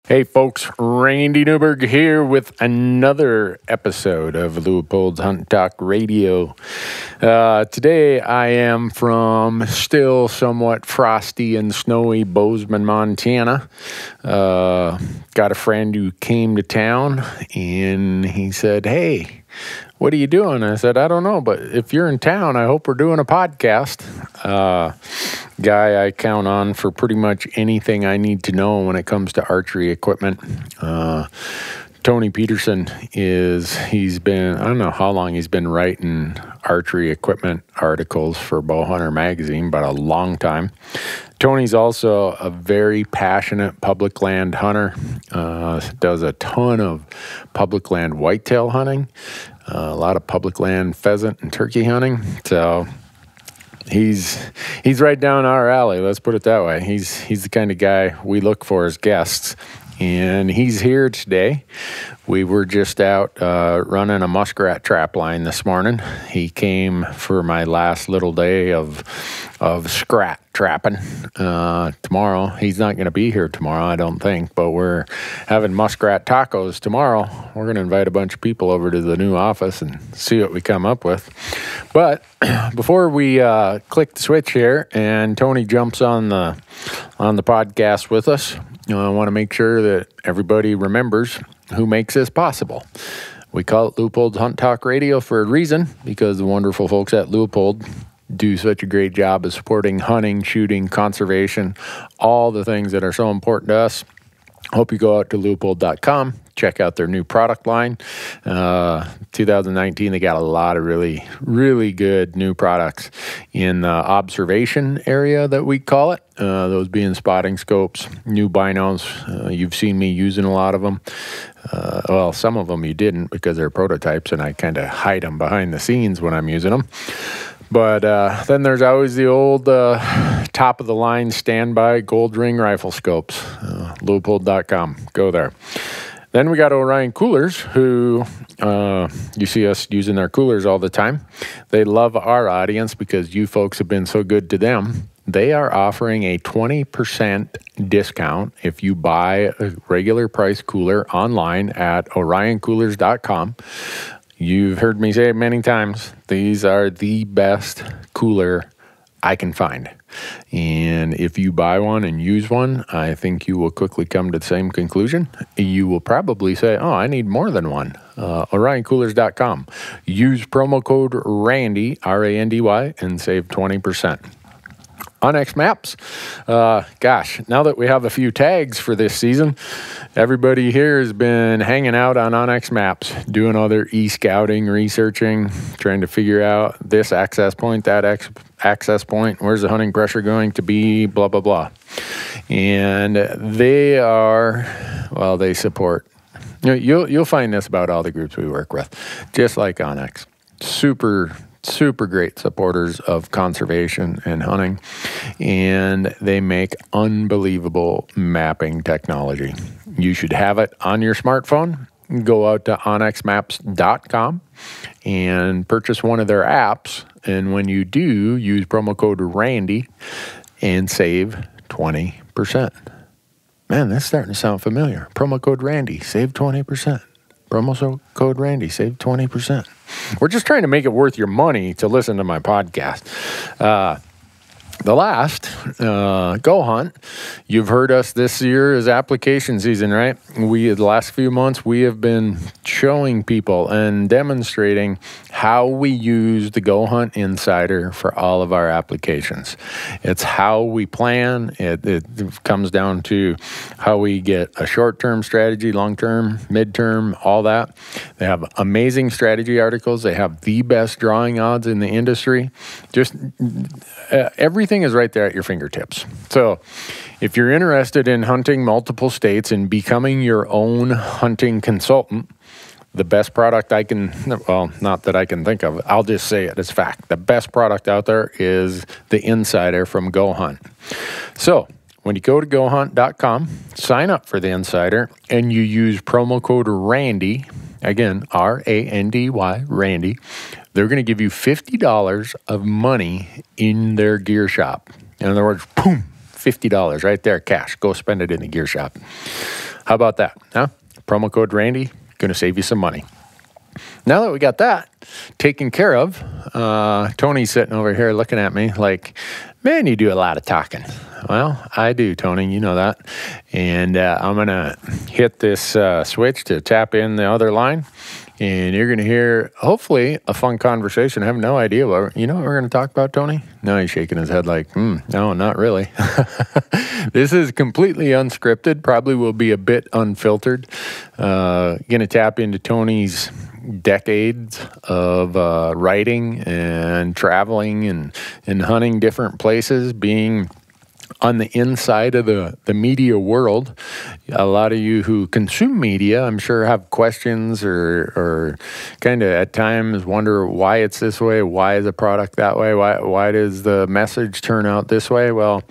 Hey folks, Randy Newberg here with another episode of Leupold's Hunt Talk Radio. Today I am from still somewhat frosty and snowy Bozeman, Montana. Got a friend who came to town and he said, "Hey, what are you doing?" I said, "I don't know, but if you're in town, I hope we're doing a podcast." Guy I count on for pretty much anything I need to know when it comes to archery equipment. Tony Peterson he's been, I don't know how long he's been writing archery equipment articles for Bowhunter magazine, but a long time. Tony's also a very passionate public land hunter, does a ton of public land whitetail hunting, a lot of public land pheasant and turkey hunting. So he's right down our alley, let's put it that way. He's the kind of guy we look for as guests, and he's here today. We were just out running a muskrat trap line this morning. He came for my last little day of scrat trapping. Tomorrow, he's not going to be here tomorrow, I don't think, but we're having muskrat tacos tomorrow. We're going to invite a bunch of people over to the new office and see what we come up with. But before we click the switch here and Tony jumps on the podcast with us, I want to make sure that everybody remembers who makes this possible. We call it Leupold's Hunt Talk Radio for a reason, because the wonderful folks at Leupold do such a great job of supporting hunting, shooting, conservation, all the things that are so important to us. Hope you go out to leupold.com, check out their new product line. 2019, they got a lot of really, really good new products in the observation area that we call it. Those being spotting scopes, new binos. You've seen me using a lot of them. Well, some of them you didn't because they're prototypes and I kind of hide them behind the scenes when I'm using them. But then there's always the old top-of-the-line standby gold ring rifle scopes, Leupold.com. Go there. Then we got Orion Coolers, who you see us using their coolers all the time. They love our audience because you folks have been so good to them. They are offering a 20% discount if you buy a regular price cooler online at orioncoolers.com. You've heard me say it many times. These are the best cooler I can find. And if you buy one and use one, I think you will quickly come to the same conclusion. You will probably say, "Oh, I need more than one." OrionCoolers.com. Use promo code RANDY, R-A-N-D-Y, and save 20%. Onyx Maps. Gosh, now that we have a few tags for this season, everybody here has been hanging out on Onyx Maps, doing all their e-scouting, researching, trying to figure out this access point, that access point, where's the hunting pressure going to be, blah, blah, blah. And they support. You'll find this about all the groups we work with, just like Onyx. Super great supporters of conservation and hunting, and they make unbelievable mapping technology. You should have it on your smartphone. Go out to onyxmaps.com and purchase one of their apps, and when you do, use promo code RANDY and save 20%. Man, that's starting to sound familiar. Promo code RANDY, save 20%. Promo code Randy, save 20%. We're just trying to make it worth your money to listen to my podcast. The last, GoHunt, you've heard us this year is application season, right? The last few months, we have been showing people and demonstrating how we use the GoHunt Insider for all of our applications. It's how we plan. It comes down to how we get a short-term strategy, long-term, mid-term, all that. They have amazing strategy articles. They have the best drawing odds in the industry. Just everything is right there at your fingertips. So if you're interested in hunting multiple states and becoming your own hunting consultant, the best product not that I can think of, I'll just say it as fact. The best product out there is the Insider from GoHunt. So when you go to GoHunt.com, sign up for the Insider, and you use promo code RANDY, again, R-A-N-D-Y, Randy, they're going to give you $50 of money in their gear shop. In other words, boom, $50 right there, cash. Go spend it in the gear shop. How about that? Huh? Promo code Randy, going to save you some money. Now that we got that taken care of, Tony's sitting over here looking at me like, man, you do a lot of talking. Well, I do, Tony. You know that. And I'm going to hit this switch to tap in the other line. And you're going to hear, hopefully, a fun conversation. I have no idea. You know what we're going to talk about, Tony? No, he's shaking his head like, no, not really. This is completely unscripted. Probably will be a bit unfiltered. Going to tap into Tony's decades of writing and traveling and hunting different places, being on the inside of the media world. A lot of you who consume media, I'm sure, have questions or kind of at times wonder why it's this way, why is a product that way, why does the message turn out this way? Well,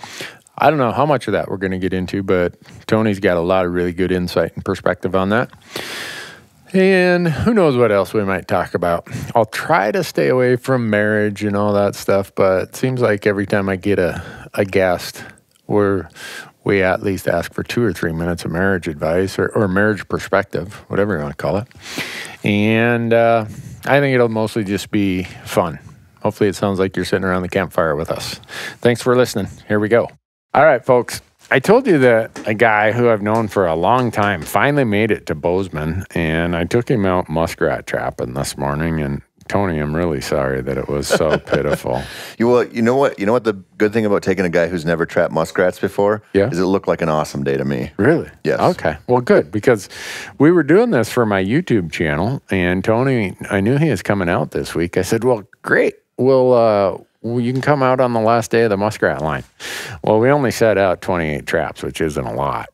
I don't know how much of that we're going to get into, but Tony's got a lot of really good insight and perspective on that. And who knows what else we might talk about. I'll try to stay away from marriage and all that stuff, but it seems like every time I get a guest, we at least ask for 2 or 3 minutes of marriage advice or marriage perspective, whatever you want to call it. And I think it'll mostly just be fun. Hopefully it sounds like you're sitting around the campfire with us. Thanks for listening. Here we go. All right, folks. I told you that a guy who I've known for a long time finally made it to Bozeman, and I took him out muskrat trapping this morning. And Tony, I'm really sorry that it was so pitiful. You know what? You know what the good thing about taking a guy who's never trapped muskrats before? Yeah. Is it looked like an awesome day to me. Really? Yes. Okay. Well, good, because we were doing this for my YouTube channel, and Tony, I knew he was coming out this week. I said, well, great. You can come out on the last day of the muskrat line. Well, we only set out 28 traps, which isn't a lot.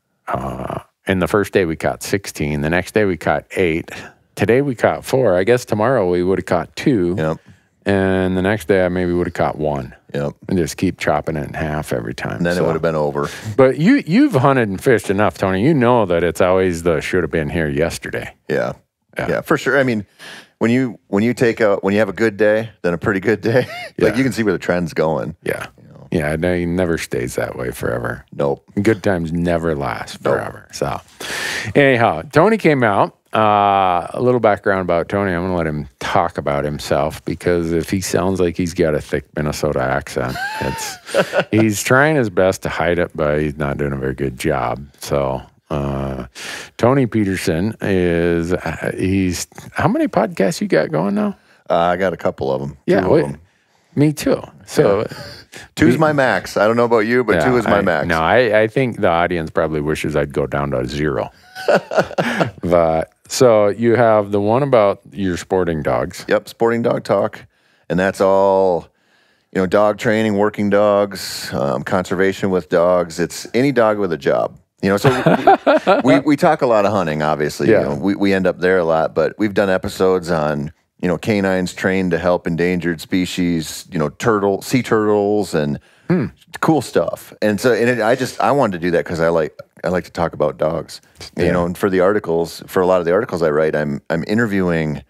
And the first day we caught 16. The next day we caught 8. Today we caught 4. I guess tomorrow we would have caught 2. Yep. And the next day I maybe would have caught 1. Yep. And just keep chopping it in half every time. And then it would have been over. But you've hunted and fished enough, Tony. You know that it's always the should have been here yesterday. Yeah, for sure. I mean, when you have a good day, then a pretty good day, like you can see where the trend's going. Yeah. Yeah, no, it never stays that way forever. Nope. Good times never last forever. Nope. So anyhow, Tony came out. A little background about Tony. I'm going to let him talk about himself, because if he sounds like he's got a thick Minnesota accent, he's trying his best to hide it, but he's not doing a very good job. So Tony Peterson is, how many podcasts you got going now? I got a couple of them. Me too. So 2's my max. I don't know about you, but 2 is my max. No, I think the audience probably wishes I'd go down to 0. But so you have the one about your sporting dogs. Yep, sporting dog talk. And that's all, dog training, working dogs, conservation with dogs. It's any dog with a job. So we talk a lot of hunting, obviously. Yeah. We end up there a lot, but we've done episodes on, canines trained to help endangered species, sea turtles and cool stuff. And so, I wanted to do that because I like to talk about dogs, and for the articles, for a lot of the articles I write, I'm interviewing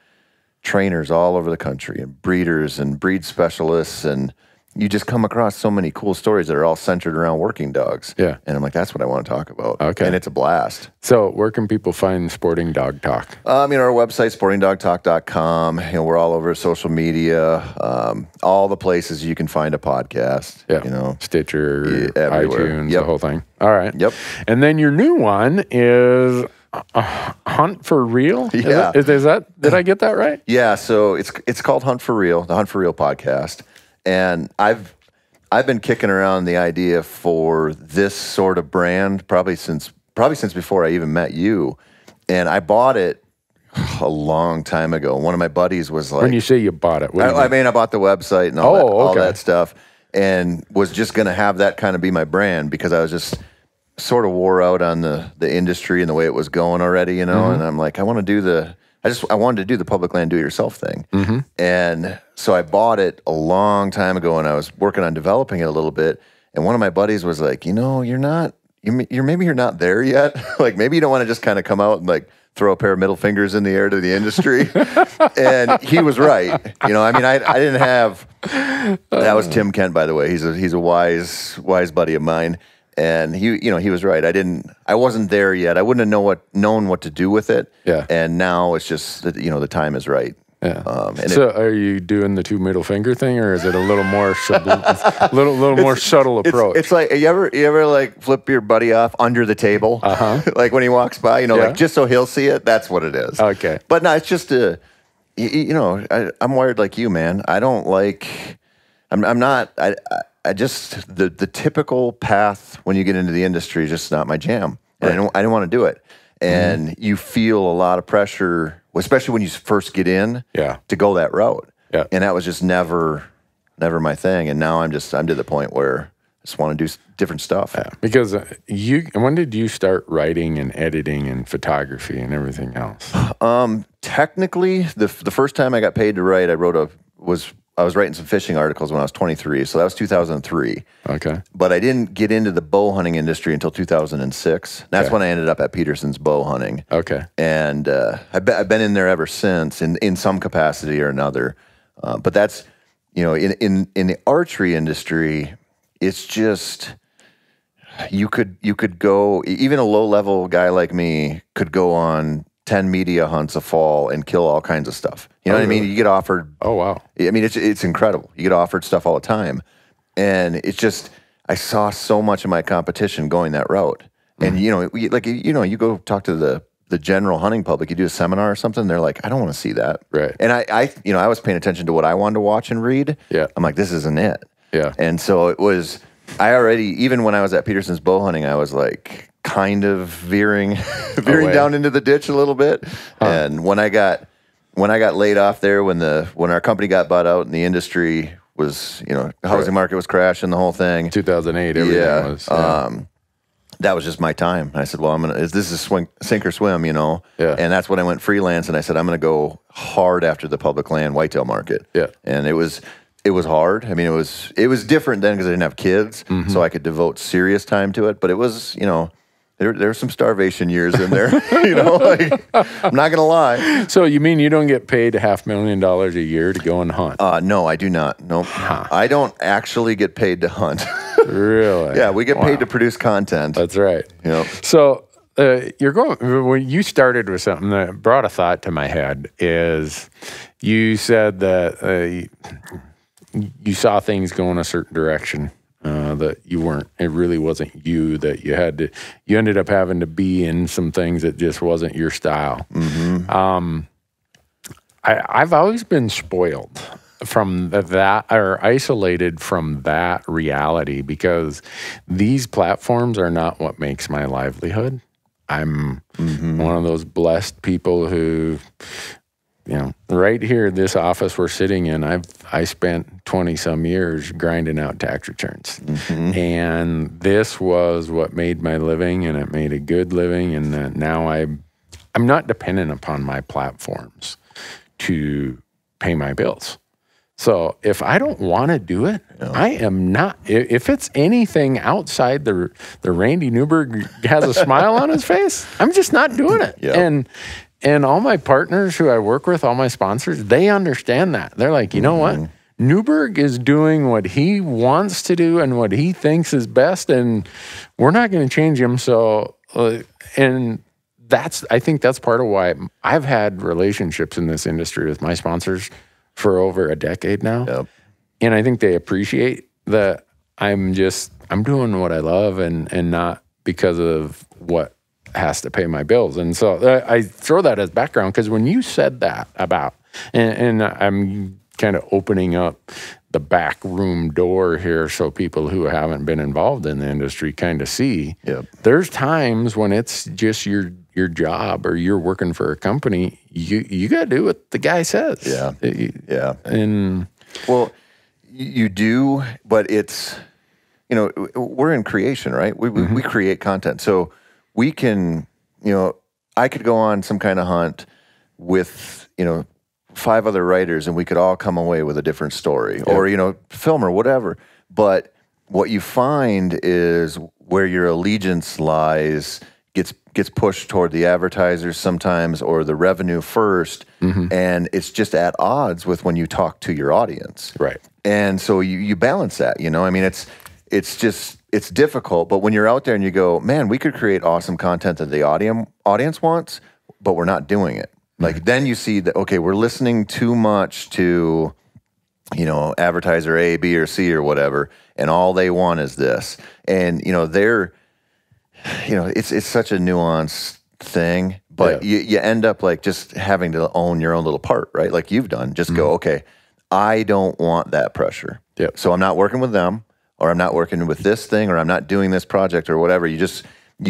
trainers all over the country and breeders and breed specialists, and you just come across so many cool stories that are all centered around working dogs. Yeah. And I'm like, that's what I want to talk about. Okay. And it's a blast. So where can people find Sporting Dog Talk? Our website, sportingdogtalk.com. We're all over social media, all the places you can find a podcast. Yeah. Stitcher, everywhere. iTunes, the whole thing. All right. Yep. And then your new one is Hunt for Real? Yeah. Is that, did I get that right? Yeah. So it's called Hunt for Real, the Hunt for Real podcast. And I've been kicking around the idea for this sort of brand probably since before I even met you. And I bought it a long time ago. One of my buddies was like... When you say you bought it, what do you mean? I bought the website and all that stuff, and was just going to have that kind of be my brand, because I was just sort of wore out on the industry and the way it was going already, And I'm like, I wanted to do the public land do-it-yourself thing. Mm-hmm. And so I bought it a long time ago, and I was working on developing it a little bit. And one of my buddies was like, you're not there yet. Like, maybe you don't want to just kind of come out and like throw a pair of middle fingers in the air to the industry. And he was right. I didn't have, that was Tim Kent, by the way. He's a wise buddy of mine. And he was right. I wasn't there yet. I wouldn't have known what to do with it. Yeah. And now it's just that, the time is right. Yeah. So are you doing the 2 middle finger thing, or is it a little more more subtle approach? It's like you ever like flip your buddy off under the table, like when he walks by, like just so he'll see it. That's what it is. Okay. But no, it's just I'm wired like you, man. I don't like. I'm not. I just the typical path when you get into the industry is just not my jam, and I didn't want to do it. And you feel a lot of pressure, especially when you first get in, to go that route. Yeah. And that was just never my thing. And now I'm to the point where I just want to do different stuff. Yeah. Because when did you start writing and editing and photography and everything else? Technically, the first time I got paid to write, I was writing some fishing articles when I was 23, so that was 2003. Okay. But I didn't get into the bow hunting industry until 2006. That's when I ended up at Peterson's bow hunting. Okay. And I've been in there ever since in some capacity or another. But that's, in the archery industry, it's just you could go, even a low-level guy like me could go on 10 media hunts a fall and kill all kinds of stuff. You know what I mean? You get offered. Oh, wow. I mean, it's incredible. You get offered stuff all the time. And it's just, I saw so much of my competition going that route. And, you go talk to the general hunting public, you do a seminar or something, they're like, I don't want to see that. Right. And I was paying attention to what I wanted to watch and read. Yeah. I'm like, this isn't it. Yeah. And so it was, even when I was at Peterson's bow hunting, I was like, kind of veering down into the ditch a little bit. And when I got laid off there, when our company got bought out and the industry was, the housing market was crashing, the whole thing. 2008, everything was. Yeah. That was just my time. And I said, well, this is sink or swim, Yeah. And that's when I went freelance, and I said, I'm going to go hard after the public land whitetail market. Yeah. And it was hard. I mean, it was different then because I didn't have kids, so I could devote serious time to it. But it was, there were some starvation years in there, I'm not going to lie. So you mean you don't get paid $500,000 a year to go and hunt? No, I do not. No, I don't actually get paid to hunt. Really? Yeah, we get paid to produce content. That's right. Yep. So when you started with something that brought a thought to my head is you said that you saw things go in a certain direction. That you weren't, it really wasn't you, that you ended up having to be in some things that just wasn't your style. Mm-hmm. I've always been spoiled from that, or isolated from that reality, because these platforms are not what makes my livelihood. I'm one of those blessed people who, right here in this office we're sitting in, I spent 20 some years grinding out tax returns. Mm-hmm. And this was what made my living, and it made a good living. And now I'm not dependent upon my platforms to pay my bills. So if I don't want to do it, I am not. If it's anything outside the Randy Newberg has a smile on his face, I'm just not doing it. Yep. And all my partners who I work with, all my sponsors, they understand that. They're like, you know what? Newberg is doing what he wants to do and what he thinks is best, and we're not going to change him. So, and I think that's part of why I've had relationships in this industry with my sponsors for over a decade now. Yep. And I think they appreciate that I'm doing what I love and not because of what has to pay my bills. And so I throw that as background, because when you said that about, and I'm kind of opening up the back room door here so people who haven't been involved in the industry kind of see, there's times when it's just your job, or you're working for a company, you got to do what the guy says. Yeah. And well, you do, but it's, we're in creation, right? We create content. So we can, I could go on some kind of hunt with, 5 other writers, and we could all come away with a different story, or, film or whatever. But what you find is where your allegiance lies gets pushed toward the advertisers sometimes, or the revenue first, and it's just at odds with when you talk to your audience. Right. And so you balance that, I mean, it's just, it's difficult, but when you're out there and you go, man, we could create awesome content that the audience wants, but we're not doing it. Like then you see that, okay, we're listening too much to, you know, advertiser A, B, or C or whatever, and all they want is this. And, you know, it's such a nuanced thing, but you end up like just having to own your own little part, right? Like you've done, just go, okay, I don't want that pressure. Yep. So I'm not working with them, or I'm not working with this thing, or I'm not doing this project or whatever. You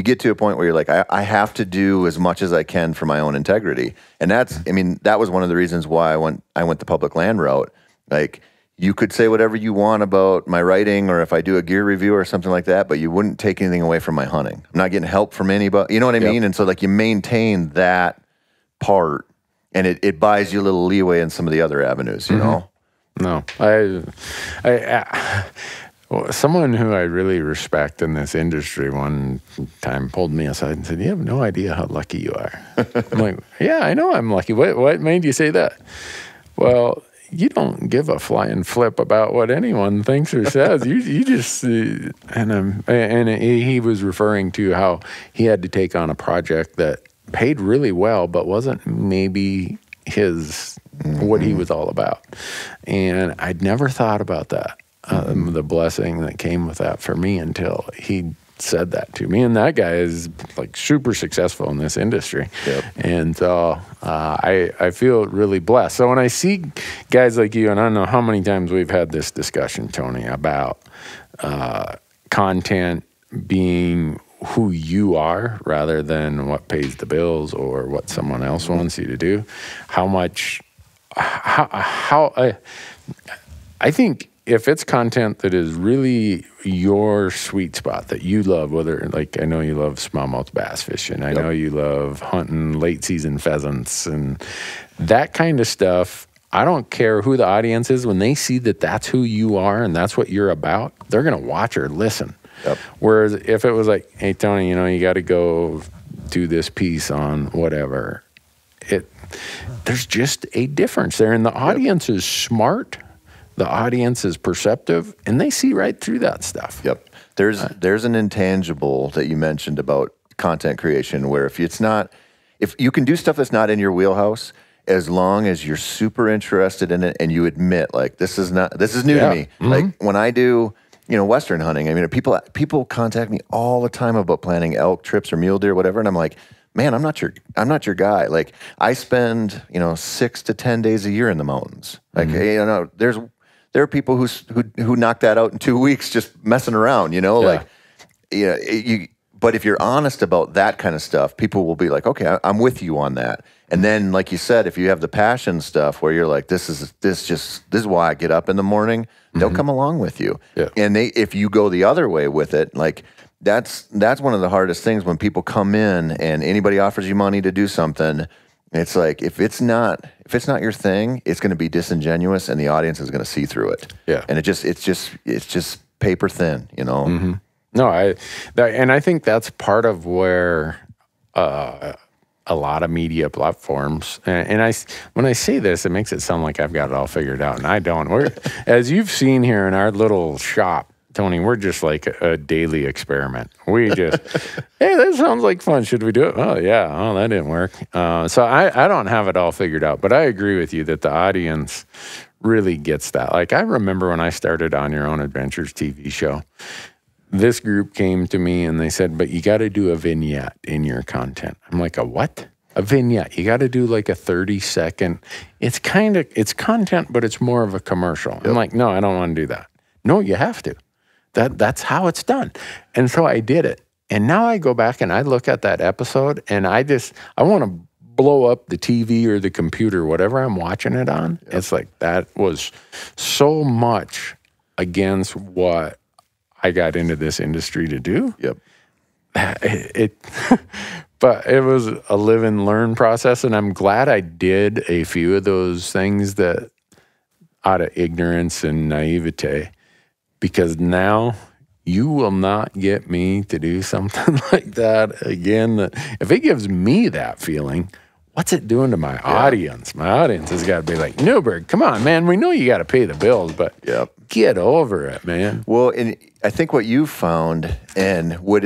get to a point where you're like, I have to do as much as I can for my own integrity. And that was one of the reasons why I went the public land route. Like, you could say whatever you want about my writing, or if I do a gear review or something like that, but you wouldn't take anything away from my hunting. I'm not getting help from anybody. You know what I mean? And so like you maintain that part, and it buys you a little leeway in some of the other avenues, you know? No, someone who I really respect in this industry one time pulled me aside and said, "You have no idea how lucky you are." I'm like, "Yeah, I know I'm lucky. What made you say that?" Well, you don't give a flying flip about what anyone thinks or says. You just and he was referring to how he had to take on a project that paid really well, but wasn't maybe what he was all about. And I'd never thought about that, the blessing that came with that for me, until he said that to me. And that guy is like super successful in this industry. Yep. And so I feel really blessed. So when I see guys like you, and I don't know how many times we've had this discussion, Tony, about content being who you are rather than what pays the bills or what someone else wants you to do, I think if it's content that is really your sweet spot that you love, whether, like, I know you love smallmouth bass fishing, I know you love hunting late season pheasants and that kind of stuff. I don't care who the audience is. When they see that that's who you are and that's what you're about, they're going to watch or listen. Yep. Whereas if it was like, hey, Tony, you know, you got to go do this piece on whatever, there's just a difference there. And the audience is smart. The audience is perceptive, and they see right through that stuff. Yep. There's an intangible that you mentioned about content creation, where if you can do stuff that's not in your wheelhouse, as long as you're super interested in it and you admit, like, this is new to me. Like when I do, you know, Western hunting, I mean, people contact me all the time about planning elk trips or mule deer, whatever, and I'm like, man, I'm not your guy. Like, I spend, you know, 6 to 10 days a year in the mountains. Like, you know, there are people who knock that out in 2 weeks just messing around, you know, like, you know, but if you're honest about that kind of stuff, people will be like, okay, I'm with you on that. And then, like you said, if you have the passion stuff where you're like, this is why I get up in the morning, they'll come along with you. Yeah. And if you go the other way with it, like, that's one of the hardest things when people come in and anybody offers you money to do something. It's like, if it's not your thing, it's going to be disingenuous, and the audience is going to see through it. Yeah, and it's just paper thin, you know. Mm-hmm. No, I think that's part of where a lot of media platforms, and when I say this, it makes it sound like I've got it all figured out, and I don't. As you've seen here in our little shop, Tony, we're just like a daily experiment. We just, hey, that sounds like fun. Should we do it? Oh, yeah. Oh, that didn't work. So I don't have it all figured out, but I agree with you that the audience really gets that. Like, I remember when I started On Your Own Adventures TV show, this group came to me and they said, but you got to do a vignette in your content. I'm like, a what? A vignette. You got to do like a 30-second. It's content, but it's more of a commercial. Yep. I'm like, no, I don't want to do that. No, you have to. That's how it's done. And so I did it. And now I go back and I look at that episode and I want to blow up the TV or the computer, whatever I'm watching it on. Yep. It's like, that was so much against what I got into this industry to do. Yep. But it was a live and learn process. And I'm glad I did a few of those things that out of ignorance and naivete. Because now you will not get me to do something like that again. If it gives me that feeling, what's it doing to my audience? My audience has got to be like, Newberg, come on, man. We know you got to pay the bills, but get over it, man. Well, and I think what you found, and what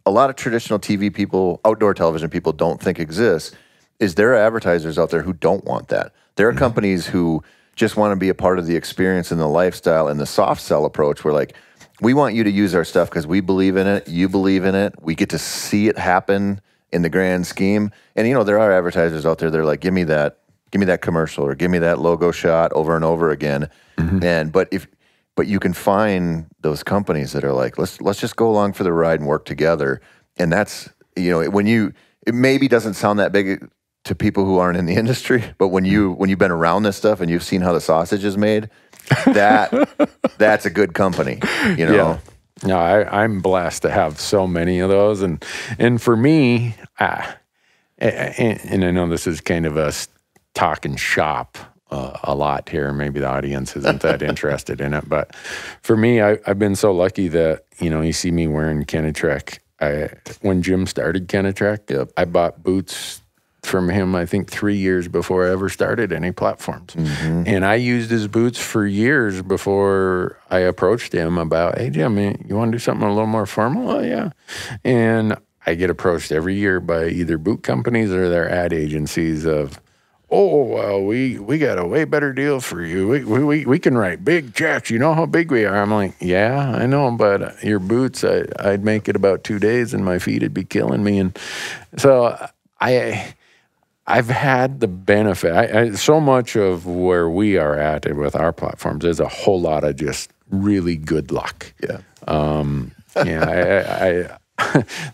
a lot of traditional TV people, outdoor television people don't think exists, is there are advertisers out there who don't want that. There are companies who just want to be a part of the experience and the lifestyle and the soft sell approach. We're like, we want you to use our stuff because we believe in it. You believe in it. We get to see it happen in the grand scheme. And, you know, there are advertisers out there that are like, give me that commercial or give me that logo shot over and over again. But you can find those companies that are like, let's just go along for the ride and work together. And that's, you know, it maybe doesn't sound that big to people who aren't in the industry, but when you've been around this stuff and you've seen how the sausage is made, that's a good company, you know? Yeah. No, I'm blessed to have so many of those. And for me, and I know this is kind of us talking shop a lot here. Maybe the audience isn't that interested in it. But for me, I've been so lucky that, you know, you see me wearing Kenetrek. When Jim started Kenetrek, I bought boots from him, I think 3 years before I ever started any platforms. And I used his boots for years before I approached him about, hey, Jim, you want to do something a little more formal? Oh, yeah. And I get approached every year by either boot companies or their ad agencies of, oh, well, we got a way better deal for you. We can write big checks. You know how big we are. I'm like, yeah, I know, but your boots, I'd make it about 2 days and my feet would be killing me. And so I've had the benefit. So much of where we are at with our platforms is a whole lot of just really good luck. Yeah.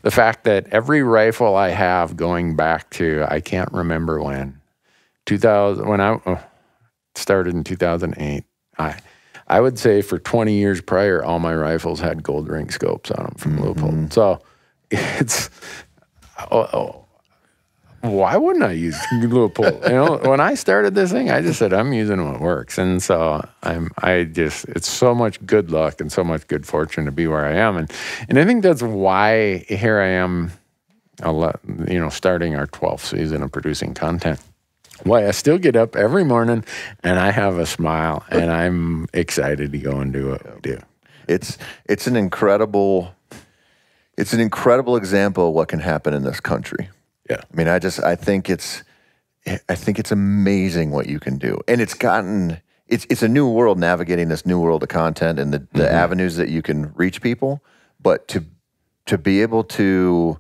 The fact that every rifle I have going back to, I can't remember when I started in 2008, I would say for 20 years prior, all my rifles had gold ring scopes on them from Leupold. So it's, why wouldn't I use Leupold? You know, when I started this thing, I just said, I'm using what works. And so it's so much good luck and so much good fortune to be where I am. And I think that's why here I am, starting our 12th season of producing content. Why I still get up every morning and I have a smile and I'm excited to go and do what we do. It's an incredible example of what can happen in this country. Yeah. I mean, I think it's amazing what you can do. And it's a new world navigating this new world of content and the avenues that you can reach people. But to be able to,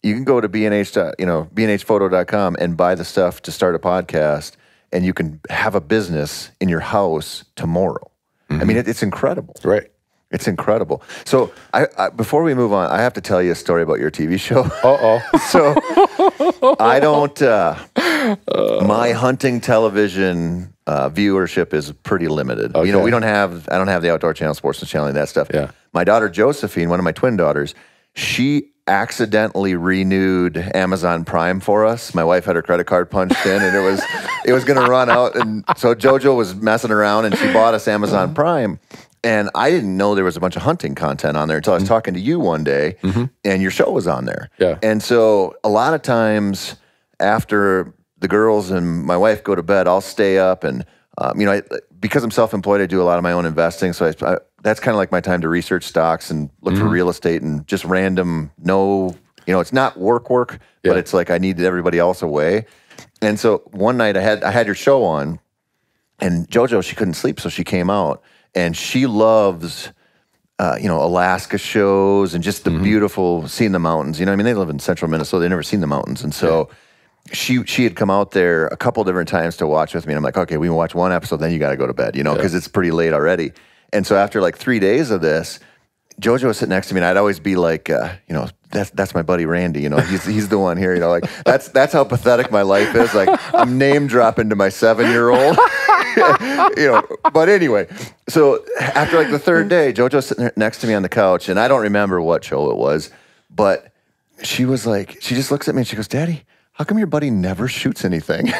you can go to bnhphoto.com and buy the stuff to start a podcast, and you can have a business in your house tomorrow. I mean, it's incredible. Right. It's incredible. So before we move on, I have to tell you a story about your TV show. So I don't, my hunting television viewership is pretty limited. Okay. You know, I don't have the Outdoor Channel, Sportsman Channel, and that stuff. Yeah. My daughter Josephine, one of my twin daughters, she accidentally renewed Amazon Prime for us. My wife had her credit card punched in and it was going to run out. And so JoJo was messing around and she bought us Amazon Prime. And I didn't know there was a bunch of hunting content on there until I was talking to you one day and your show was on there. Yeah. And so a lot of times after the girls and my wife go to bed, I'll stay up and, because I'm self-employed, I do a lot of my own investing. So that's kind of like my time to research stocks and look for real estate and just random, it's not work, but it's like I needed everybody else away. And so one night I had your show on and JoJo, she couldn't sleep. So she came out. And she loves, Alaska shows and just the beautiful, seeing the mountains. You know, I mean, they live in central Minnesota. They've never seen the mountains. And so she had come out there a couple different times to watch with me. And I'm like, okay, we can watch one episode, then you got to go to bed, because it's pretty late already. And so after like 3 days of this, JoJo was sitting next to me and I'd always be like, that's my buddy Randy, he's the one here, like that's how pathetic my life is. Like I'm name dropping to my 7-year-old. But anyway, so after like the third day, JoJo's sitting there next to me on the couch, and I don't remember what show it was, but she was like, she just looks at me and she goes, Daddy, how come your buddy never shoots anything?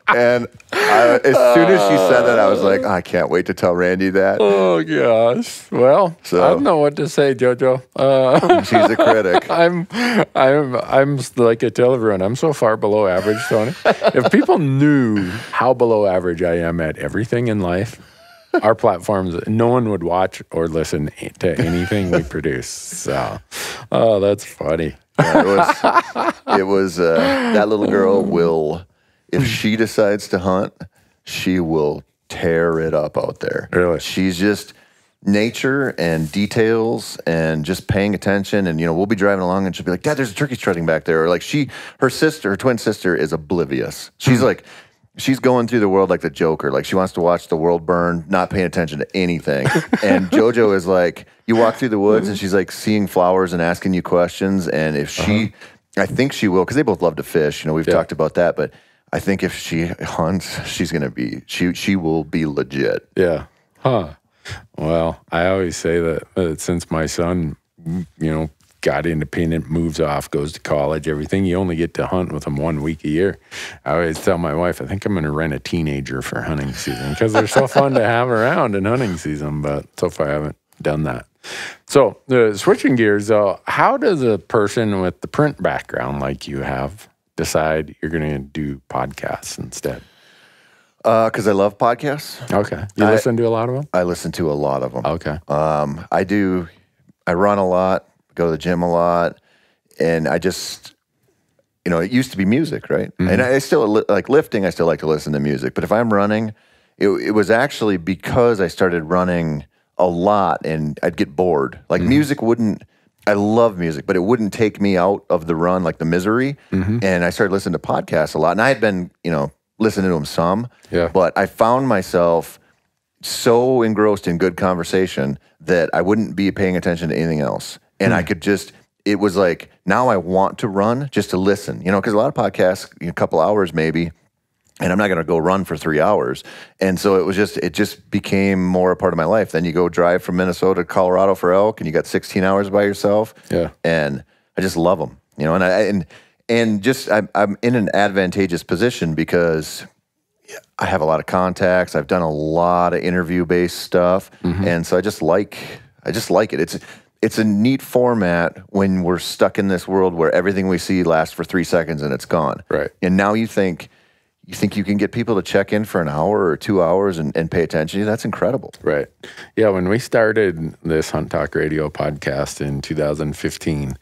And as soon as she said that, I was like, I can't wait to tell Randy that. Oh gosh. Well, So- I don't know what to say, JoJo. She's a critic. I'm like I tell everyone, I'm so far below average, Tony. If people knew how below average I am at everything in life, our platforms, no one would watch or listen to anything we produce. So, oh, that's funny. Yeah, it was that little girl will, if she decides to hunt, she will tear it up out there. Really? She's just nature and details and just paying attention. And, we'll be driving along and she'll be like, Dad, there's a turkey strutting back there. Or like her twin sister is oblivious. She's like, she's going through the world like the Joker. Like she wants to watch the world burn, not paying attention to anything. And JoJo is like, you walk through the woods and she's like seeing flowers and asking you questions. And if she, I think she will, because they both love to fish. We've talked about that. But I think if she hunts, she's going to be, she will be legit. Yeah. Huh. Well, I always say that since my son, got independent, moves off, goes to college, everything, you only get to hunt with him 1 week a year. I always tell my wife, I think I'm going to rent a teenager for hunting season because they're so fun to have around in hunting season, but so far I haven't done that. So switching gears, how does a person with the print background like you have decide you're going to do podcasts instead? Because I love podcasts. Okay. You listen to a lot of them? I listen to a lot of them. Okay. I run a lot, go to the gym a lot, and I just, it used to be music, right? Mm-hmm. And I still, like lifting, I still like to listen to music. But if I'm running, it was actually because I started running a lot and I'd get bored. Like music wouldn't, I love music, but it wouldn't take me out of the run, like the misery. Mm-hmm. And I started listening to podcasts a lot. And I had been, listening to them some, but I found myself so engrossed in good conversation that I wouldn't be paying attention to anything else. And I could just, it was like, now I want to run just to listen, because a lot of podcasts, a couple hours maybe, and I'm not going to go run for 3 hours. And so it just became more a part of my life. Then you go drive from Minnesota to Colorado for elk and you got 16 hours by yourself. Yeah. And I just love them, and I'm in an advantageous position because I have a lot of contacts. I've done a lot of interview-based stuff, and so I just like it. It's a neat format when we're stuck in this world where everything we see lasts for 3 seconds and it's gone. Right. And now you think you can get people to check in for an hour or 2 hours and pay attention to you? That's incredible. Right. Yeah. When we started this Hunt Talk Radio podcast in 2015.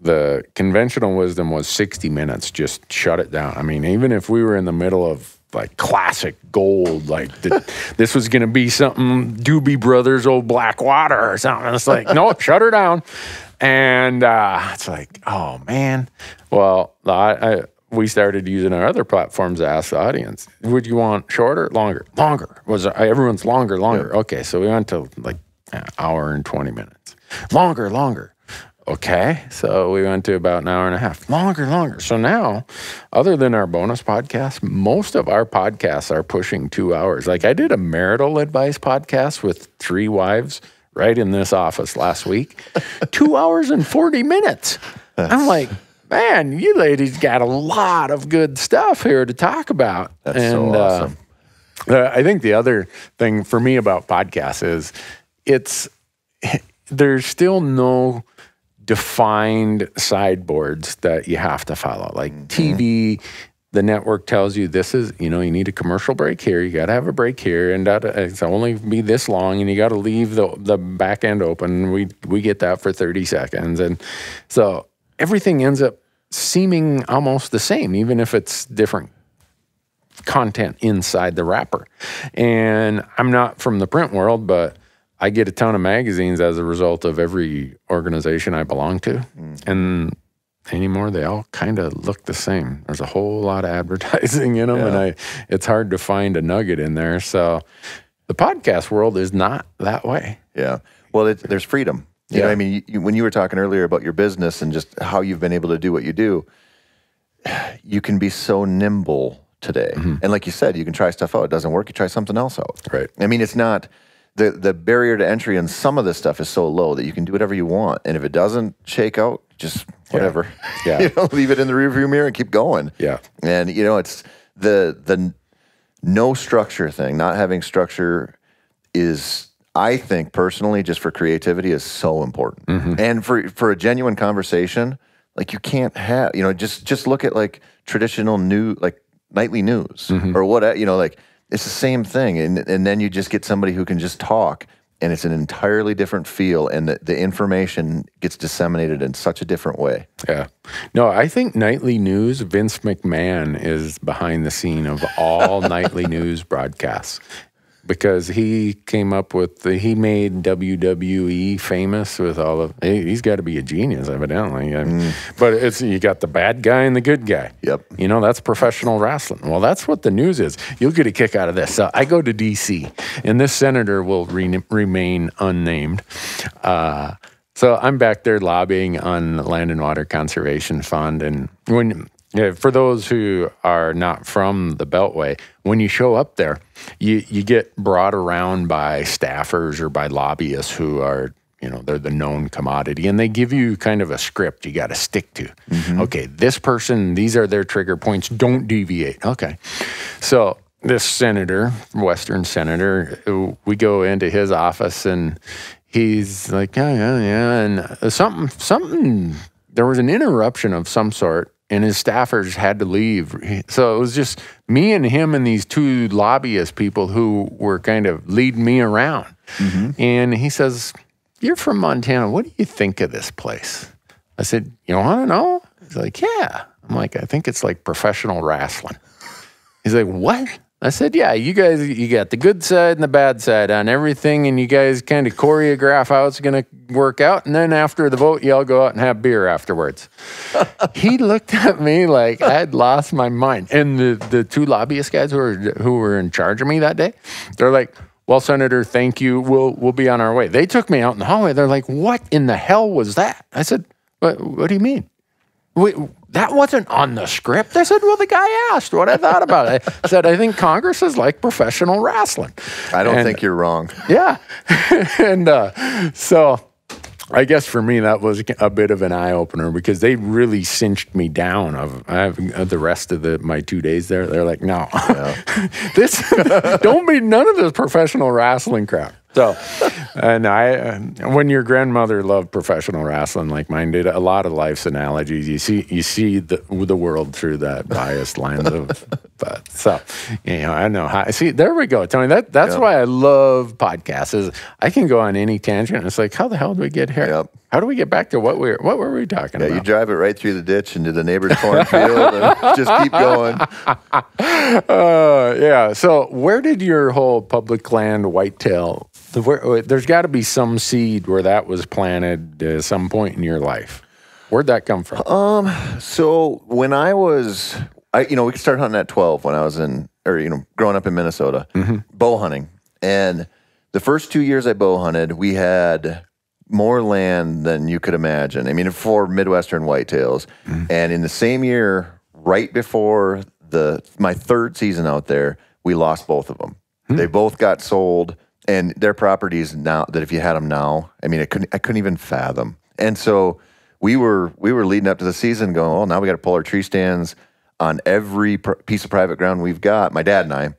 The conventional wisdom was 60 minutes, just shut it down. I mean, even if we were in the middle of like classic gold, like this was going to be something Doobie Brothers, Old Black Water or something. It's like, no, shut her down. And it's like, oh man. Well, we started using our other platforms to ask the audience, would you want shorter, longer? Longer. Everyone's longer. Yeah. Okay, so we went to like an hour and 20 minutes. Longer. Okay, so we went to about an hour and a half. Longer. So now, other than our bonus podcast, most of our podcasts are pushing 2 hours. Like I did a marital advice podcast with 3 wives right in this office last week. 2 hours and 40 minutes. I'm like, man, you ladies got a lot of good stuff here to talk about. That's so awesome. I think the other thing for me about podcasts is there's still no defined sideboards that you have to follow. Like TV, the network tells you this is, you need a commercial break here. You got to have a break here, and it's only be this long, and you got to leave the back end open. We get that for 30 seconds, and so everything ends up seeming almost the same, even if it's different content inside the wrapper. And I'm not from the print world, but I get a ton of magazines as a result of every organization I belong to. And anymore, they all kind of look the same. There's a whole lot of advertising in them, and it's hard to find a nugget in there. So the podcast world is not that way. Yeah. Well, there's freedom. You know what I mean? When you were talking earlier about your business and just how you've been able to do what you do, you can be so nimble today. And like you said, you can try stuff out. It doesn't work, you try something else out. Right. I mean, it's not... the barrier to entry on some of this stuff is so low that you can do whatever you want. And if it doesn't shake out, just whatever. Yeah. Leave it in the rearview mirror and keep going. Yeah. And, it's the no structure thing. Not having structure is, I think, personally, just for creativity, is so important. And for a genuine conversation, like, you can't have, just look at, like, traditional nightly news or what, like, it's the same thing. And then you just get somebody who can just talk, and it's an entirely different feel, and the information gets disseminated in such a different way. Yeah. No, I think nightly news, Vince McMahon is behind the scene of all nightly news broadcasts, because he came up with, he made WWE famous with all of, he's got to be a genius, evidently. But you got the bad guy and the good guy. Yep. That's professional wrestling. Well, that's what the news is. You'll get a kick out of this. So I go to D.C., and this senator will remain unnamed. So I'm back there lobbying on the Land and Water Conservation Fund. And for those who are not from the Beltway, when you show up there, you get brought around by staffers or by lobbyists who are, they're the known commodity, and they give you kind of a script you got to stick to. Okay, this person, these are their trigger points. Don't deviate. Okay. So this senator, Western senator, we go into his office, and he's like, yeah. And something, there was an interruption of some sort, and his staffers had to leave. So it was just me and him and these two lobbyist people who were kind of leading me around. And he says, "You're from Montana. What do you think of this place?" I said, "You want to know?" He's like, "Yeah." I'm like, "I think it's like professional wrestling." He's like, "What?" I said, "Yeah, you guys, you got the good side and the bad side on everything, and you guys kind of choreograph how it's going to work out, and then after the vote, y'all go out and have beer afterwards." He looked at me like I'd lost my mind. And the two lobbyist guys who were in charge of me that day, they're like, "Well, Senator, thank you. We'll be on our way." They took me out in the hallway. They're like, "What in the hell was that?" I said, What do you mean? Wait, that wasn't on the script. I said, "Well, the guy asked what I thought about it." I said, "I think Congress is like professional wrestling." I don't think you're wrong. Yeah. And so I guess for me, that was a bit of an eye-opener, because they really cinched me down. I have the rest of my 2 days there. They're like, "No, don't be none of this professional wrestling crap." So, and when your grandmother loved professional wrestling like mine did, a lot of life's analogies. You see the world through that biased lens of. But so, I know how. See, there we go, Tony. That's why I love podcasts. Is I can go on any tangent. And it's like, how the hell do we get here? Yep. How do we get back to what were we talking about? You drive it right through the ditch into the neighbor's cornfield and just keep going. Yeah. So where did your whole public land whitetail? There's got to be some seed where that was planted at some point in your life. Where'd that come from? So when we started hunting at 12 when I was growing up in Minnesota, bow hunting. And the first 2 years I bow hunted, we had more land than you could imagine. I mean, for Midwestern whitetails. And in the same year, right before my third season out there, we lost both of them. They both got sold, and their properties now, that if you had them now, I mean, I couldn't even fathom. And so we were leading up to the season going, "Oh, now we got to pull our tree stands on every piece of private ground we've got," my dad and I.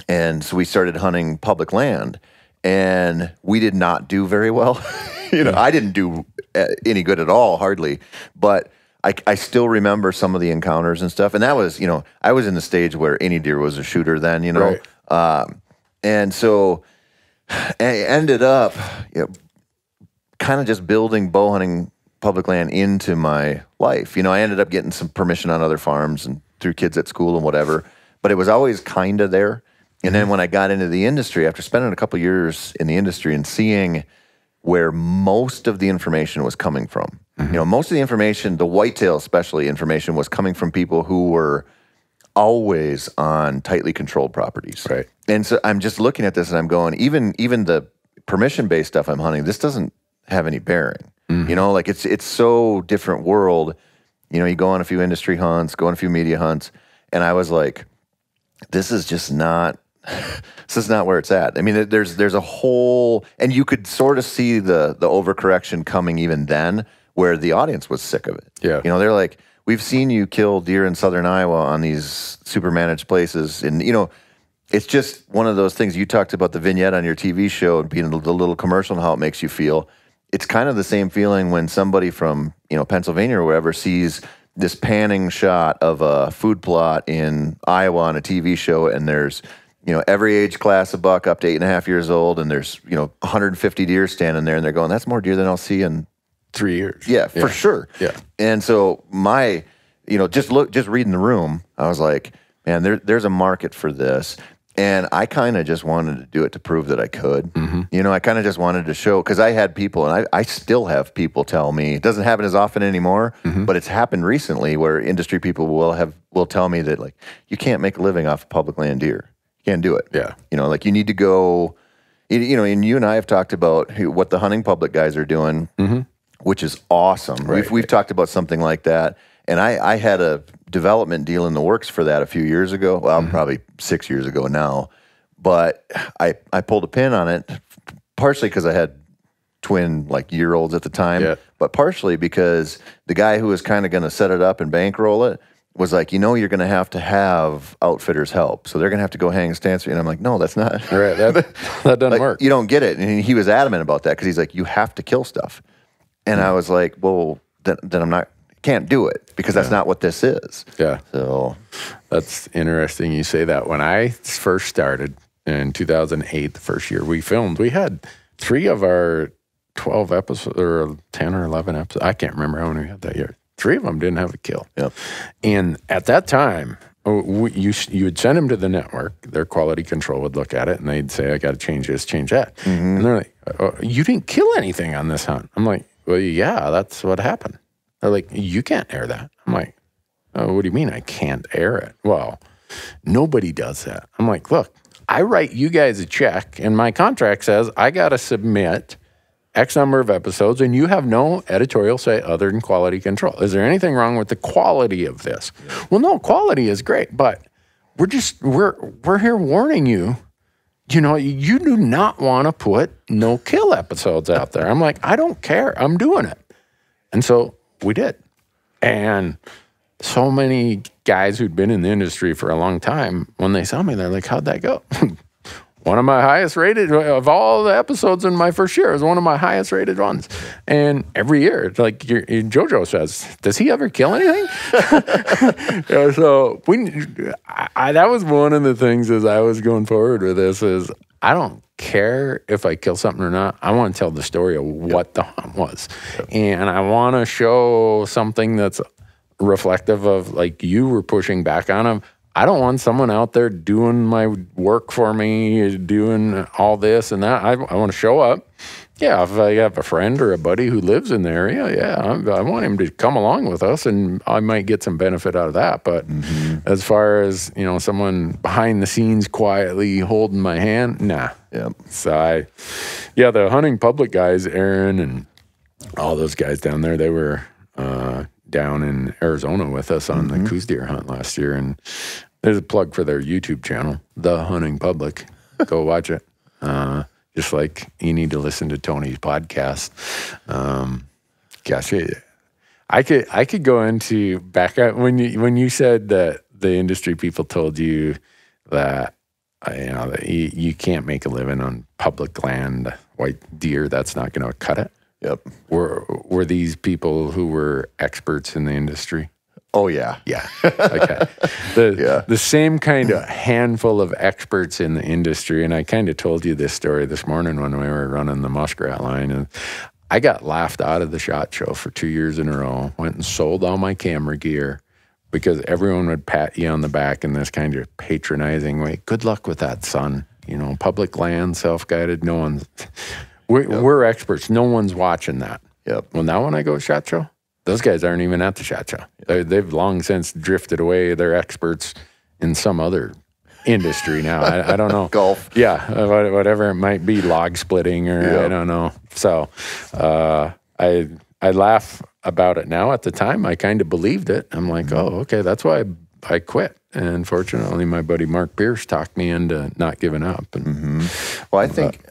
And so we started hunting public land, and we did not do very well. I didn't do any good at all, hardly. But I still remember some of the encounters and stuff. And that was, I was in the stage where any deer was a shooter then, Right. And so I ended up kind of just building bow hunting public land into my life. I ended up getting some permission on other farms and through kids at school and whatever. But it was always kind of there. And then when I got into the industry, after spending a couple years in the industry and seeing where most of the information was coming from. Most of the information, the whitetail especially information, was coming from people who were always on tightly controlled properties. Right. And so I'm just looking at this and I'm going, even the permission-based stuff I'm hunting, this doesn't have any bearing. Like it's so different world. You go on a few industry hunts, go on a few media hunts, and I was like, this is just not this is not where it's at. I mean, there's a whole, and you could sort of see the overcorrection coming even then, where the audience was sick of it. Yeah. You know, they're like, we've seen you kill deer in southern Iowa on these super managed places, and you know, it's just one of those things. You talked about the vignette on your TV show and being the little commercial and how it makes you feel. It's kind of the same feeling when somebody from, you know, Pennsylvania or wherever sees this panning shot of a food plot in Iowa on a TV show, and there's, you know, every age class of buck up to 8.5 years old, and there's, you know, 150 deer standing there, and they're going, that's more deer than I'll see in 3 years. Yeah, for sure. Yeah. And so you know, just reading the room, I was like, man, there's a market for this. And I kind of just wanted to do it to prove that I could. Mm-hmm. You know, I kind of just wanted to show, because I had people, and I still have people tell me, it doesn't happen as often anymore, but it's happened recently where industry people will tell me that, like, you can't make a living off of public land deer. You can't do it. Yeah. You know, like, you need to go, you know, and you and I have talked about what the hunting public guys are doing, which is awesome. Right. We've talked about something like that. And I had a development deal in the works for that a few years ago. Well, probably 6 years ago now. But I pulled a pin on it, partially because I had twin, like, year-olds at the time, but partially because the guy who was kind of going to set it up and bankroll it was like, you know, you're going to have outfitters help. So they're going to have to go hang a stance. And I'm like, no, that's not. Right. That doesn't like, work. You don't get it. And he was adamant about that because he's like, you have to kill stuff. And I was like, well, then I'm not. Can't do it because that's not what this is. Yeah. So that's interesting you say that. When I first started in 2008, the first year we filmed, we had 3 of our 12 episodes, or 10 or 11 episodes. I can't remember how many we had that year. 3 of them didn't have a kill. Yep. And at that time, you would send them to the network. Their quality control would look at it, and they'd say, I got to change this, change that. And they're like, you didn't kill anything on this hunt. I'm like, well, yeah, that's what happened. They're like, you can't air that. I'm like, oh, what do you mean I can't air it? Well, nobody does that. I'm like, look, I write you guys a check, and my contract says I got to submit X number of episodes, and you have no editorial say other than quality control. Is there anything wrong with the quality of this? Yeah. Well, no, quality is great, but we're here warning you. You know, you do not want to put no kill episodes out there. I'm like, I don't care. I'm doing it. And so we did. And so many guys who'd been in the industry for a long time, when they saw me, they're like, how'd that go? One of my highest rated, of all the episodes in my first year, it was one of my highest rated ones. And every year, like JoJo says, does he ever kill anything? So that was one of the things as I was going forward with this is I don't care if I kill something or not. I want to tell the story of what the hunt was. And I want to show something that's reflective of, like you were pushing back on them. I don't want someone out there doing my work for me, doing all this and that. I want to show up. Yeah, if I have a friend or a buddy who lives in the area, I want him to come along with us, and I might get some benefit out of that. But as far as, you know, someone behind the scenes quietly holding my hand, nah. Yep. So the hunting public guys, Aaron and all those guys down there, they were down in Arizona with us on the Coos deer hunt last year, and there's a plug for their YouTube channel, The Hunting Public. Go watch it. Just like you need to listen to Tony's podcast. Gosh, I could go into back up when you said that the industry people told you that that you can't make a living on public land, white deer. That's not going to cut it. Yep. Were these people who were experts in the industry? Oh, yeah. Yeah. Okay. The same kind of handful of experts in the industry, and I kind of told you this story this morning when we were running the muskrat line, and I got laughed out of the SHOT Show for 2 years in a row, went and sold all my camera gear because everyone would pat you on the back in this kind of patronizing way. Good luck with that, son. You know, public land, self-guided, no one's... We're experts. No one's watching that. Yep. Well, now when I go to SHOT Show, those guys aren't even at the SHOT Show. They've long since drifted away. They're experts in some other industry now. I don't know. Golf. Yeah, whatever it might be, log splitting or I don't know. So I laugh about it now. At the time, I kind of believed it. I'm like, oh, okay, that's why I quit. And fortunately, my buddy Mark Pierce talked me into not giving up. And, Well, I think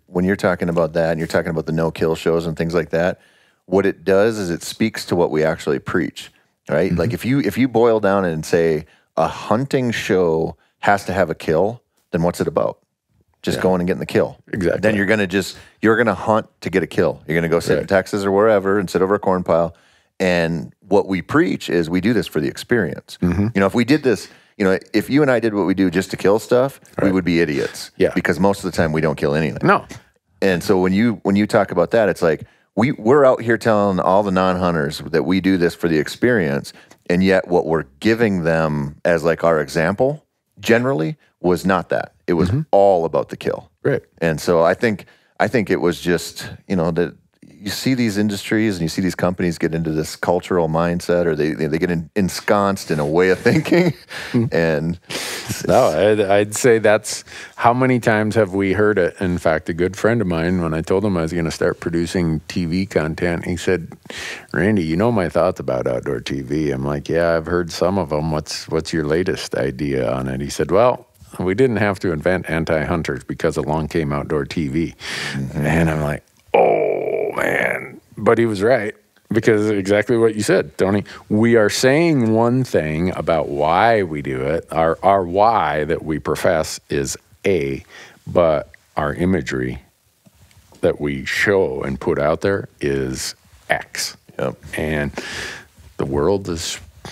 when you're talking about that and you're talking about the no-kill shows and things like that, what it does is it speaks to what we actually preach, right? Like if you boil down and say a hunting show has to have a kill, then what's it about? Just going and getting the kill. Exactly. Then you're going to hunt to get a kill. You're going to go sit in Texas or wherever and sit over a corn pile. And what we preach is we do this for the experience. You know, if we did this, you know, if you and I did what we do just to kill stuff, we would be idiots. Yeah. Because most of the time we don't kill anything. No. And so when you talk about that, it's like we're out here telling all the non-hunters that we do this for the experience, and yet what we're giving them as like our example generally was not that. It was all about the kill. Right. And so I think it was just, you know, that you see these industries and you see these companies get into this cultural mindset, or they get ensconced in a way of thinking. And no, I'd say that's how many times have we heard it. In fact, a good friend of mine, when I told him I was going to start producing TV content, he said, "Randy, you know my thoughts about outdoor TV." I'm like, "Yeah, I've heard some of them. What's your latest idea on it?" He said, "Well, we didn't have to invent anti-hunters because along came outdoor TV." And I'm like, oh, man. But he was right, because exactly what you said, Tony. We are saying one thing about why we do it. Our why that we profess is A, but our imagery that we show and put out there is X. Yep. And the world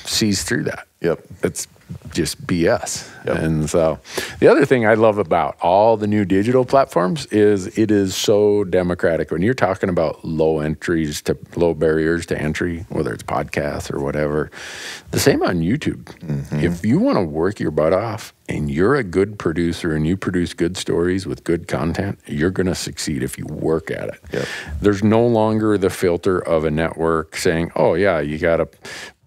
sees through that. Yep. It's just BS. Yep. And so the other thing I love about all the new digital platforms is it is so democratic. When you're talking about low barriers to entry, whether it's podcasts or whatever, the same on YouTube. If you want to work your butt off and you're a good producer and you produce good stories with good content, you're going to succeed if you work at it. Yep. There's no longer the filter of a network saying, oh yeah, you got to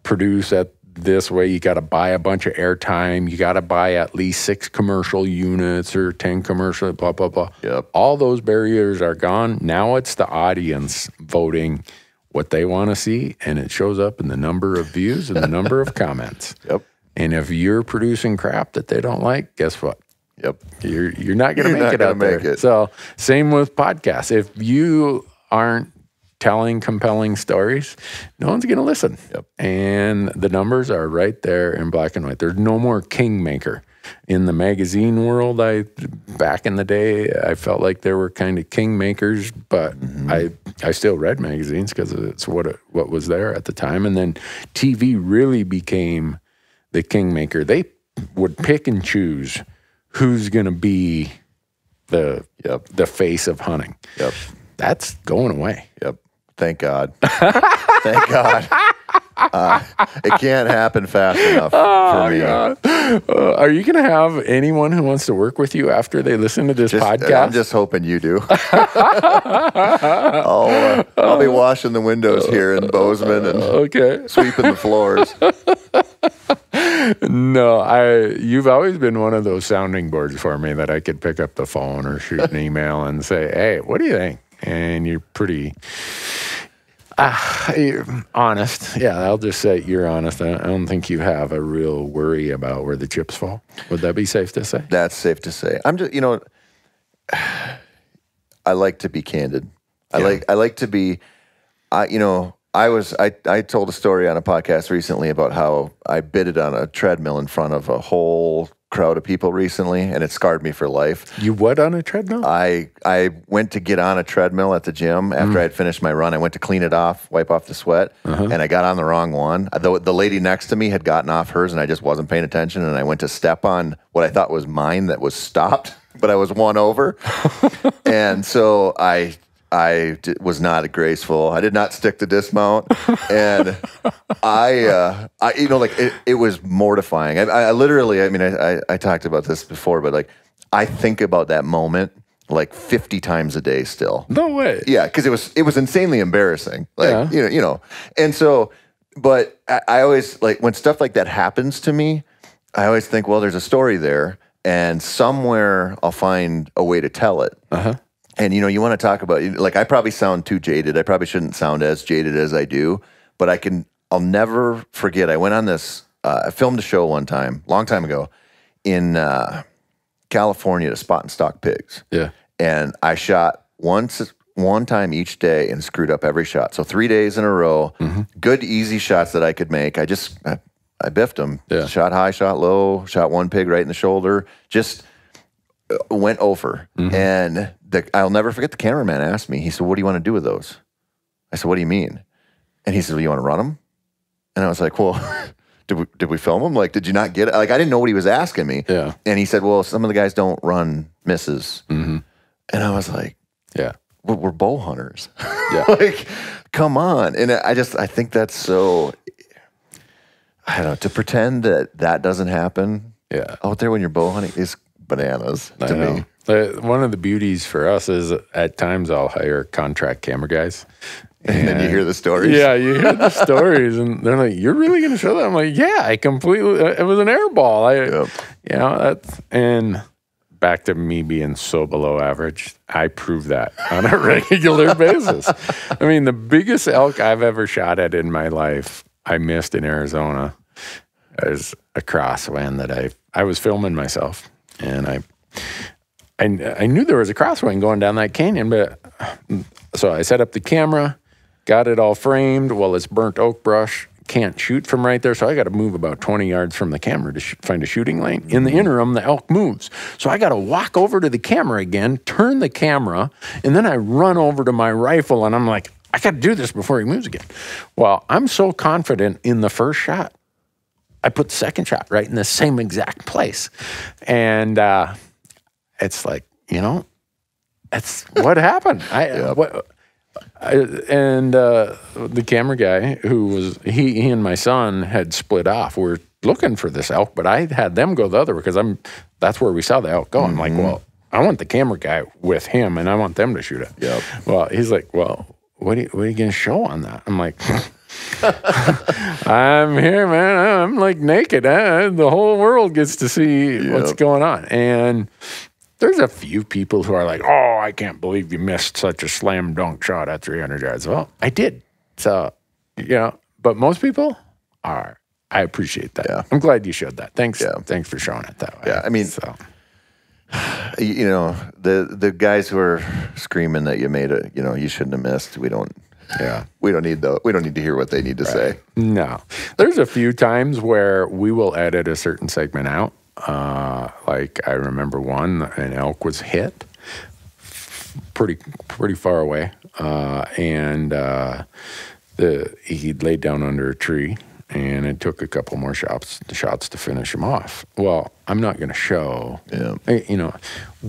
produce at this way, you got to buy a bunch of airtime, you got to buy at least 6 commercial units or 10 commercial, blah, blah, blah. Yep. All those barriers are gone. Now it's the audience voting what they want to see, and it shows up in the number of views and the number of comments. Yep. And if you're producing crap that they don't like, guess what? Yep. You're not going to make it out there. So same with podcasts. If you aren't telling compelling stories, no one's going to listen. Yep. And the numbers are right there in black and white. There's no more kingmaker. In the magazine world, back in the day, I felt like there were kind of kingmakers, but I still read magazines because it's what was there at the time. And then TV really became the kingmaker. They would pick and choose who's going to be the face of hunting. Yep. That's going away. Yep. Thank God. Thank God. It can't happen fast enough for me. Are you going to have anyone who wants to work with you after they listen to this podcast? I'm just hoping you do. I'll be washing the windows here in Bozeman and sweeping the floors. No, you've always been one of those sounding boards for me that I could pick up the phone or shoot an email and say, hey, what do you think? And you're pretty honest. Yeah, I'll just say you're honest. I don't think you have a real worry about where the chips fall. Would that be safe to say? That's safe to say. I'm just, I like to be candid. I like to be, I told a story on a podcast recently about how I bidded on a treadmill in front of a whole crowd of people recently, and it scarred me for life. You what on a treadmill? I went to get on a treadmill at the gym after I had finished my run. I went to clean it off, wipe off the sweat, and I got on the wrong one. The lady next to me had gotten off hers, and I just wasn't paying attention, and I went to step on what I thought was mine that was stopped, but I was one over. And so I was not graceful. I did not stick the dismount, and it was mortifying. I literally, I talked about this before, but I think about that moment like 50 times a day still. No way. Yeah, because it was insanely embarrassing. And so, but I always when stuff like that happens to me, I always think, well, there's a story there, and somewhere I'll find a way to tell it. And, you want to talk about, I probably sound too jaded. I probably shouldn't sound as jaded as I do, but I'll never forget. I went on this I filmed a show one time, long time ago, in California to spot and stock pigs. Yeah. And I shot one time each day and screwed up every shot. So 3 days in a row, good, easy shots that I could make. I biffed them. Yeah. Shot high, shot low, shot one pig right in the shoulder. Just went over. And I'll never forget the cameraman asked me, he said, what do you want to do with those? I said, what do you mean? And he said, well, you want to run them? And I was like, well, did we film them? Like, did you not get it? Like, I didn't know what he was asking me. Yeah. And he said, well, some of the guys don't run misses. And I was like, yeah, we're bow hunters. Yeah. Like, come on. And I think that's so, I don't know, to pretend that doesn't happen out there when you're bow hunting is bananas to me. One of the beauties for us is at times I'll hire contract camera guys. And then you hear the stories. Yeah, you hear the stories, and they're like, "You're really going to show that?" I'm like, "Yeah, I completely. It was an air ball. You know, and back to me being so below average. I prove that on a regular basis. I mean, the biggest elk I've ever shot at in my life, I missed in Arizona. As a crosswind that I was filming myself, and I knew there was a crosswind going down that canyon, but so I set up the camera. Got it all framed. Well, it's burnt oak brush. Can't shoot from right there, so I got to move about 20 yards from the camera to find a shooting lane. In the interim, the elk moves. So I got to walk over to the camera again, turn the camera, and then I run over to my rifle, and I'm like, I got to do this before he moves again. Well, I'm so confident in the first shot. I put the second shot right in the same exact place. And it's like, you know, that's what happened. The camera guy who was, he and my son had split off. We're looking for this elk, but I had them go the other way because that's where we saw the elk go. I'm like, well, I want the camera guy with him and I want them to shoot it. Yep. Well, he's like, well, what are you going to show on that? I'm like, I'm here, man. I'm like naked. The whole world gets to see what's going on. And there's a few people who are like, oh, I can't believe you missed such a slam dunk shot at 300 yards. Well, I did. So, you know, but most people are. I appreciate that. Yeah. I'm glad you showed that. Thanks. Yeah. Thanks for showing it that way. Yeah. I mean, you know, the guys who are screaming that you made it, you know, you shouldn't have missed. We don't need to hear what they need to say. No. There's a few times where we will edit a certain segment out. Like I remember an elk was hit pretty far away, and he laid down under a tree, and it took a couple more shots to finish him off. Well, I'm not going to show. You know,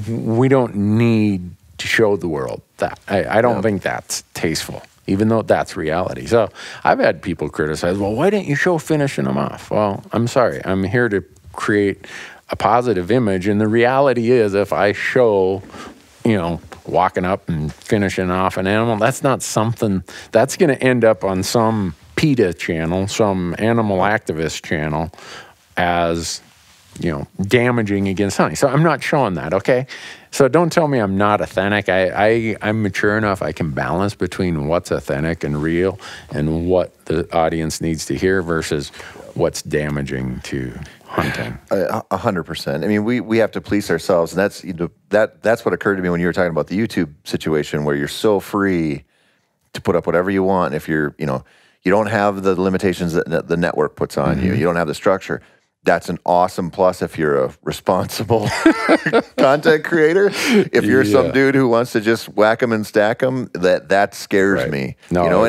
we don't need to show the world that. I don't think that's tasteful, even though that's reality. So I've had people criticize, well, why didn't you show finishing them off? Well, I'm sorry. I'm here to create a positive image, and the reality is if I show, you know, walking up and finishing off an animal, that's not something that's going to end up on some PETA channel, some animal activist channel as, you know, damaging against hunting. So I'm not showing that, okay? So don't tell me I'm not authentic. I'm mature enough I can balance between what's authentic and real and what the audience needs to hear versus what's damaging to hunting. 100%. I mean, we have to police ourselves, and that's, you know, that's what occurred to me when you were talking about the YouTube situation where you're so free to put up whatever you want. If you're, you know, you don't have the limitations that the network puts on you. You don't have the structure. That's an awesome plus if you're a responsible content creator. If you're some dude who wants to just whack them and stack them, that scares me. No, you know,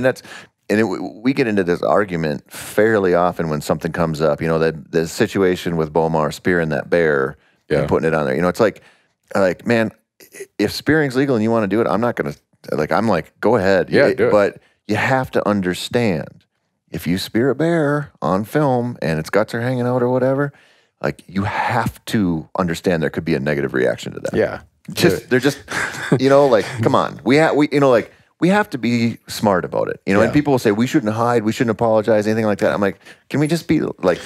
and we get into this argument fairly often when something comes up. You know, the situation with Bomar spearing that bear and putting it on there. You know, it's like, man, if spearing's legal and you want to do it, I'm not going to, like, I'm like, go ahead. Yeah, do it. But you have to understand, if you spear a bear on film and its guts are hanging out or whatever, like, you have to understand there could be a negative reaction to that. Yeah. They're just, you know, like, come on. We have to be smart about it. You know, and people will say, we shouldn't hide, we shouldn't apologize, anything like that. I'm like, can we just be like,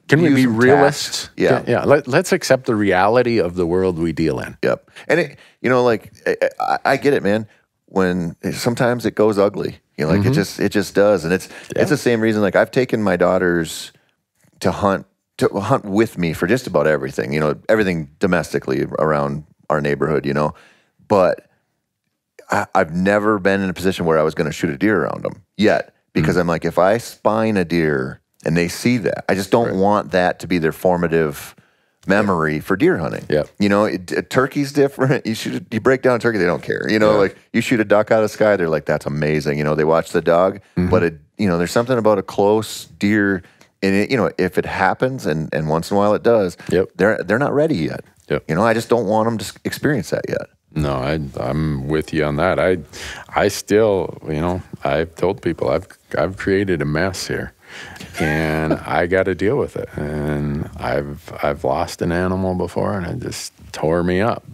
can we be realists? Yeah. Yeah. Let's accept the reality of the world we deal in. Yep. And it, you know, like, I get it, man. When sometimes it goes ugly, you know, like it just does. And it's the same reason, like, I've taken my daughters to hunt with me for just about everything, everything domestically around our neighborhood, but I've never been in a position where I was going to shoot a deer around them yet, because I'm like, if I spine a deer and they see that, I just don't want that to be their formative memory for deer hunting. Yep. Turkey's different. You break down a turkey, they don't care. Like you shoot a duck out of the sky, they're like, that's amazing. They watch the dog, but there's something about a close deer, and if it happens, and once in a while it does, they're not ready yet. I just don't want them to experience that yet. No, I'm with you on that. I still, I've told people I've created a mess here, and I got to deal with it. And I've lost an animal before, and it just tore me up.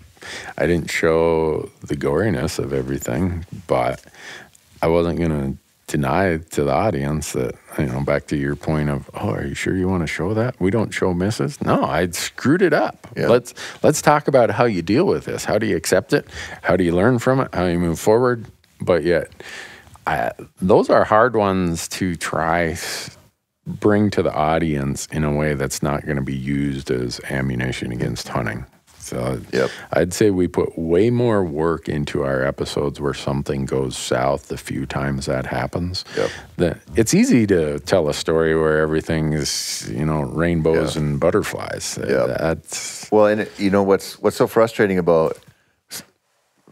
I didn't show the goriness of everything, but I wasn't going to deny to the audience that, back to your point of, oh, are you sure you want to show that? We don't show misses. No, I screwed it up. Yep. Let's talk about how you deal with this. How do you accept it? How do you learn from it? How do you move forward? But yet, those are hard ones to try bring to the audience in a way that's not going to be used as ammunition against hunting. So I'd say we put way more work into our episodes where something goes south the few times that happens. It's easy to tell a story where everything is, rainbows and butterflies. That's and what's so frustrating about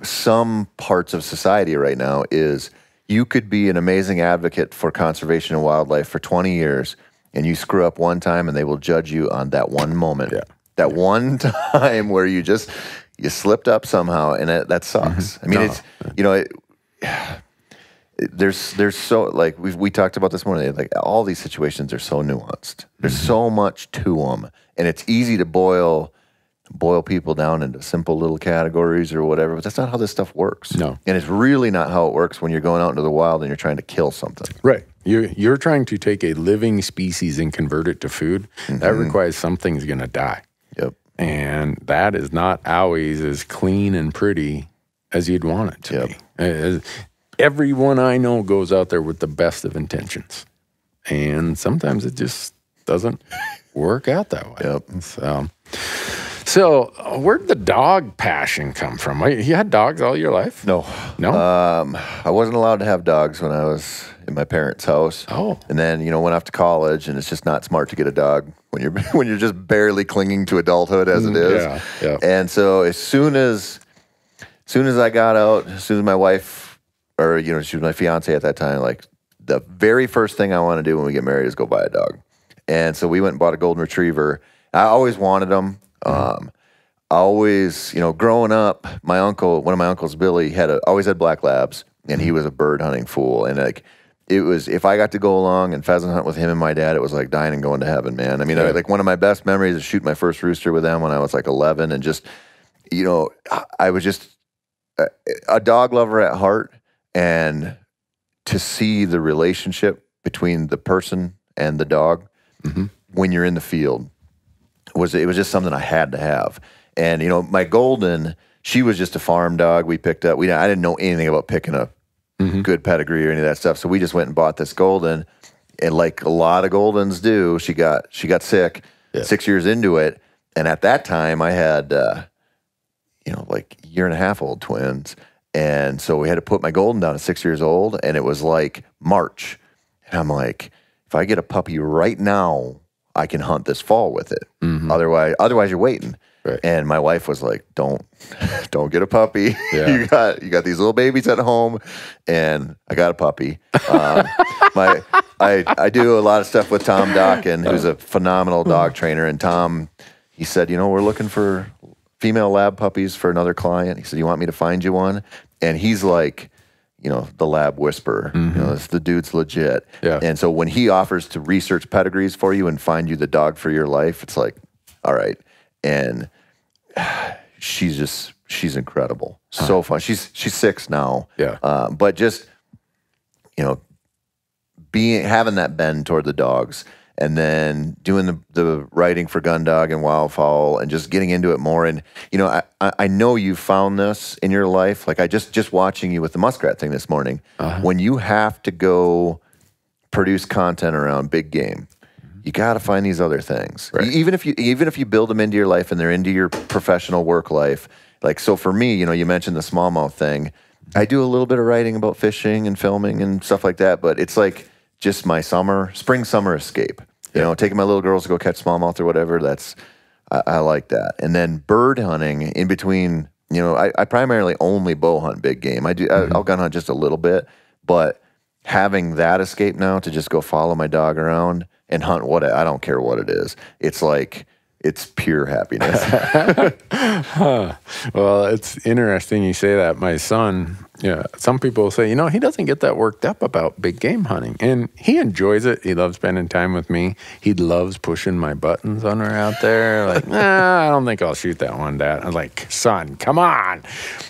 some parts of society right now is you could be an amazing advocate for conservation and wildlife for 20 years, and you screw up one time, and they will judge you on that one moment. That one time where you slipped up somehow, and that sucks. I mean, there's so, like we talked about this morning, like all these situations are so nuanced. There's so much to them, and it's easy to boil people down into simple little categories or whatever, but that's not how this stuff works. No. And it's really not how it works when you're going out into the wild and you're trying to kill something. Right. You're trying to take a living species and convert it to food. That requires something's going to die. And that is not always as clean and pretty as you'd want it to be. Everyone I know goes out there with the best of intentions. And sometimes it just doesn't work out that way. So where'd the dog passion come from? You had dogs all your life? No. I wasn't allowed to have dogs when I was in my parents' house. And then, went off to college, and it's just not smart to get a dog when you're just barely clinging to adulthood as it is. And so as soon as I got out, as soon as my wife, or she was my fiance at that time, like the very first thing I want to do when we get married is go buy a dog. And so we went and bought a golden retriever. I always wanted them. Growing up, one of my uncles, Billy, always had black labs, and he was a bird hunting fool. And it was, if I got to go along and pheasant hunt with him and my dad, it was like dying and going to heaven, man. I mean, one of my best memories is shooting my first rooster with them when I was like 11, and just, I was just a dog lover at heart, and to see the relationship between the person and the dog when you're in the field it was just something I had to have. And my golden, she was just a farm dog we picked up. I didn't know anything about picking up good pedigree or any of that stuff, so we just went and bought this golden. And like a lot of goldens do, she got sick 6 years into it. And at that time, I had like a year and a half old twins, and so we had to put my golden down at 6 years old, and it was like March, and I'm like, if I get a puppy right now, I can hunt this fall with it. Otherwise you're waiting. Right. And my wife was like, don't get a puppy. You got these little babies at home, and I got a puppy. I do a lot of stuff with Tom Dockin, who's a phenomenal dog trainer. And Tom, he said, we're looking for female lab puppies for another client. He said, you want me to find you one? And he's like, the lab whisperer. The dude's legit. And so when he offers to research pedigrees for you and find you the dog for your life, it's like, all right. And she's incredible. So fun. She's 6 now. But just, having that bend toward the dogs, and then doing the writing for Gun Dog and Wildfowl, and just getting into it more. And, I know you found this in your life. Like I just watching you with the muskrat thing this morning, when you have to go produce content around big game, you got to find these other things. Right. Even if you build them into your life and they're into your professional work life. Like, so for me, you mentioned the smallmouth thing. I do a little bit of writing about fishing and filming and stuff like that, but it's like just my spring, summer escape. Taking my little girls to go catch smallmouth or whatever. I like that. And then bird hunting in between, I primarily only bow hunt big game. I'll gun hunt just a little bit, but having that escape now to just go follow my dog around and hunt I don't care what it is. It's like, it's pure happiness. Well, it's interesting you say that. My son, some people say, he doesn't get that worked up about big game hunting. And he enjoys it. He loves spending time with me. He loves pushing my buttons on her out there. Like, I don't think I'll shoot that one, Dad. I'm like, son, come on.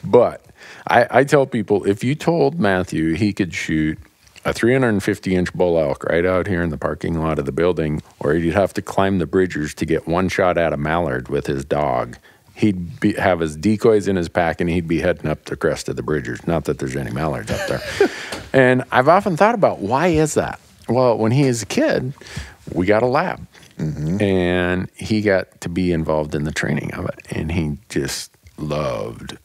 But I tell people, if you told Matthew he could shoot a 350-inch bull elk right out here in the parking lot of the building, or he'd have to climb the bridgers to get one shot at a mallard with his dog, he'd have his decoys in his pack, and he'd be heading up the crest of the bridgers. Not that there's any mallards up there. And I've often thought about, why is that? Well, when he was a kid, we got a lab, and he got to be involved in the training of it, and he just loved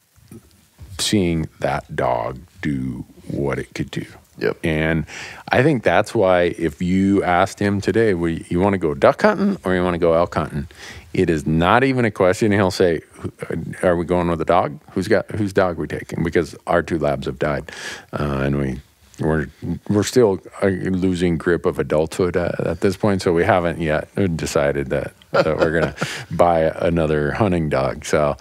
seeing that dog do what it could do. Yep. And I think that's why if you asked him today, you want to go duck hunting or you want to go elk hunting, it is not even a question. He'll say, are we going with a dog? Whose dog are we taking? Because our 2 labs have died. And we're still losing grip of adulthood at this point. So we haven't yet decided that we're going to buy another hunting dog. So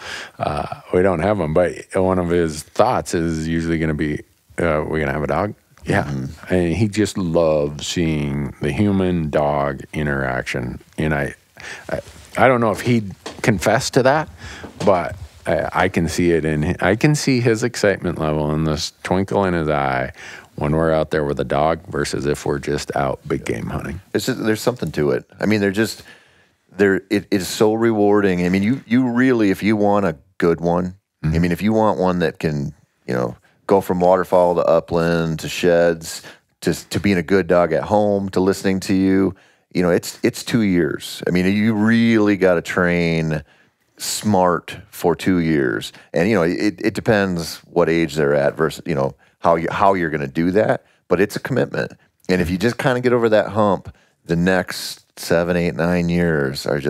we don't have them. But one of his thoughts is usually going to be, we're going to have a dog. Yeah, and he just loves seeing the human-dog interaction, and I don't know if he'd confess to that, but I can see it I can see his excitement level and this twinkle in his eye when we're out there with a dog versus if we're just out big game hunting. There's something to it. I mean, it is so rewarding. I mean, you really, if you want a good one, I mean, if you want one that can, go from waterfowl to upland to sheds to being a good dog at home to listening to you, it's 2 years. I mean, you really got to train smart for 2 years, and it depends what age they're at versus how you're going to do that. But it's a commitment, and if you just kind of get over that hump, the next 7, 8, 9 years are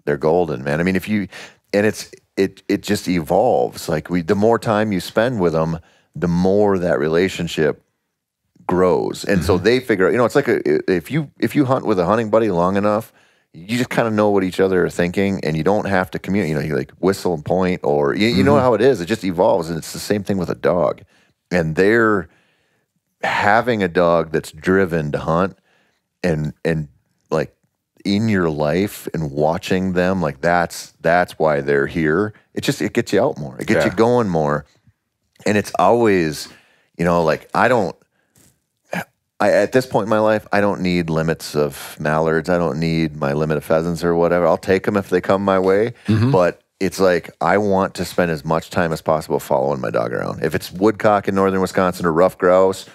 they're golden, man. I mean, it just evolves. Like the more time you spend with them, the more that relationship grows. And so they figure out, it's like if you hunt with a hunting buddy long enough, you just kind of know what each other are thinking, and you don't have to communicate. You like whistle and point, or you know how it is. It just evolves, and it's the same thing with a dog. And they're having a dog that's driven to hunt, and like in your life and watching them, like that's why they're here. It gets you out more. It gets you going more. And it's always, like at this point in my life, I don't need limits of mallards. I don't need my limit of pheasants or whatever. I'll take them if they come my way. But it's like I want to spend as much time as possible following my dog around. If it's woodcock in northern Wisconsin or rough grouse,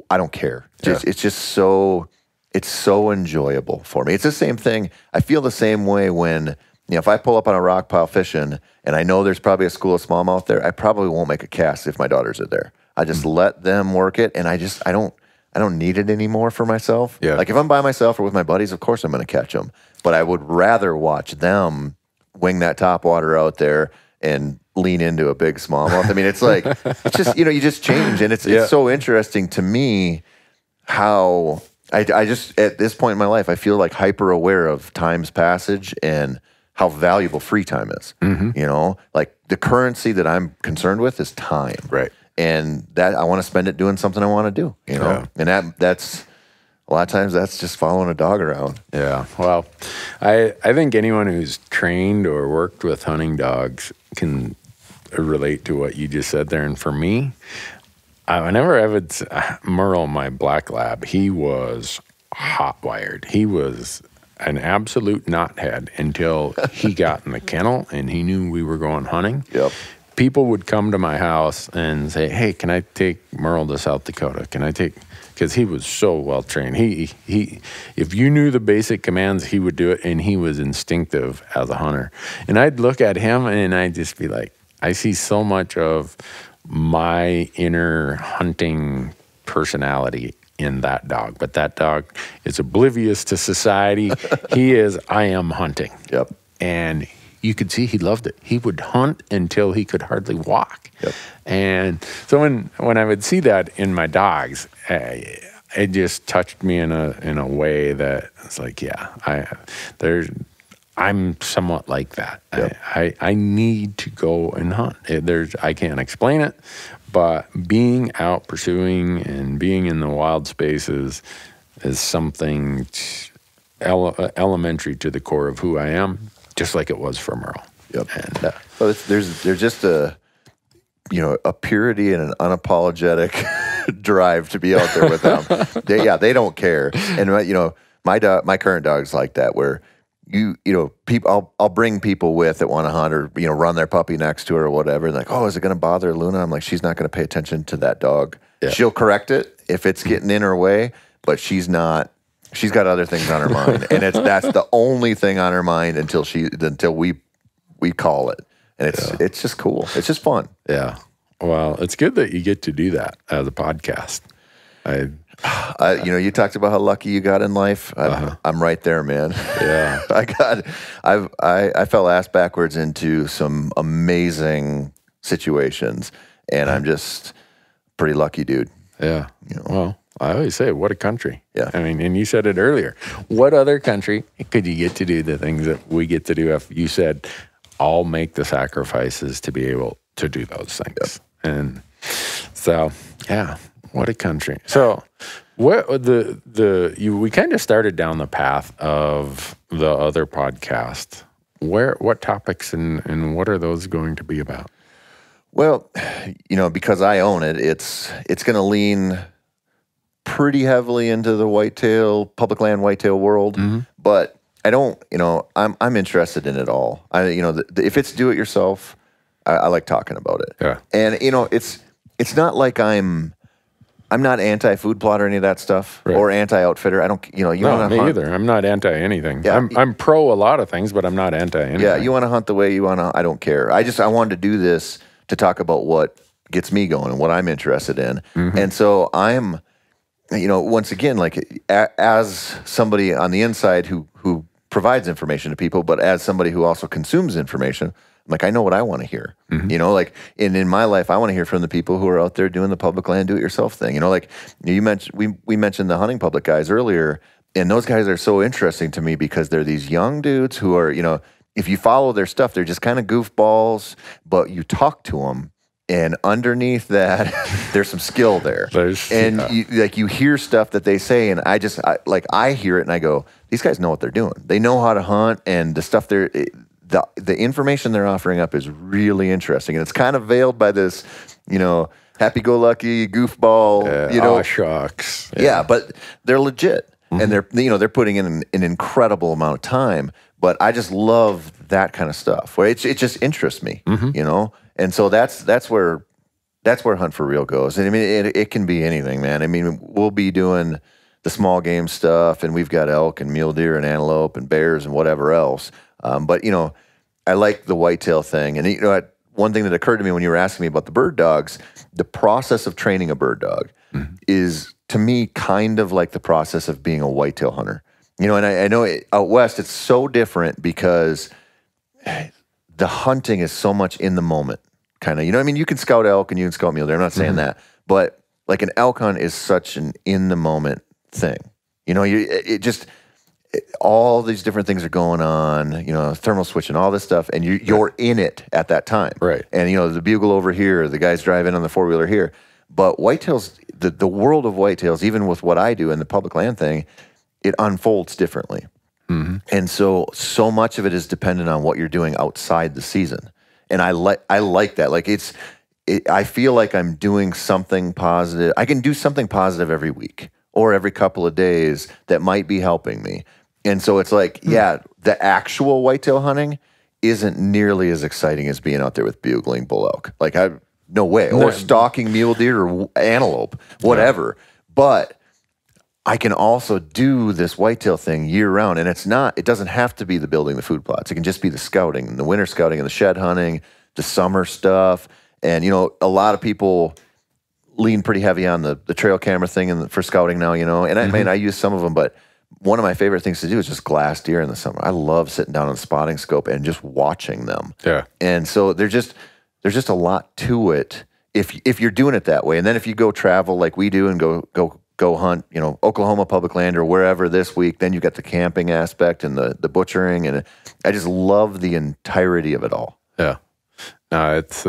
I don't care. It's just so enjoyable for me. It's the same thing. I feel the same way when, if I pull up on a rock pile fishing and I know there's probably a school of smallmouth there, I probably won't make a cast if my daughters are there. I just let them work it, and I don't need it anymore for myself. Yeah. Like if I'm by myself or with my buddies, of course I'm going to catch them. But I would rather watch them wing that topwater out there and lean into a big smallmouth. I mean, it's like, it's just, you just change. And it's so interesting to me how I just, at this point in my life, I feel like hyper aware of time's passage and how valuable free time is. Like the currency that I'm concerned with is time. Right. And that I want to spend it doing something I want to do, and that's a lot of times that's just following a dog around. Yeah. Well, I think anyone who's trained or worked with hunting dogs can relate to what you just said there. And for me, whenever I would Merle, my black lab, he was hot wired. He was an absolute knothead until he got in the kennel and he knew we were going hunting. Yep. people would come to my house and say, "Hey, can I take Merle to South Dakota? Can I take?" Because he was so well trained. He, if you knew the basic commands, he would do it, and he was instinctive as a hunter. And I'd look at him, and I'd just be like, I see so much of my inner hunting personality in that dog. But that dog is oblivious to society. He is, I am hunting. Yep. And you could see he loved it. He would hunt until he could hardly walk. Yep. And so when I would see that in my dogs, it just touched me in a way that it's like, yeah, I'm somewhat like that. Yep. I need to go and hunt. I can't explain it, but being out pursuing and being in the wild spaces is something elementary to the core of who I am, just like it was for Merle. Yep. And well, there's just a purity and an unapologetic drive to be out there with them. They don't care. And my current dog's like that, where people, I'll bring people with that want to hunt or run their puppy next to her or whatever. Like, oh, is it going to bother Luna? I'm like, she's not going to pay attention to that dog. Yeah. She'll correct it if it's getting in her way, but she's not. She's got other things on her mind, and that's the only thing on her mind until we call it. And it's just cool. It's just fun. Yeah. Well, it's good that you get to do that as a podcast. You talked about how lucky you got in life. I'm right there, man. Yeah. I fell ass backwards into some amazing situations, and I'm just pretty lucky, dude. Yeah. Well, I always say, what a country. Yeah. I mean, and you said it earlier. What other country could you get to do the things that we get to do if you said, I'll make the sacrifices to be able to do those things? Yep. And so, yeah, what a country. So what we kind of started down the path of the other podcast. What topics and what are those going to be about? Well, because I own it, it's going to lean pretty heavily into the public land whitetail world, but I don't, I'm interested in it all. If it's do it yourself, I like talking about it. Yeah. And it's not like I'm not anti-food plot or any of that stuff, right, or anti-outfitter. I don't, No, me either. I'm not anti anything. Yeah. I'm pro a lot of things, but I'm not anti anything. Yeah, you want to hunt the way you want to. I don't care. I wanted to do this to talk about what gets me going and what I'm interested in. And so I'm, once again, like as somebody on the inside who provides information to people, but as somebody who also consumes information, like I know what I want to hear. In my life, I want to hear from the people who are out there doing the public land do-it-yourself thing. Like you mentioned, we mentioned the hunting public guys earlier, and those guys are so interesting to me because they're these young dudes who are, if you follow their stuff, they're just kind of goofballs, but you talk to them, and underneath that, there's some skill there. You hear stuff that they say, and I hear it, and I go, these guys know what they're doing. They know how to hunt, and the stuff the information they're offering up is really interesting, and it's kind of veiled by this, happy-go-lucky goofball, shucks. Yeah, but they're legit, and they're putting in an incredible amount of time. But I just love that kind of stuff where it just interests me, and so that's where Hunt for Real goes. And I mean, it can be anything, man. I mean, we'll be doing the small game stuff, and we've got elk and mule deer and antelope and bears and whatever else. But I like the whitetail thing. And one thing that occurred to me when you were asking me about the bird dogs, the process of training a bird dog is, to me, kind of like the process of being a whitetail hunter. And I know out west it's so different because the hunting is so much in the moment, kind of. I mean, you can scout elk and you can scout mule deer. I'm not saying that, but like an elk hunt is such an in the moment thing. All these different things are going on, thermal switching, all this stuff, and you're in it at that time. Right. And, the bugle over here, the guy's driving on the four-wheeler here. But whitetails, the world of whitetails, even with what I do in the public land thing, it unfolds differently. And so much of it is dependent on what you're doing outside the season. And I like that. Like I feel like I'm doing something positive. I can do something positive every week or every couple of days that might be helping me. And so it's like, the actual whitetail hunting isn't nearly as exciting as being out there with bugling bull elk. Like no way. Or stalking mule deer or antelope, whatever. Yeah. But I can also do this whitetail thing year round. And it doesn't have to be the building the food plots. It can just be the scouting, the winter scouting and the shed hunting, the summer stuff. And, you know, a lot of people lean pretty heavy on the trail camera thing for scouting now, you know. And I mean, I use some of them, but one of my favorite things to do is just glass deer in the summer. I love sitting down on the spotting scope and just watching them. Yeah. And so there's just a lot to it if you're doing it that way. And then if you go travel like we do and go hunt, you know, Oklahoma public land or wherever this week, then you've got the camping aspect and the butchering. And I just love the entirety of it all. Yeah. No, it's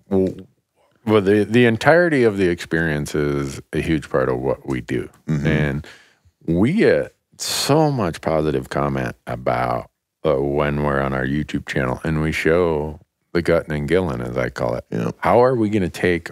well, the entirety of the experience is a huge part of what we do. And we get so much positive comment about when we're on our YouTube channel and we show the gutting and gilling, as I call it. Yeah. How are we going to take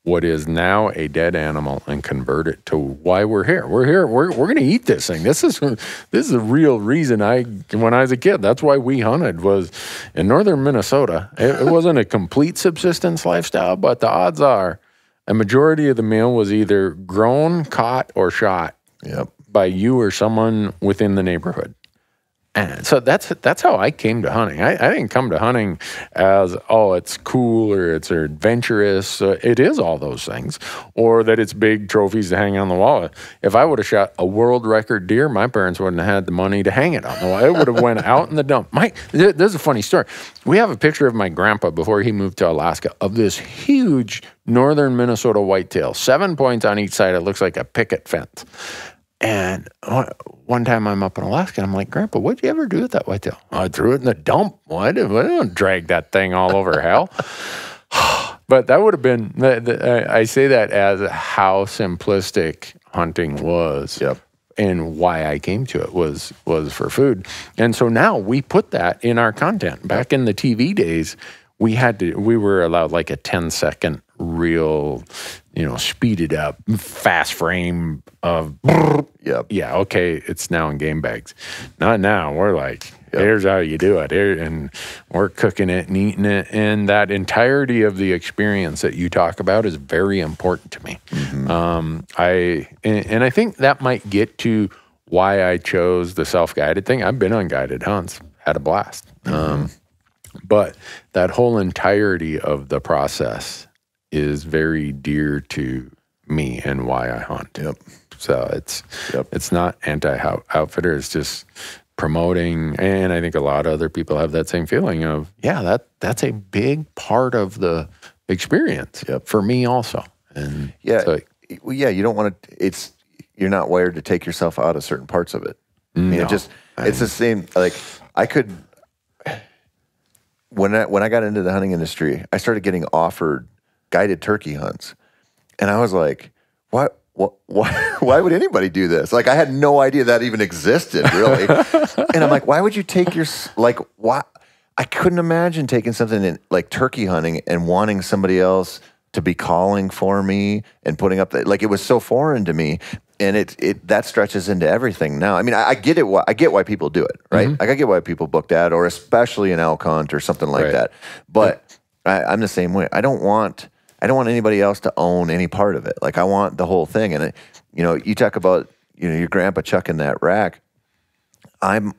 what is now a dead animal and convert it to why we're here? We're here. We're going to eat this thing. This is the real reason when I was a kid, that's why we hunted, was in northern Minnesota. It wasn't a complete subsistence lifestyle, but the odds are a majority of the meal was either grown, caught, or shot by you or someone within the neighborhood. And so that's how I came to hunting. I didn't come to hunting as, oh, it's cool or it's adventurous. It is all those things. Or that it's big trophies to hang on the wall. If I would have shot a world record deer, my parents wouldn't have had the money to hang it on the wall. It would have went out in the dump. This is a funny story. We have a picture of my grandpa before he moved to Alaska of this huge northern Minnesota whitetail. 7 points on each side. It looks like a picket fence. And one time I'm up in Alaska, and I'm like, Grandpa, what'd you ever do with that whitetail? I threw it in the dump. I didn't drag that thing all over hell. But that would have been, I say that as how simplistic hunting was. Yep. And why I came to it was for food. And so now we put that in our content. Back in the TV days, we were allowed like a 10-second reel, you know, speeded up, fast frame of, yeah, okay, it's now in game bags. Not now. We're like, here's how you do it. And we're cooking it and eating it. And that entirety of the experience that you talk about is very important to me. I think that might get to why I chose the self-guided thing. I've been on guided hunts, had a blast. But that whole entirety of the process is very dear to me and why I hunt. So it's not anti-outfitter. It's just promoting. And I think a lot of other people have that same feeling of, yeah, that's a big part of the experience for me also. And you don't want to, you're not wired to take yourself out of certain parts of it. I mean, it's the same, like I could, when I got into the hunting industry, I started getting offered guided turkey hunts. And I was like, why would anybody do this? Like, I had no idea that even existed, really. And I'm like, why would you take why? I couldn't imagine taking something in, like turkey hunting and wanting somebody else to be calling for me and putting up it was so foreign to me. And that stretches into everything now. I mean, I get it. I get why people do it, right? Like, I get why people book that, or especially an elk hunt or something like that. But I'm the same way. I don't want anybody else to own any part of it. Like, I want the whole thing. And you talk about your grandpa chucking that rack. I am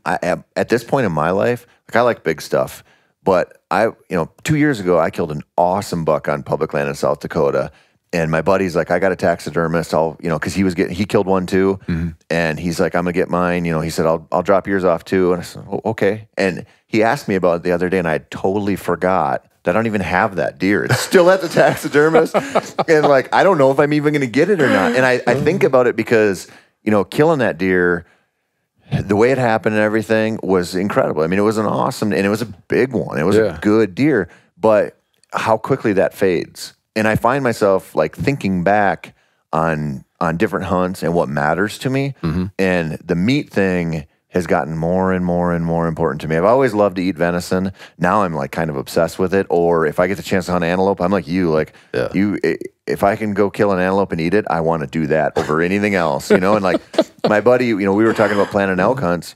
at this point in my life, like, I like big stuff. But 2 years ago, I killed an awesome buck on public land in South Dakota. And my buddy's like, I got a taxidermist. Because he killed one too. And he's like, I'm gonna get mine. He said, I'll drop yours off too. And I said, okay. And he asked me about it the other day, and I totally forgot that I don't even have that deer. It's still at the taxidermist. And like, I don't know if I'm even gonna get it or not. And I think about it because, killing that deer, the way it happened and everything was incredible. I mean, it was an awesome, and it was a big one. It was a good deer, but how quickly that fades. And I find myself like thinking back on different hunts and what matters to me. And the meat thing has gotten more and more and more important to me. I've always loved to eat venison. Now I'm like kind of obsessed with it. Or if I get the chance to hunt antelope, I'm like you, if I can go kill an antelope and eat it, I want to do that over anything else, And like my buddy, we were talking about planning elk hunts.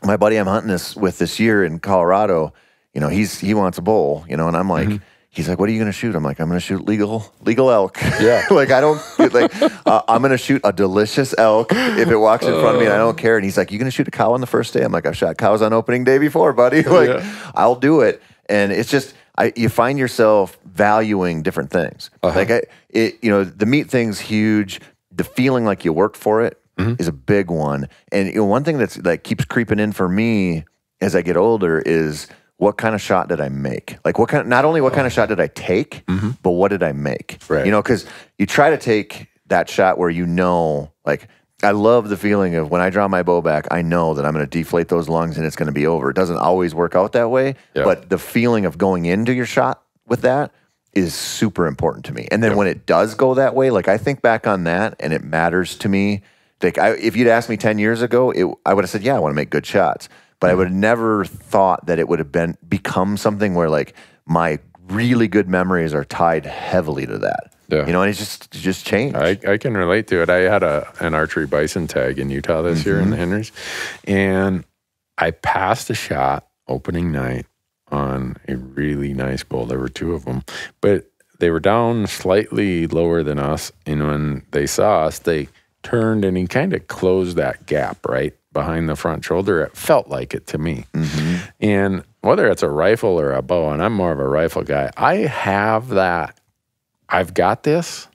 my buddy I'm hunting this year in Colorado, you know, he wants a bull, you know, and I'm like, he's like, what are you going to shoot? I'm like, I'm going to shoot legal elk. Yeah. Like, I don't, like, I'm going to shoot a delicious elk if it walks in front of me and I don't care. And he's like, you going to shoot a cow on the first day? I'm like, I've shot cows on opening day before, buddy. Like, I'll do it. And it's just, you find yourself valuing different things. Like, you know, the meat thing's huge. The feeling like you worked for it is a big one. And you know, one thing that keeps creeping in for me as I get older is, what kind of shot did I make? Like, not only what kind of shot did I take, but what did I make? Right. You know, because you try to take that shot where you know, like, I love the feeling of when I draw my bow back, I know that I'm going to deflate those lungs and it's going to be over. It doesn't always work out that way, but the feeling of going into your shot with that is super important to me. And then when it does go that way, like, I think back on that and it matters to me. Like, if you'd asked me 10 years ago, I would have said, yeah, I want to make good shots. But I would have never thought that it would have become something where, like, my really good memories are tied heavily to that. Yeah. You know, and it's just changed. I can relate to it. I had an archery bison tag in Utah this year in the Henrys, and I passed a shot opening night on a really nice bull. There were two of them, but they were down slightly lower than us. And when they saw us, they turned and he kind of closed that gap right behind the front shoulder. It felt like it to me. And whether it's a rifle or a bow, and I'm more of a rifle guy, I have that, I've got this,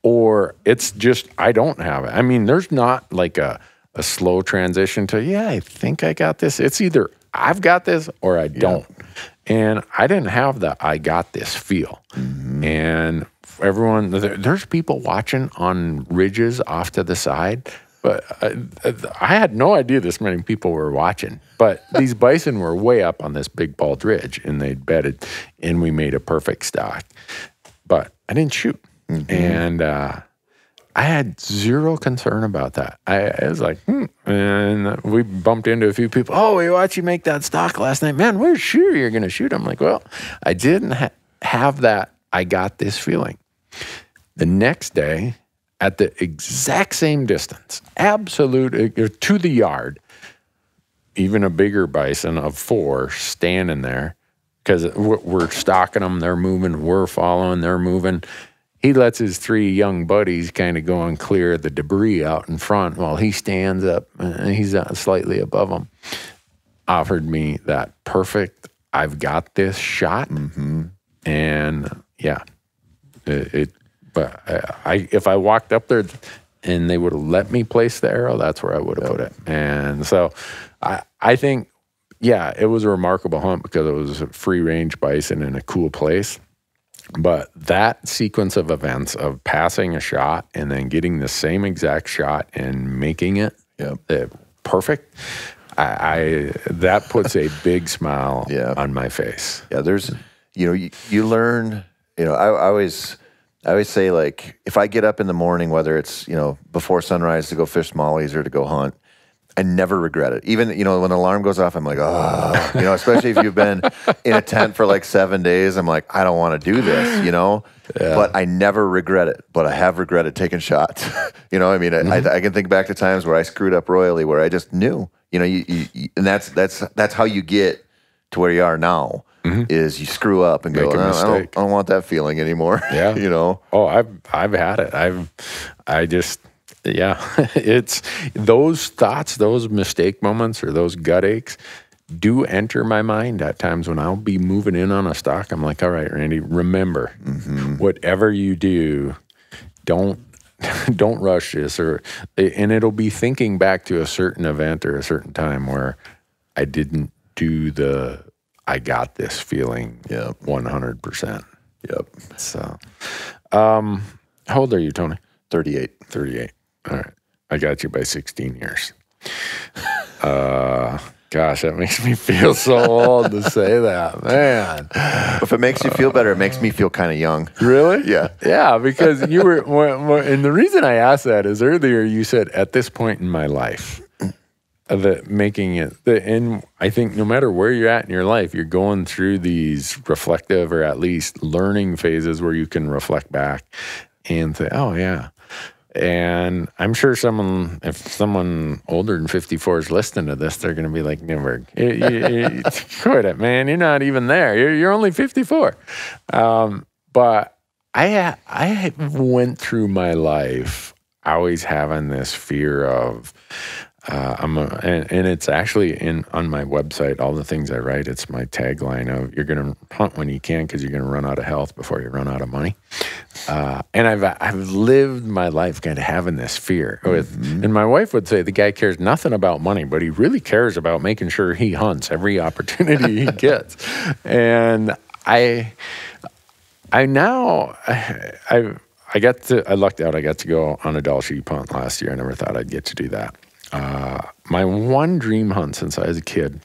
or it's just, I don't have it. I mean, there's not like a slow transition to, yeah, I think I got this. It's either I've got this or I don't. And I didn't have the I got this feel. And everyone, there's people watching on ridges off to the side. But I had no idea this many people were watching. But these bison were way up on this big bald ridge, and they'd bedded, and we made a perfect stock. But I didn't shoot. And I had zero concern about that. I was like, And we bumped into a few people. Oh, we watched you make that stock last night. Man, we're sure you're going to shoot. I'm like, well, I didn't have that I got this feeling. The next day, at the exact same distance, absolute, to the yard, even a bigger bison of 4 standing there, because we're stalking them, they're moving, we're following, they're moving. He lets his 3 young buddies kind of go and clear the debris out in front while he stands up, and he's slightly above them. Offered me that perfect, I've got this shot. And yeah, but if I walked up there and they would have let me place the arrow, that's where I would have put it. And so I think, yeah, it was a remarkable hunt because it was a free range bison in a cool place. But that sequence of events of passing a shot and then getting the same exact shot and making it perfect, that puts a big smile on my face. Yeah, there's, you know, you learn, you know, I always say, like, if I get up in the morning, whether it's, you know, before sunrise to go fish smallies or to go hunt, I never regret it. Even, you know, when the alarm goes off, I'm like, oh, you know, especially if you've been in a tent for like 7 days, I'm like, I don't want to do this, you know, but I never regret it. But I have regretted taking shots. You know, I mean, I can think back to times where I screwed up royally, where I just knew, you know, and that's how you get to where you are now. Is you screw up and go, I don't want that feeling anymore. Yeah. You know? Oh, I've had it. It's those thoughts, those mistake moments or those gut aches do enter my mind at times when I'll be moving in on a stock. I'm like, all right, Randy, remember, whatever you do, don't rush this, and it'll be thinking back to a certain event or a certain time where I didn't do I got this feeling 100%. Yep. So, how old are you, Tony? 38. 38. All right. I got you by 16 years. Gosh, that makes me feel so old to say that, man. If it makes you feel better, it makes me feel kind of young. Really? Yeah. Yeah, because you were, and the reason I asked that is earlier you said, at this point in my life, and I think no matter where you're at in your life, you're going through these reflective or at least learning phases where you can reflect back and say, oh, yeah. And I'm sure if someone older than 54 is listening to this, they're going to be like, Newberg, quit it, man. You're not even there. You're only 54. But I went through my life always having this fear of, and it's actually on my website, all the things I write, it's my tagline of, you're going to hunt when you can because you're going to run out of health before you run out of money. And I've lived my life kind of having this fear and my wife would say the guy cares nothing about money, but he really cares about making sure he hunts every opportunity he gets. And I lucked out. I got to go on a Dall sheep hunt last year. I never thought I'd get to do that. My one dream hunt since I was a kid,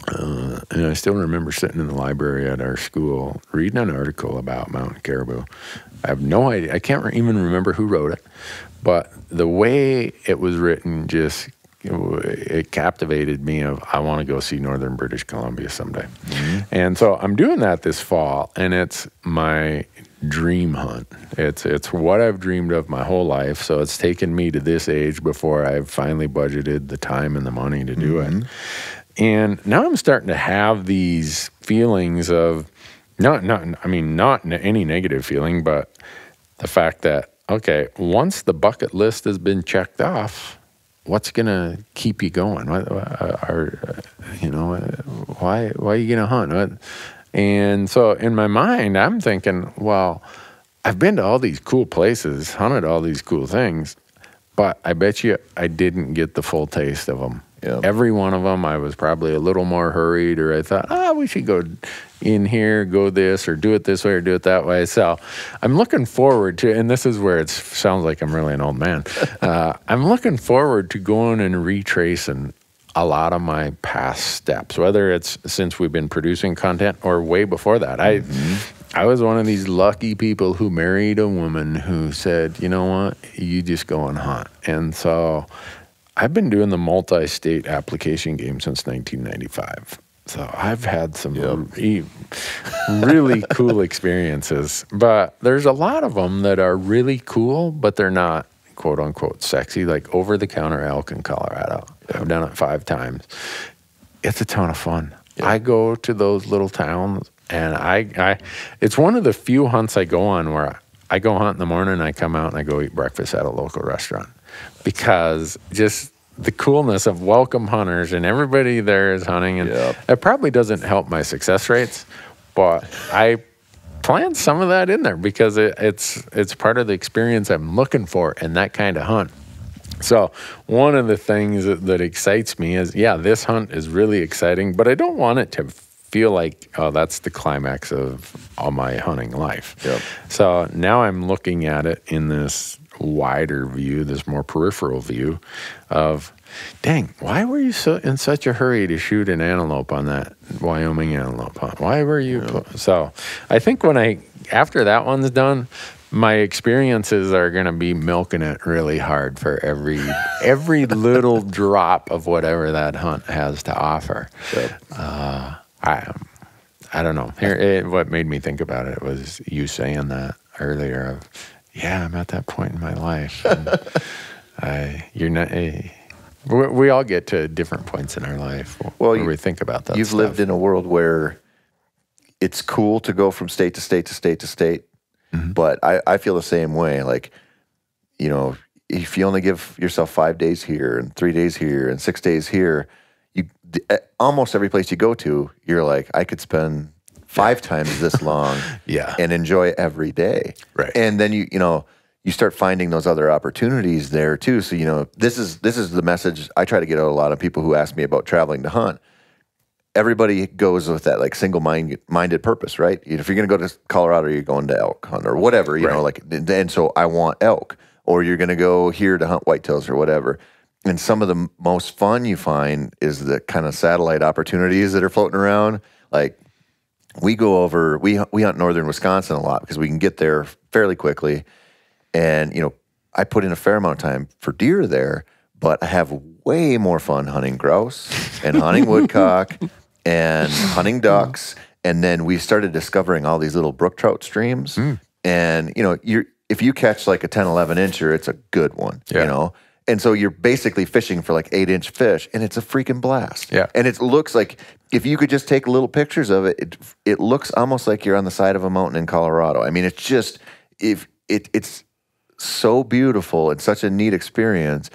and I still remember sitting in the library at our school reading an article about mountain caribou. I have no idea. I can't even remember who wrote it, but the way it was written it captivated me of, I want to go see northern British Columbia someday. And so I'm doing that this fall, and it's my dream hunt. It's what I've dreamed of my whole life. So it's taken me to this age before I've finally budgeted the time and the money to do it. And now I'm starting to have these feelings of not any negative feeling, but the fact that, okay, once the bucket list has been checked off, what's going to keep you going? Why are you going to hunt? And so in my mind, I'm thinking, well, I've been to all these cool places, hunted all these cool things, but I bet you I didn't get the full taste of them. Yep. Every one of them, I was probably a little more hurried, or I thought, we should go in here, go this, or do it this way, or do it that way. So I'm looking forward to, and this is where it sounds like I'm really an old man. I'm looking forward to going and retracing a lot of my past steps, whether it's since we've been producing content or way before that. I was one of these lucky people who married a woman who said, you know what, you just go and hunt. And so I've been doing the multi-state application game since 1995. So I've had some really cool experiences. But there's a lot of them that are really cool, but they're not, quote unquote, sexy, like over-the-counter elk in Colorado. I've done it 5 times. It's a ton of fun. I go to those little towns, and it's one of the few hunts I go on where I go hunt in the morning, and I come out and I go eat breakfast at a local restaurant. Because just the coolness of welcome hunters and everybody there is hunting. And it probably doesn't help my success rates, but I plan some of that in there because it's part of the experience I'm looking for in that kind of hunt. So one of the things that excites me is, this hunt is really exciting, but I don't want it to feel like, that's the climax of all my hunting life. So now I'm looking at it in this wider view, this more peripheral view of, dang, why were you in such a hurry to shoot an antelope on that Wyoming antelope hunt? Why were you? So I think after that one's done, my experiences are going to be milking it really hard for every little drop of whatever that hunt has to offer. I don't know. What made me think about it was you saying that earlier of, I'm at that point in my life. And you're not. We all get to different points in our life where we think about that. You've lived in a world where it's cool to go from state to state to state to state, but I feel the same way. Like, if you only give yourself 5 days here and 3 days here and 6 days here, almost every place you go to, you're like, I could spend 5 times this long and enjoy every day. Right. And then you start finding those other opportunities there too. So, this is the message I try to get out to a lot of people who ask me about traveling to hunt. Everybody goes with that like single-minded purpose, right? If you're going to go to Colorado, you're going to elk hunt or whatever, you know, and so I want elk, or you're going to go here to hunt whitetails or whatever. And some of the most fun you find is the kind of satellite opportunities that are floating around. Like, we hunt northern Wisconsin a lot because we can get there fairly quickly. And, I put in a fair amount of time for deer there, but I have way more fun hunting grouse and hunting woodcock and hunting ducks. And then we started discovering all these little brook trout streams. And, if you catch like a 10, 11 incher, it's a good one, you know? And so you're basically fishing for like 8-inch fish, and it's a freaking blast. Yeah. And it looks like, if you could just take little pictures of it, it looks almost like you're on the side of a mountain in Colorado. I mean, it's just, it's so beautiful and such a neat experience.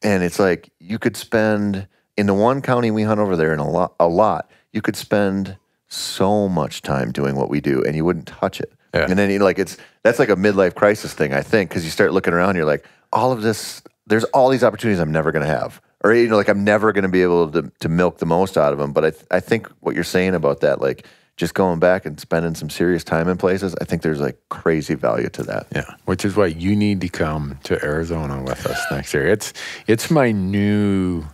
And it's like, you could spend, in the one county we hunt over there, in a lot, you could spend so much time doing what we do, and you wouldn't touch it. Yeah. And then, you know, like, that's like a midlife crisis thing, I think, because you start looking around, you're like, all of this, there's all these opportunities I'm never going to have, or, you know, like, I'm never going to be able to milk the most out of them. But I think what you're saying about that, like, just going back and spending some serious time in places, I think there's like crazy value to that. Yeah, which is why you need to come to Arizona with us next year. It's my new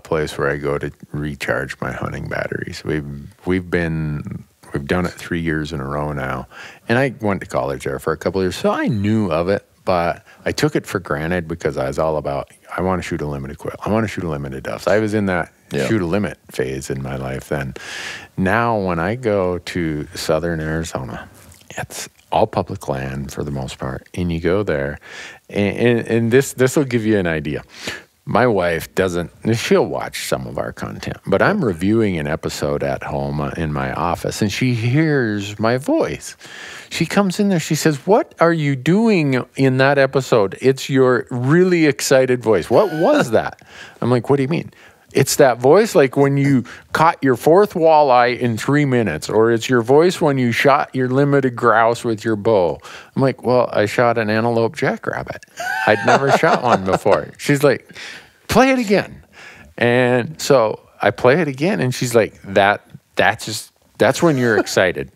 place where I go to recharge my hunting batteries. We've done it 3 years in a row now, and I went to college there for a couple of years, so I knew of it, but I took it for granted because I was all about, I want to shoot a limited quail, I want to shoot a limited dove. I was in that shoot a limit phase in my life then. Now when I go to southern Arizona, it's all public land for the most part, and you go there, and this will give you an idea. My wife doesn't, she'll watch some of our content, but I'm reviewing an episode at home in my office, and she hears my voice. She comes in there, she says, "What are you doing in that episode? It's your really excited voice. What was that?" I'm like, "What do you mean?" "It's that voice like when you caught your 4th walleye in 3 minutes, or it's your voice when you shot your limited grouse with your bow." I'm like, "Well, I shot an antelope jackrabbit. I'd never shot one before." She's like, "Play it again." And so I play it again, and she's like, that's when you're excited.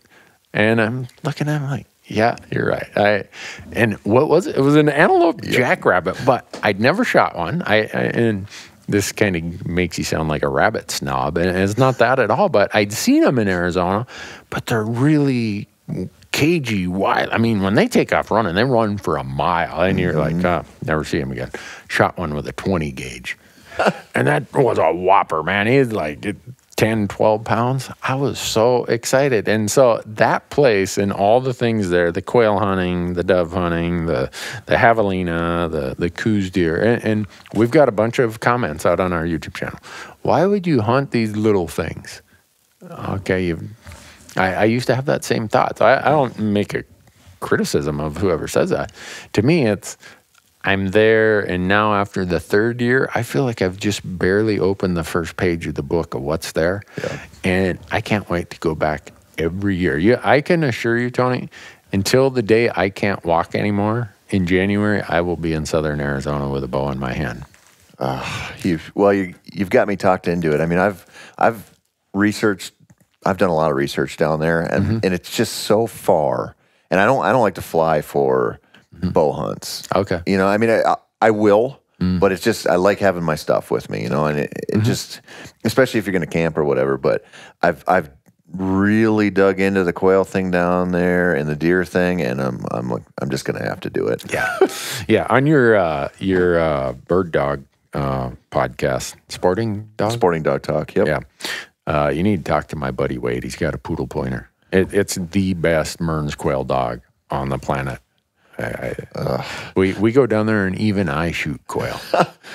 And I'm looking at him like, yeah, you're right. And what was it? It was an antelope jackrabbit, but I'd never shot one. And this kind of makes you sound like a rabbit snob, and it's not that at all, but I'd seen them in Arizona, but they're really cagey, wild. I mean, when they take off running, they run for a mile, and you're like, never see them again. Shot one with a 20 gauge, and that was a whopper, man. He was like 10, 12 pounds. I was so excited. And so that place and all the things there, the quail hunting, the dove hunting, the javelina, the coos deer, and we've got a bunch of comments out on our YouTube channel. Why would you hunt these little things? Okay, I used to have that same thought. So I don't make a criticism of whoever says that. To me, it's, I'm there, and now after the 3rd year, I feel like I've just barely opened the first page of the book of what's there. Yeah. And I can't wait to go back every year. Yeah, I can assure you, Tony, until the day I can't walk anymore, in January, I will be in southern Arizona with a bow in my hand. You've got me talked into it. I mean, I've researched, I've done a lot of research down there, and it's just so far. And I don't like to fly for bow hunts. Okay. You know, I mean, I will, but it's just, I like having my stuff with me, you know, and it just, especially if you're going to camp or whatever, but I've really dug into the quail thing down there and the deer thing, and I'm just going to have to do it. Yeah. Yeah. On your bird dog podcast, Sporting Dog Talk. Yep. Yeah. You need to talk to my buddy Wade. He's got a poodle pointer. It's the best Mearns quail dog on the planet. We go down there, and even I shoot quail.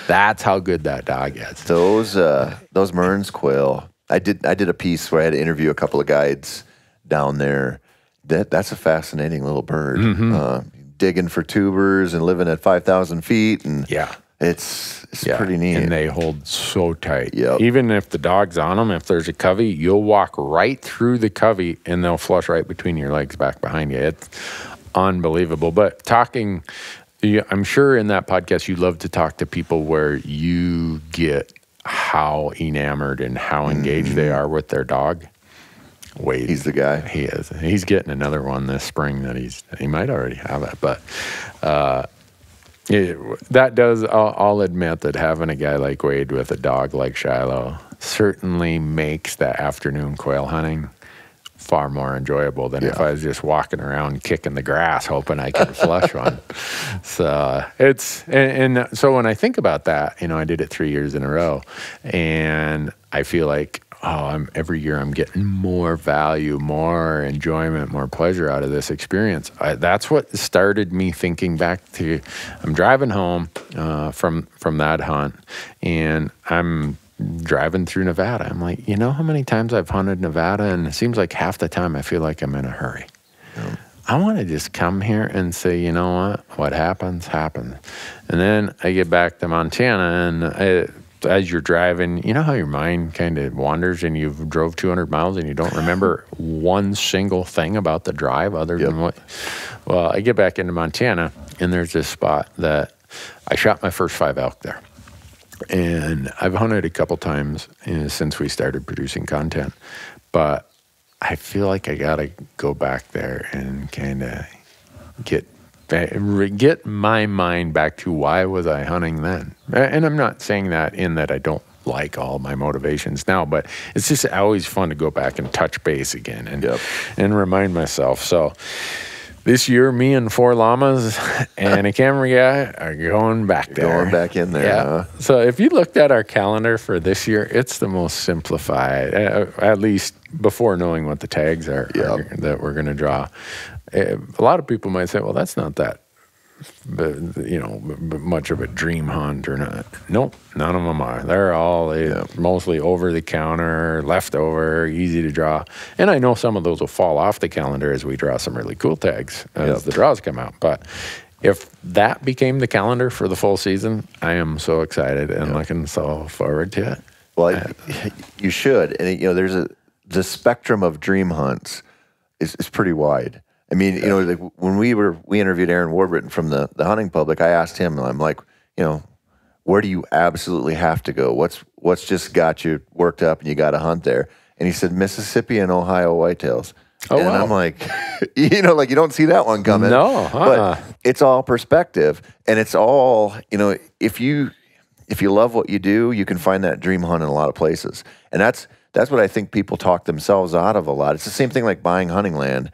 That's how good that dog is. Those Mearns quail. I did a piece where I had to interview a couple of guides down there. That's a fascinating little bird. Digging for tubers and living at 5,000 feet, and it's pretty neat. And they hold so tight. Yep. Even if the dog's on them, if there's a covey, you'll walk right through the covey, and they'll flush right between your legs back behind you. It's unbelievable. But I'm sure in that podcast you love to talk to people where you get how enamored and how engaged they are with their dog. Wade, he's the guy. He is. He's getting another one this spring that he might already have it, but that does. I'll admit that having a guy like Wade with a dog like Shiloh certainly makes the afternoon quail hunting far more enjoyable than if I was just walking around kicking the grass hoping I could flush one. So so when I think about that, you know, I did it 3 years in a row, and I feel like every year I'm getting more value, more enjoyment, more pleasure out of this experience. That's what started me thinking back to, I'm driving home from that hunt, and I'm driving through Nevada. I'm like, you know how many times I've hunted Nevada, and it seems like half the time I feel like I'm in a hurry. Yeah. I want to just come here and say, you know what happens, happens. And then I get back to Montana, and as you're driving, you know how your mind kind of wanders and you've drove 200 miles and you don't remember one single thing about the drive other than what. Well, I get back into Montana, and there's this spot that I shot my first 5 elk there. And I've hunted a couple times since we started producing content, but I feel like I got to go back there and kind of get my mind back to why was I hunting then. And I'm not saying that in that I don't like all my motivations now, but it's just always fun to go back and touch base again and remind myself. So this year, me and 4 llamas and a camera guy are going back there. Going back in there. Yeah. Huh? So if you looked at our calendar for this year, it's the most simplified, at least before knowing what the tags are that we're going to draw. A lot of people might say, well, that's not that, much of a dream hunt or not. Nope, none of them are. They're all mostly over the counter, leftover, easy to draw. And I know some of those will fall off the calendar as we draw some really cool tags as the draws come out. But if that became the calendar for the full season, I am so excited and looking so forward to it. Well, you should. And there's the spectrum of dream hunts is pretty wide. I mean, like when we interviewed Aaron Warburton from the Hunting Public, I asked him, I'm like, where do you absolutely have to go? What's just got you worked up and you got to hunt there? And he said, Mississippi and Ohio whitetails. Oh, and wow. I'm like, like you don't see that one coming. No, but it's all perspective, and it's all, if you love what you do, you can find that dream hunt in a lot of places. And that's what I think people talk themselves out of a lot. It's the same thing like buying hunting land.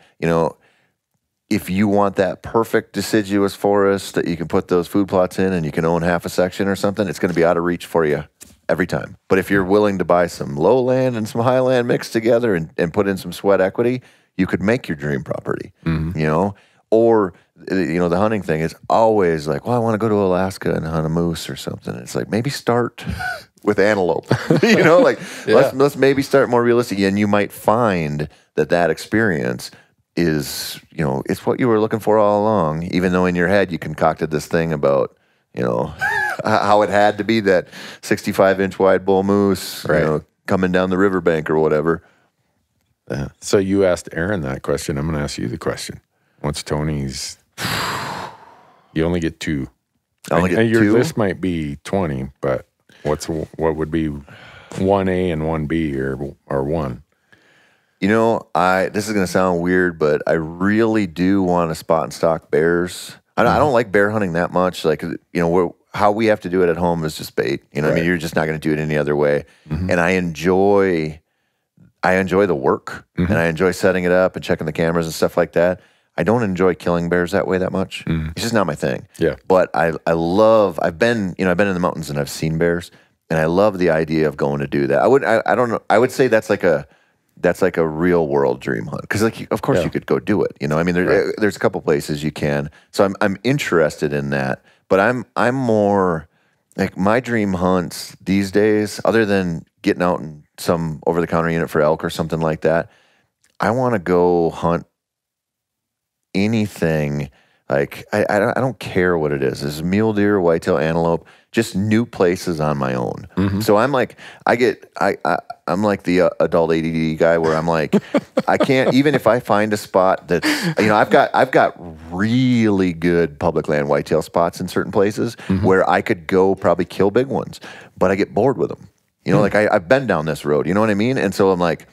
If you want that perfect deciduous forest that you can put those food plots in and you can own half a section or something, it's going to be out of reach for you every time. But if you're willing to buy some low land and some high land mixed together and put in some sweat equity, you could make your dream property, Or, the hunting thing is always like, well, I want to go to Alaska and hunt a moose or something. It's like, maybe start with antelope, let's maybe start more realistic. And you might find that experience is, it's what you were looking for all along, even though in your head you concocted this thing about, how it had to be that 65-inch wide bull moose, coming down the riverbank or whatever. So you asked Aaron that question. I'm going to ask you the question. What's Tony's? You only get 2. I only get your 2? list might be 20, but what would be 1A and 1B or 1? This is going to sound weird, but I really do want to spot and stalk bears. I don't like bear hunting that much. Like, how we have to do it at home is just bait. I mean, you're just not going to do it any other way. Mm-hmm. And I enjoy the work, and I enjoy setting it up and checking the cameras and stuff like that. I don't enjoy killing bears that way that much. It's just not my thing. Yeah. But I've been in the mountains and I've seen bears, and I love the idea of going to do that. I don't know. I would say that's like a real world dream hunt, because of course you could go do it. I mean, there's a couple places you can. So I'm interested in that, but I'm more like my dream hunts these days, other than getting out in some over the counter unit for elk or something like that. I want to go hunt anything. Like I don't care what it is. It's mule deer, whitetail, antelope, just new places on my own. So I'm like, I'm like the adult ADD guy where I'm like, I can't, even if I find a spot that's, I've got really good public land whitetail spots in certain places where I could go probably kill big ones, but I get bored with them. Like I've been down this road, you know what I mean? And so I'm like,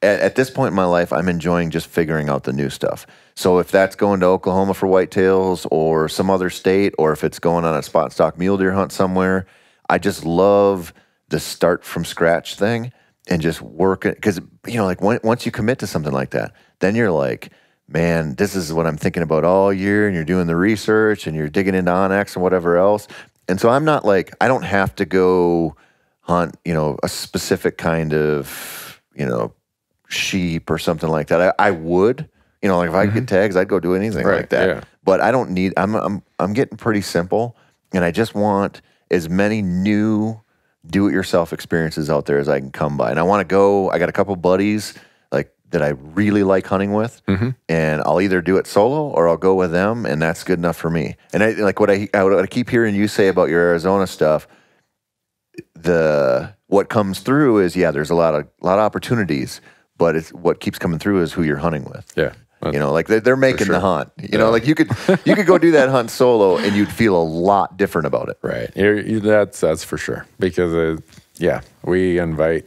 at this point in my life, I'm enjoying just figuring out the new stuff. So if that's going to Oklahoma for whitetails or some other state, or if it's going on a spot and stalk mule deer hunt somewhere, I just love the start from scratch thing and just work it. Because, once you commit to something like that, then you're like, man, this is what I'm thinking about all year, and you're doing the research and you're digging into Onyx and whatever else. And so I'm not like, I don't have to go hunt, a specific kind of, sheep or something like that, I would, like if I could get tags, I'd go do anything like that. Yeah. But I don't need, I'm getting pretty simple, and I just want as many new do-it-yourself experiences out there as I can come by. And I want to go, I got a couple buddies like that I really like hunting with, and I'll either do it solo or I'll go with them, and that's good enough for me. And I like what I keep hearing you say about your Arizona stuff. What comes through is, there's a lot of opportunities, but it's what keeps coming through is who you're hunting with. Yeah. Like they're making the hunt. Like you could go do that hunt solo and you'd feel a lot different about it. Right. That's for sure. Because we invite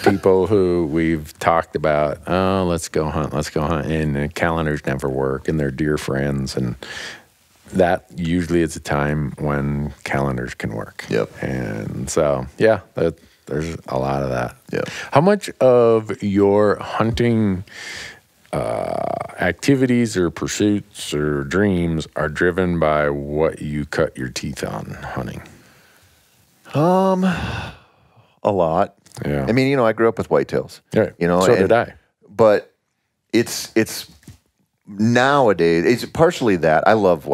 people who we've talked about. Oh, let's go hunt, and the calendars never work, and they're dear friends, and that usually is a time when calendars can work. Yep. And so there's a lot of that. Yep. How much of your hunting activities or pursuits or dreams are driven by what you cut your teeth on hunting? A lot. Yeah. I mean, I grew up with whitetails. Yeah. So did I. But it's nowadays, it's partially that. I love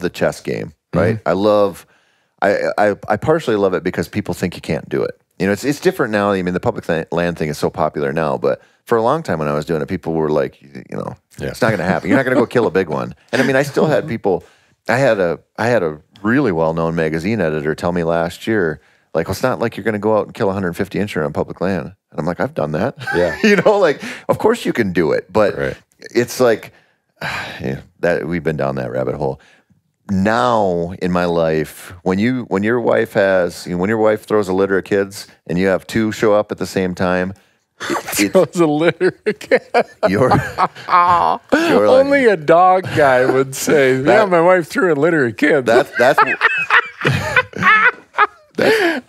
the chess game, right? I partially love it because people think you can't do it. It's different now. I mean, the public land thing is so popular now, but for a long time when I was doing it, people were like, it's not going to happen. You're not going to go kill a big one. And I mean, I still had people. I had a really well-known magazine editor tell me last year, like, well, it's not like you're going to go out and kill 150 incher on public land. And I'm like, I've done that. Yeah. Like, of course you can do it, but it's like that we've been down that rabbit hole. Now in my life, when your wife throws a litter of kids and you have two show up at the same time, throws a litter of kids. You're only a dog guy would say, my wife threw a litter of kids. That's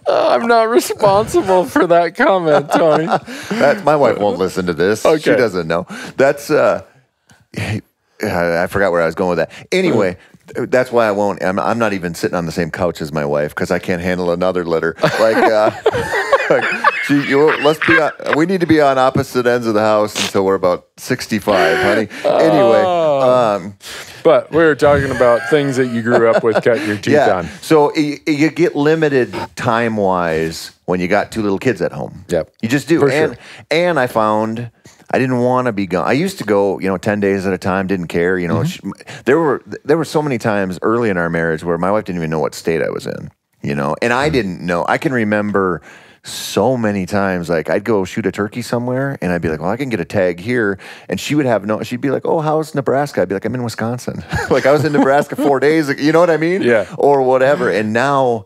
I'm not responsible for that comment, Tony. My wife won't listen to this. Okay. She doesn't know. That's I forgot where I was going with that. Anyway, that's why I won't. I'm not even sitting on the same couch as my wife because I can't handle another litter. We need to be on opposite ends of the house until we're about 65, honey. Anyway, but we were talking about things that you grew up with, cut your teeth on. So you get limited time-wise when you got two little kids at home. Yep, you just do. And I found I didn't want to be gone. I used to go, 10 days at a time, didn't care. There were so many times early in our marriage where my wife didn't even know what state I was in, and I didn't know. I can remember so many times, like I'd go shoot a turkey somewhere and I'd be like, well, I can get a tag here. And she would she'd be like, oh, how's Nebraska? I'd be like, I'm in Wisconsin. Like I was in Nebraska 4 days, you know what I mean? Yeah. Or whatever. And now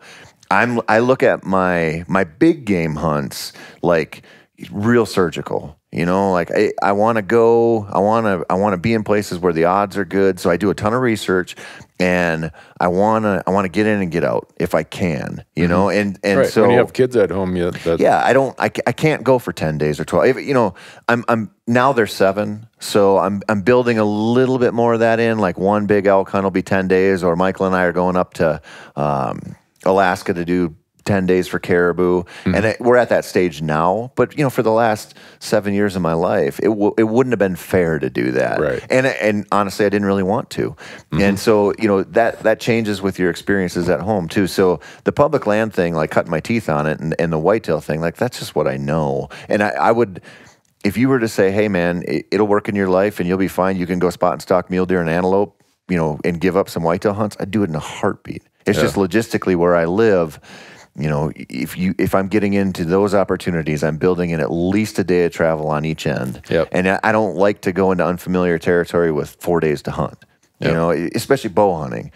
I look at my big game hunts like real surgical. Like I want to go, I want to be in places where the odds are good. So I do a ton of research, and I want to get in and get out if I can, and right. So when you have kids at home, I can't go for 10 days or 12. I'm now they're 7, so I'm building a little bit more of that in. Like one big elk hunt will be 10 days, or Michael and I are going up to Alaska to do 10 days for caribou, and we're at that stage now. But for the last 7 years of my life, it wouldn't have been fair to do that. Right. And honestly, I didn't really want to. And so that changes with your experiences at home too. So the public land thing, like cutting my teeth on it, and the whitetail thing, like that's just what I know. And I would. If you were to say, hey man, it'll work in your life and you'll be fine, you can go spot and stalk mule deer and antelope, and give up some whitetail hunts, I'd do it in a heartbeat. It's just logistically where I live. If I'm getting into those opportunities, I'm building in at least a day of travel on each end. Yep. And I don't like to go into unfamiliar territory with 4 days to hunt. Especially bow hunting.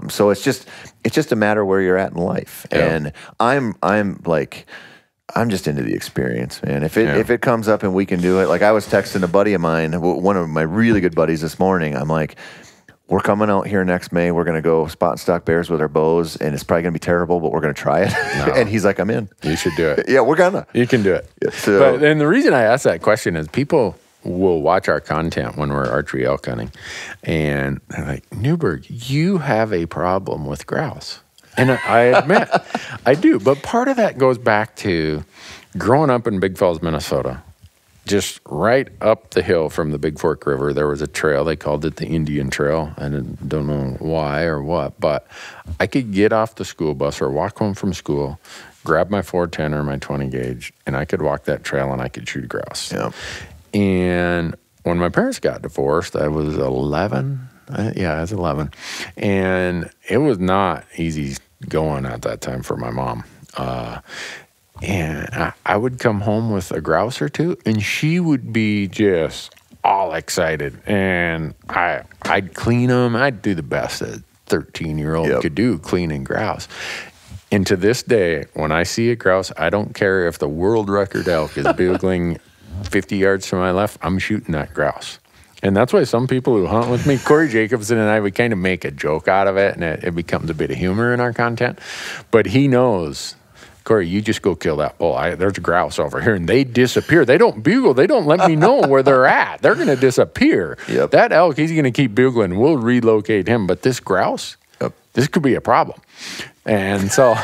So it's just a matter where you're at in life. Yep. And I'm just into the experience, man. If it comes up and we can do it, like I was texting a buddy of mine, one of my really good buddies this morning. I'm like, we're coming out here next May. We're going to go spot and stalk bears with our bows, and it's probably going to be terrible, but we're going to try it. No. And he's like, I'm in. You should do it. Yeah, we're going to. You can do it. Yeah, and the reason I ask that question is people will watch our content when we're archery elk hunting, and they're like, Newberg, you have a problem with grouse. And I I do, but part of that goes back to growing up in Big Falls, Minnesota. Just right up the hill from the Big Fork River, there was a trail. They called it the Indian Trail. I don't know why or what, but I could get off the school bus or walk home from school, grab my 410 or my 20 gauge, and I could walk that trail and I could shoot grouse. Yeah. And when my parents got divorced, I was 11. Yeah, I was 11. And it was not easy going at that time for my mom. And I would come home with a grouse or two, and she would be just all excited. And I'd clean them. I'd do the best a 13-year-old could do, cleaning grouse. And to this day, when I see a grouse, I don't care if the world record elk is bugling 50 yards to my left, I'm shooting that grouse. And that's why some people who hunt with me, Corey Jacobson and I, would kind of make a joke out of it, and it becomes a bit of humor in our content. But he knows, Corey, you just go kill that bull. There's a grouse over here, and they disappear. They don't bugle. They don't let me know where they're at. They're going to disappear. Yep. That elk, he's going to keep bugling. We'll relocate him. But this grouse, this could be a problem. And so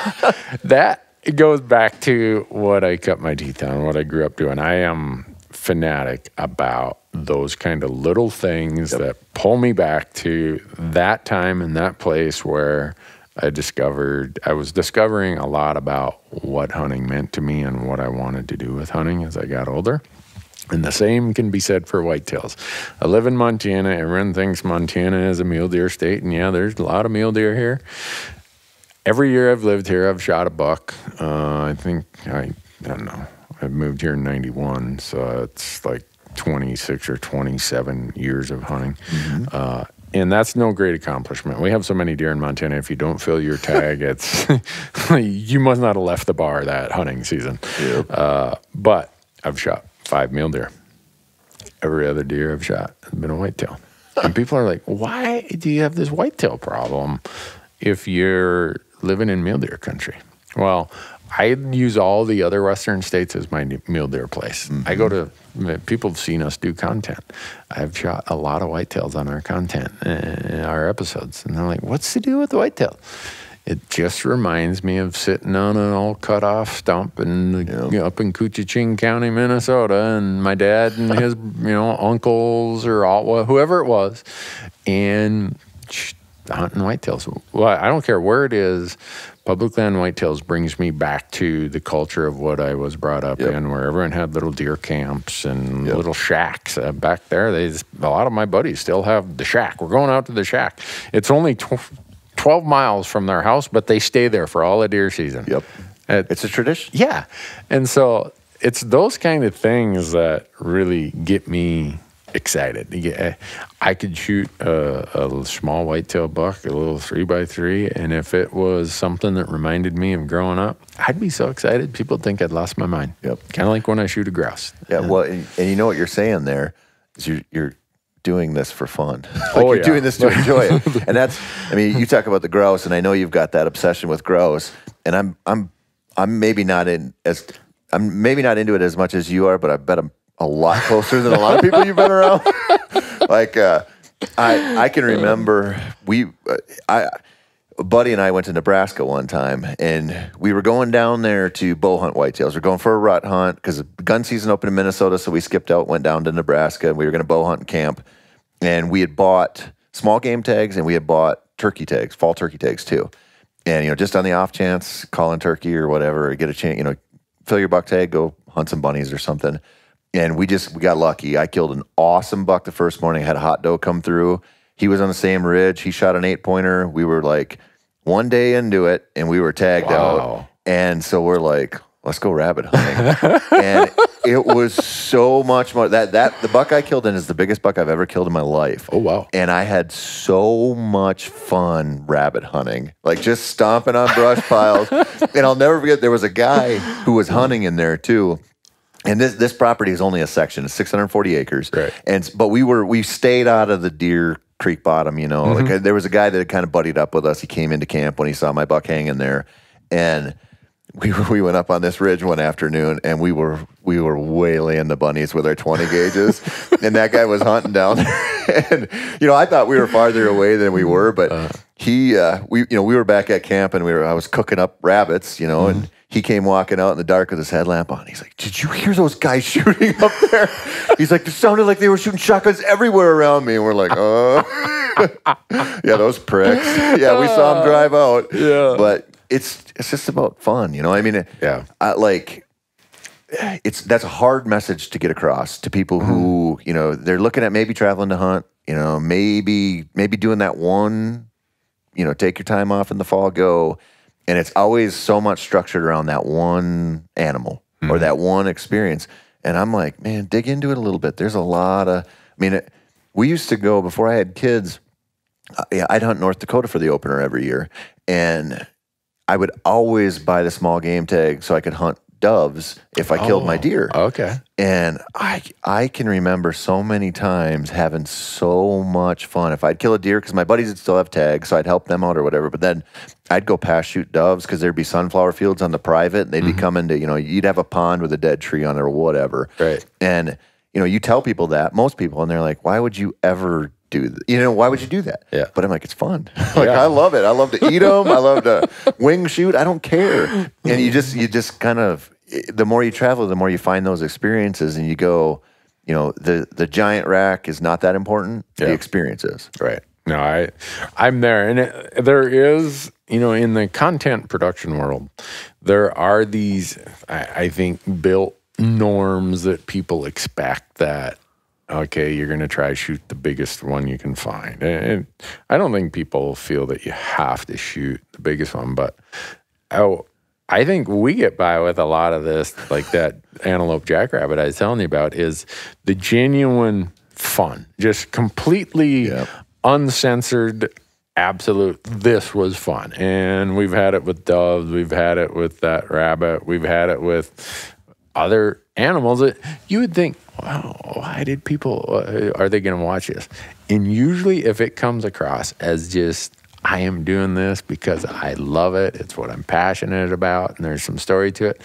that goes back to what I cut my teeth on, what I grew up doing. I am fanatic about those kind of little things that pull me back to that time and that place where I was discovering a lot about what hunting meant to me and what I wanted to do with hunting as I got older. And the same can be said for whitetails. I live in Montana. Everyone thinks Montana is a mule deer state, and yeah, there's a lot of mule deer here. Every year I've lived here, I've shot a buck. I don't know. I moved here in 91, so it's like 26 or 27 years of hunting. And that's no great accomplishment. We have so many deer in Montana, if you don't fill your tag, it's you must not have left the bar that hunting season. But I've shot 5 mule deer. Every other deer I've shot has been a whitetail. And people are like, why do you have this whitetail problem if you're living in mule deer country? Well, I use all the other western states as my mule deer place. I go to, people have seen us do content. I've shot a lot of whitetails on our content, our episodes. And they're like, what's to do with whitetail? It just reminds me of sitting on an all cut off stump and up in Koochiching County, Minnesota, and my dad and his uncles or whoever it was, and hunting whitetails. Well, I don't care where it is. Public land whitetails brings me back to the culture of what I was brought up in, where everyone had little deer camps and little shacks back there. A lot of my buddies still have the shack. We're going out to the shack. It's only 12 miles from their house, but they stay there for all the deer season. It's a tradition. Yeah. And so it's those kind of things that really get me excited. I could shoot a small whitetail buck, a little 3x3, and if it was something that reminded me of growing up, I'd be so excited. People think I'd lost my mind. Kind of like when I shoot a grouse. Well, and you know what you're saying there is you're doing this for fun. You're doing this to enjoy it. And that's, you talk about the grouse, and I know you've got that obsession with grouse, and I'm maybe not into it as much as you are, but I bet I'm a lot closer than a lot of people you've been around. I can remember a buddy and I went to Nebraska one time, and we were going down there to bow hunt whitetails. We're going for a rut hunt because gun season opened in Minnesota, so we skipped out, went down to Nebraska, and we were going to bow hunt and camp. And we had bought small game tags, and we had bought turkey tags, fall turkey tags too. And just on the off chance, call in turkey or whatever, get a chance, fill your buck tag, go hunt some bunnies or something. And we got lucky. I killed an awesome buck the first morning. I had a hot doe come through. He was on the same ridge. He shot an 8-pointer. We were like one day into it, and we were tagged out. And so we're like, let's go rabbit hunting. And it was so much more. The buck I killed in is the biggest buck I've ever killed in my life. Oh, wow. And I had so much fun rabbit hunting, like just stomping on brush piles. And I'll never forget, there was a guy who was hunting in there too. And this property is only a section. It's 640 acres. Right. But we stayed out of the Deer Creek bottom, Like there was a guy that had kind of buddied up with us. He came into camp when he saw my buck hanging there. And we went up on this ridge one afternoon, and we were we were waylaying the bunnies with our 20 gauges, and that guy was hunting down there. And I thought we were farther away than we were, but we were back at camp, and I was cooking up rabbits, and he came walking out in the dark with his headlamp on. He's like, "Did you hear those guys shooting up there?" He's like, "It sounded like they were shooting shotguns everywhere around me." And we're like, yeah, those pricks. Yeah, we saw them drive out. Yeah, but it's just about fun, I mean, that's a hard message to get across to people who, they're looking at maybe traveling to hunt, maybe doing that one, take your time off in the fall, go. And it's always so much structured around that one animal or that one experience. And I'm like, man, dig into it a little bit. There's a lot of, we used to go, before I had kids, I'd hunt North Dakota for the opener every year. And I would always buy the small game tag so I could hunt doves if I killed my deer. Okay. And I can remember so many times having so much fun. If I'd kill a deer, because my buddies would still have tags, so I'd help them out or whatever, but then I'd go past shoot doves because there'd be sunflower fields on the private, and they'd be coming to, you'd have a pond with a dead tree on it or whatever. Right. And, you tell people that, most people, and they're like, why would you ever do that? Why would you do that? Yeah. But I'm like, it's fun. I love it. I love to eat them. I love to wing shoot. I don't care. And you just kind of, the more you travel, the more you find those experiences, and you go, the giant rack is not that important. The experience is. Right. No, I'm there. And there is, in the content production world, there are these, I think, built norms that people expect that, okay, you're going to try to shoot the biggest one you can find. And I don't think people feel that you have to shoot the biggest one, but I think we get by with a lot of this, like that antelope jackrabbit I was telling you about, is the genuine fun, just completely uncensored, absolute, this was fun. And we've had it with doves, we've had it with that rabbit, we've had it with other animals that you would think, wow, why did people, are they going to watch this? And usually if it comes across as just, I am doing this because I love it, it's what I'm passionate about, and there's some story to it,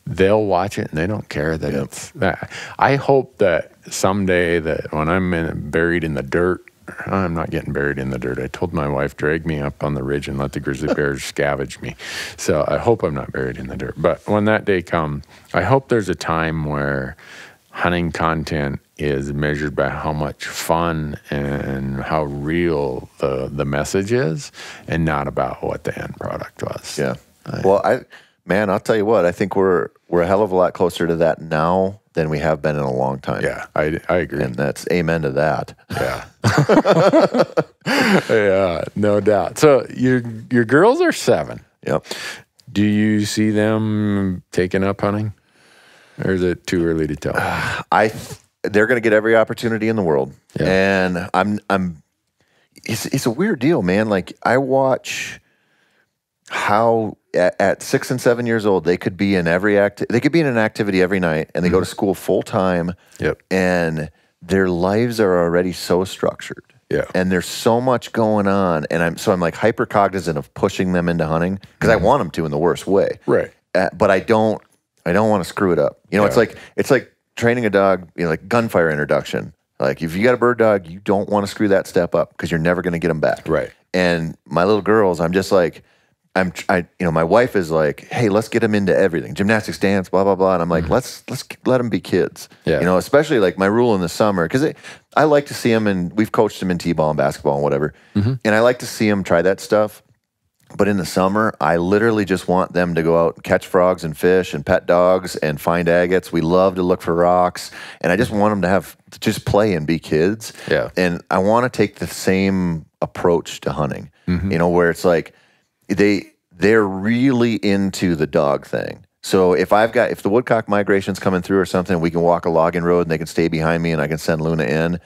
they'll watch it and they don't care that it's that. I hope that someday that when I'm buried in the dirt, I'm not getting buried in the dirt. I told my wife, drag me up on the ridge and let the grizzly bears scavenge me. So I hope I'm not buried in the dirt. But when that day comes, I hope there's a time where hunting content is measured by how much fun and how real the message is, and not about what the end product was. Yeah. I'll tell you what, I think we're a hell of a lot closer to that now than we have been in a long time. Yeah, I agree. And that's amen to that. Yeah. Yeah, no doubt. So your girls are 7. Yep. Do you see them taking up hunting? Or is it too early to tell? They're going to get every opportunity in the world. Yeah. And it's a weird deal, man. Like, I watch how at 6 and 7 years old, they could be in they could be in an activity every night, and they go to school full time. Yep. And their lives are already so structured. Yeah. And there's so much going on, and I'm like hyper cognizant of pushing them into hunting because I want them to in the worst way. Right. But I don't want to screw it up. It's like training a dog, like gunfire introduction. Like, if you got a bird dog, you don't want to screw that step up because you're never going to get them back. Right. And my little girls, I'm just like, my wife is like, hey, let's get them into everything, gymnastics, dance, blah blah blah. And I'm like, let's let them be kids. Yeah. Especially like my rule in the summer, because I like to see them, and we've coached them in t-ball and basketball and whatever, and I like to see them try that stuff. But in the summer, I literally just want them to go out and catch frogs and fish and pet dogs and find agates. We love to look for rocks, and I just want them to just play and be kids. Yeah. And I want to take the same approach to hunting, where it's like they're really into the dog thing. So if the woodcock migration's coming through or something, we can walk a logging road and they can stay behind me and I can send Luna in.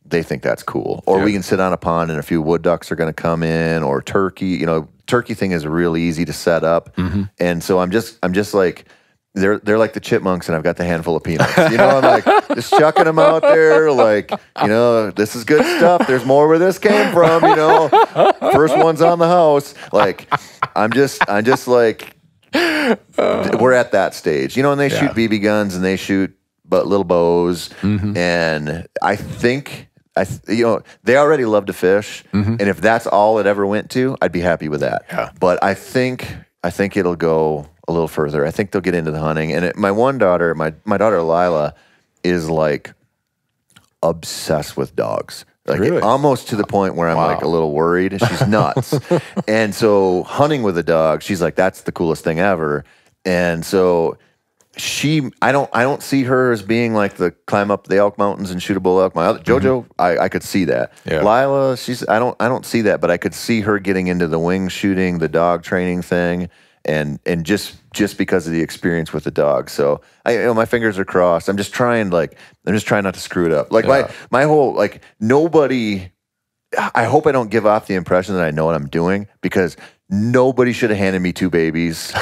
They think that's cool. Or we can sit on a pond and a few wood ducks are going to come in, or turkey. Turkey thing is really easy to set up. And so I'm just like, they're like the chipmunks, and I've got the handful of peanuts. I'm like just chucking them out there, like, this is good stuff. There's more where this came from. First one's on the house. Like, I'm just like, we're at that stage, you know, and they shoot BB guns and they shoot but little bows. And I think, you know, they already love to fish. And if that's all it ever went to, I'd be happy with that. Yeah. But I think it'll go a little further. I think they'll get into the hunting. And my one daughter, my daughter Lila, is like obsessed with dogs. Like really? Almost to the point where I'm like a little worried. She's nuts. And so hunting with a dog, she's like, that's the coolest thing ever. And so I don't see her as being like the climb up the elk mountains and shoot a bull elk. My other JoJo, I could see that. Yeah. Lila, I don't see that, but I could see her getting into the wing shooting, the dog training thing, and just because of the experience with the dog. So my fingers are crossed. I'm just trying not to screw it up. Like my whole, like, nobody, I hope I don't give off the impression that I know what I'm doing, because nobody should have handed me 2 babies.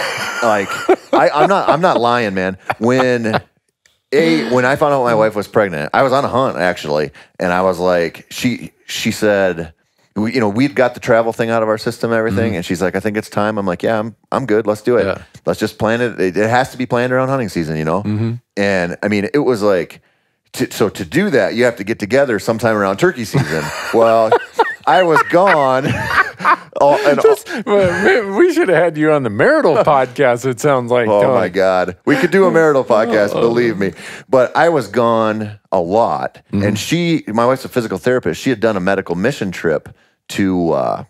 Like, I'm not lying, man. When I found out my wife was pregnant, I was on a hunt actually, and I was like, she said, you know, we'd got the travel thing out of our system, everything, and she's like, I think it's time. I'm like, yeah, I'm good. Let's do it. Yeah. Let's just plan it. It has to be planned around hunting season, you know. And I mean, it was like, so to do that, you have to get together sometime around turkey season. Well, I was gone. We should have had you on the marital podcast, it sounds like. Oh, my God. We could do a marital podcast, believe me. But I was gone a lot. And my wife's a physical therapist. She had done a medical mission trip to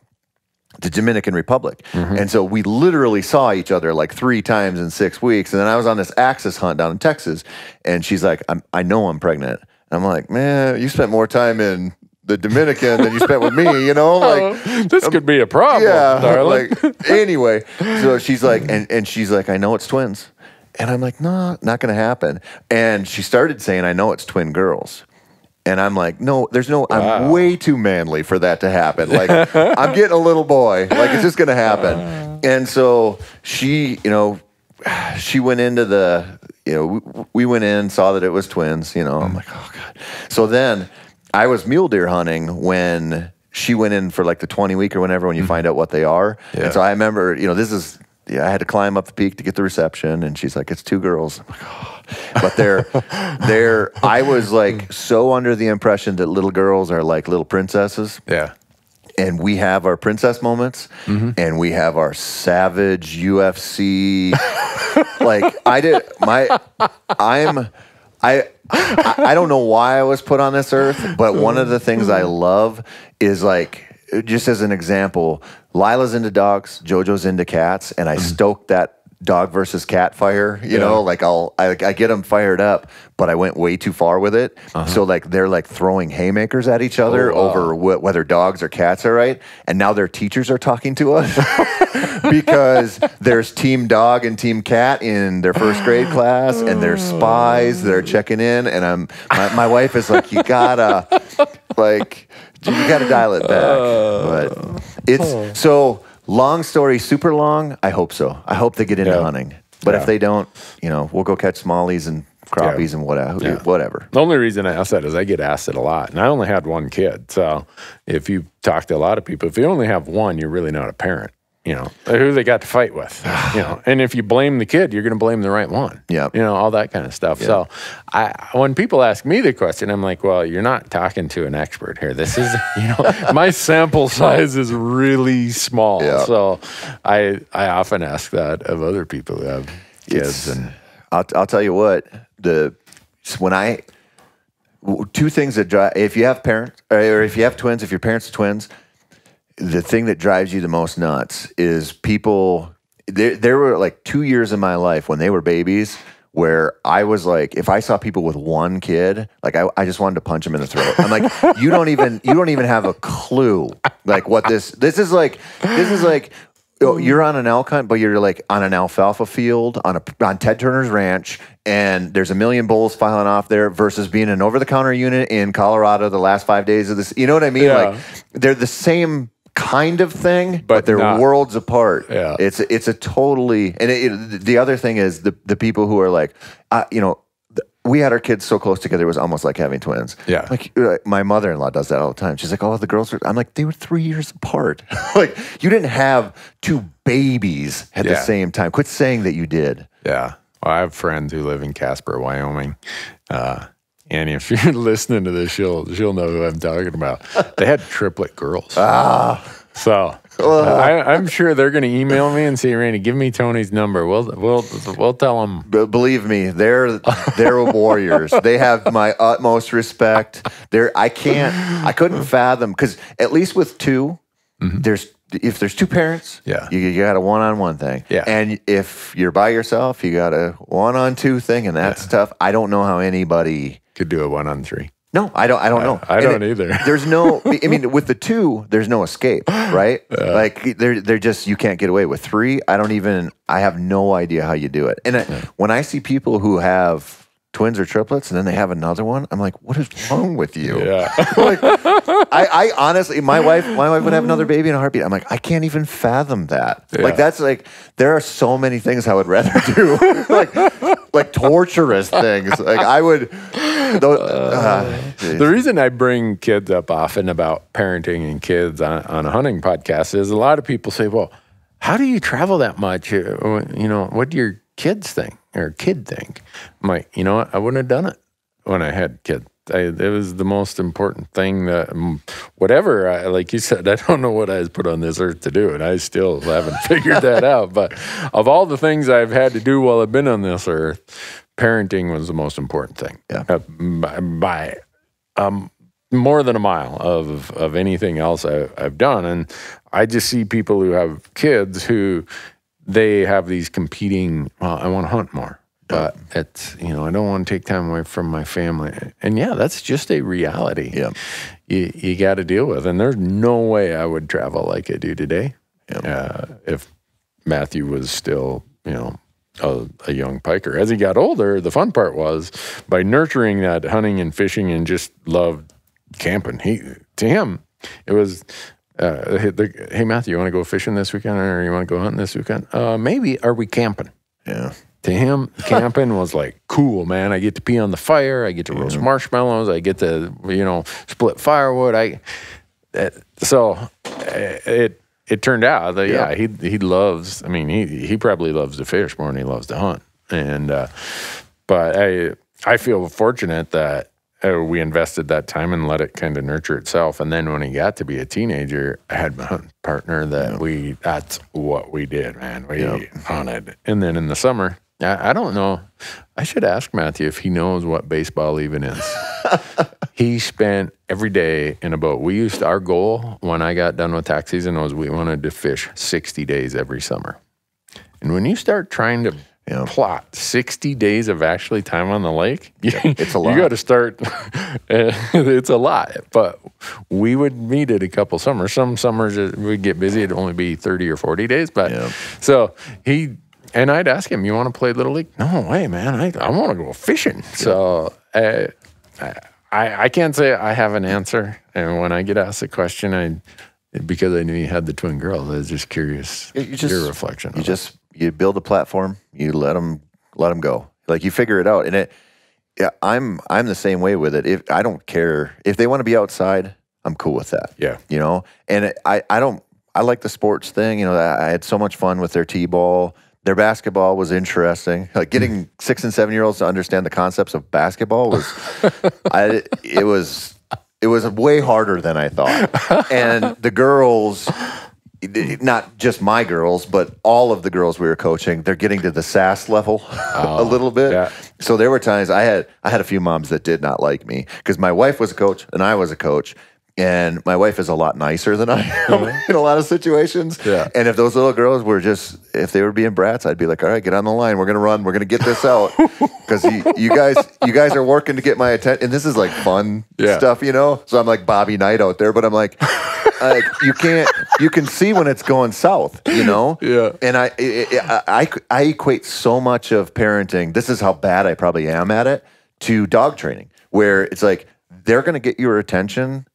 the Dominican Republic. And so we literally saw each other like 3 times in 6 weeks. And then I was on this axis hunt down in Texas. And she's like, I know I'm pregnant. And I'm like, man, you spent more time in the Dominican than you spent with me, you know? Like, this could be a problem, darling. Like, anyway, so she's like, and she's like, I know it's twins. And I'm like, no, not going to happen. And she started saying, I know it's twin girls. And I'm like, no, there's no, I'm way too manly for that to happen. Like, I'm getting a little boy. Like, it's just going to happen. And so she, you know, she went into we went in, saw that it was twins, you know. I'm like, oh, God. So then I was mule deer hunting when she went in for like the 20 week or whenever, when you find out what they are. Yeah. And so I remember, you know, I had to climb up the peak to get the reception, and she's like, it's 2 girls. I'm like, oh. But I was like so under the impression that little girls are like little princesses. Yeah. And we have our princess moments, and we have our savage UFC. Like, I don't know why I was put on this earth, but one of the things I love is, like, just as an example, Lila's into dogs, JoJo's into cats, and I stoke that dog versus cat fire, you know, like I get them fired up, but I went way too far with it. So like they're like throwing haymakers at each other over whether dogs or cats are right. And now their teachers are talking to us because there's team dog and team cat in their first grade class, and there's spies that are checking in. And my wife is like, you gotta dial it back. But it's so. Long story, super long. I hope so. I hope they get into hunting. But if they don't, you know, we'll go catch smallies and crappies and whatever. The only reason I ask that is I get asked it a lot. And I only had 1 kid. So if you talk to a lot of people, if you only have 1, you're really not a parent. You know, who they got to fight with, you know, and if you blame the kid, you're going to blame the right one. Yeah. You know, all that kind of stuff. Yep. So when people ask me the question, I'm like, well, you're not talking to an expert here. This is, you know, my sample size is really small. Yep. So I often ask that of other people who have kids. And I'll tell you what, 2 things that drive, if you have parents, or if you have twins, if your parents are twins, the thing that drives you the most nuts is people. There were like 2 years in my life when they were babies where I was like, if I saw people with 1 kid, like I just wanted to punch them in the throat. I'm like, you don't even have a clue like what this is like. This is like, you're on an elk hunt, but you're like on an alfalfa field on Ted Turner's ranch, and there's a million bulls filing off there versus being an over-the-counter unit in Colorado the last 5 days of this. You know what I mean? Yeah. Like they're the same kind of thing, but they're worlds apart. Yeah. It's a totally, and the other thing is the people who are like, you know, we had our kids so close together, it was almost like having twins. Yeah. Like my mother-in-law does that all the time. She's like, oh, the girls are, I'm like, they were 3 years apart. Like, you didn't have two babies at the same time. Quit saying that you did. Yeah. Well, I have friends who live in Casper, Wyoming. And if you're listening to this, she'll know who I'm talking about. They had triplet girls. So I'm sure they're going to email me and say, Randy, give me Tony's number. We'll tell them. Believe me, they're warriors. They have my utmost respect. I couldn't fathom, because at least with two, if there's two parents, you got a one-on-one thing. Yeah. And if you're by yourself, you got a one-on-two thing, and that's tough. I don't know how anybody could do a 1-on-3. No, I don't know. I don't either. There's no, I mean, with the two, there's no escape, right? Like they're just, you can't get away. With three, I have no idea how you do it. And when I see people who have twins or triplets and then they have another one, I'm like, what is wrong with you? Yeah. Like, I honestly, my wife would have another baby in a heartbeat. I'm like, I can't even fathom that. Yeah. Like, that's like, there are so many things I would rather do. like torturous things. Like, I would. The reason I bring kids up often about parenting and kids on a hunting podcast is a lot of people say, well, how do you travel that much? What do your kids think or kid think? I'm like, you know what? I wouldn't have done it when I had kids. It was the most important thing that, like you said, I don't know what I was put on this earth to do, and I still haven't figured that out. But of all the things I've had to do while I've been on this earth, parenting was the most important thing. Yeah. By more than a mile of anything else I've done. And I just see people who have kids who they have these competing, well, I want to hunt more. But it's, I don't want to take time away from my family. And that's just a reality. Yeah. You got to deal with. And there's no way I would travel like I do today if Matthew was still, a young piker. As he got older, the fun part was by nurturing that hunting and fishing and just loved camping. To him, it was, hey, Matthew, you want to go fishing this weekend or you want to go hunting this weekend? Maybe. Are we camping? Yeah. To him, camping was like, cool, man. I get to pee on the fire. I get to roast marshmallows. I get to, split firewood. It turned out that, he loves, he probably loves to fish more than he loves to hunt. And, but I feel fortunate that we invested that time and let it kind of nurture itself. And then when he got to be a teenager, I had my hunting partner that that's what we did, man. We hunted. And then in the summer, I don't know. I should ask Matthew if he knows what baseball even is. He spent every day in a boat. Our goal when I got done with tax season was we wanted to fish 60 days every summer. And when you start trying to plot 60 days of actually time on the lake, it's a lot. You got to start. It's a lot. But we would meet it a couple summers. Some summers we'd get busy. It'd only be 30 or 40 days. But so and I'd ask him, you want to play Little League? No way, man. I want to go fishing. So I can't say I have an answer. And when I get asked a question, because I knew you had the twin girls, I was just curious your reflection. You build a platform, you let them go. Like, you figure it out. And I'm the same way with it. I don't care if they want to be outside, I'm cool with that. Yeah. And I like the sports thing. I had so much fun with their t-ball. Their basketball was interesting. Like, getting 6 and 7 year olds to understand the concepts of basketball was, it was way harder than I thought. And the girls, not just my girls, but all of the girls we were coaching, they're getting to the sass level a little bit. Yeah. So there were times I had a few moms that did not like me because my wife was a coach and I was a coach. And my wife is a lot nicer than I am in a lot of situations. Yeah. And if those little girls were if they were being brats, I'd be like, all right, get on the line. We're going to run. We're going to get this out. Because you guys are working to get my attention. And this is like fun stuff, So I'm like Bobby Knight out there. But I'm like you can see when it's going south, Yeah. And I equate so much of parenting, this is how bad I probably am at it, to dog training, where it's like, they're going to get your attention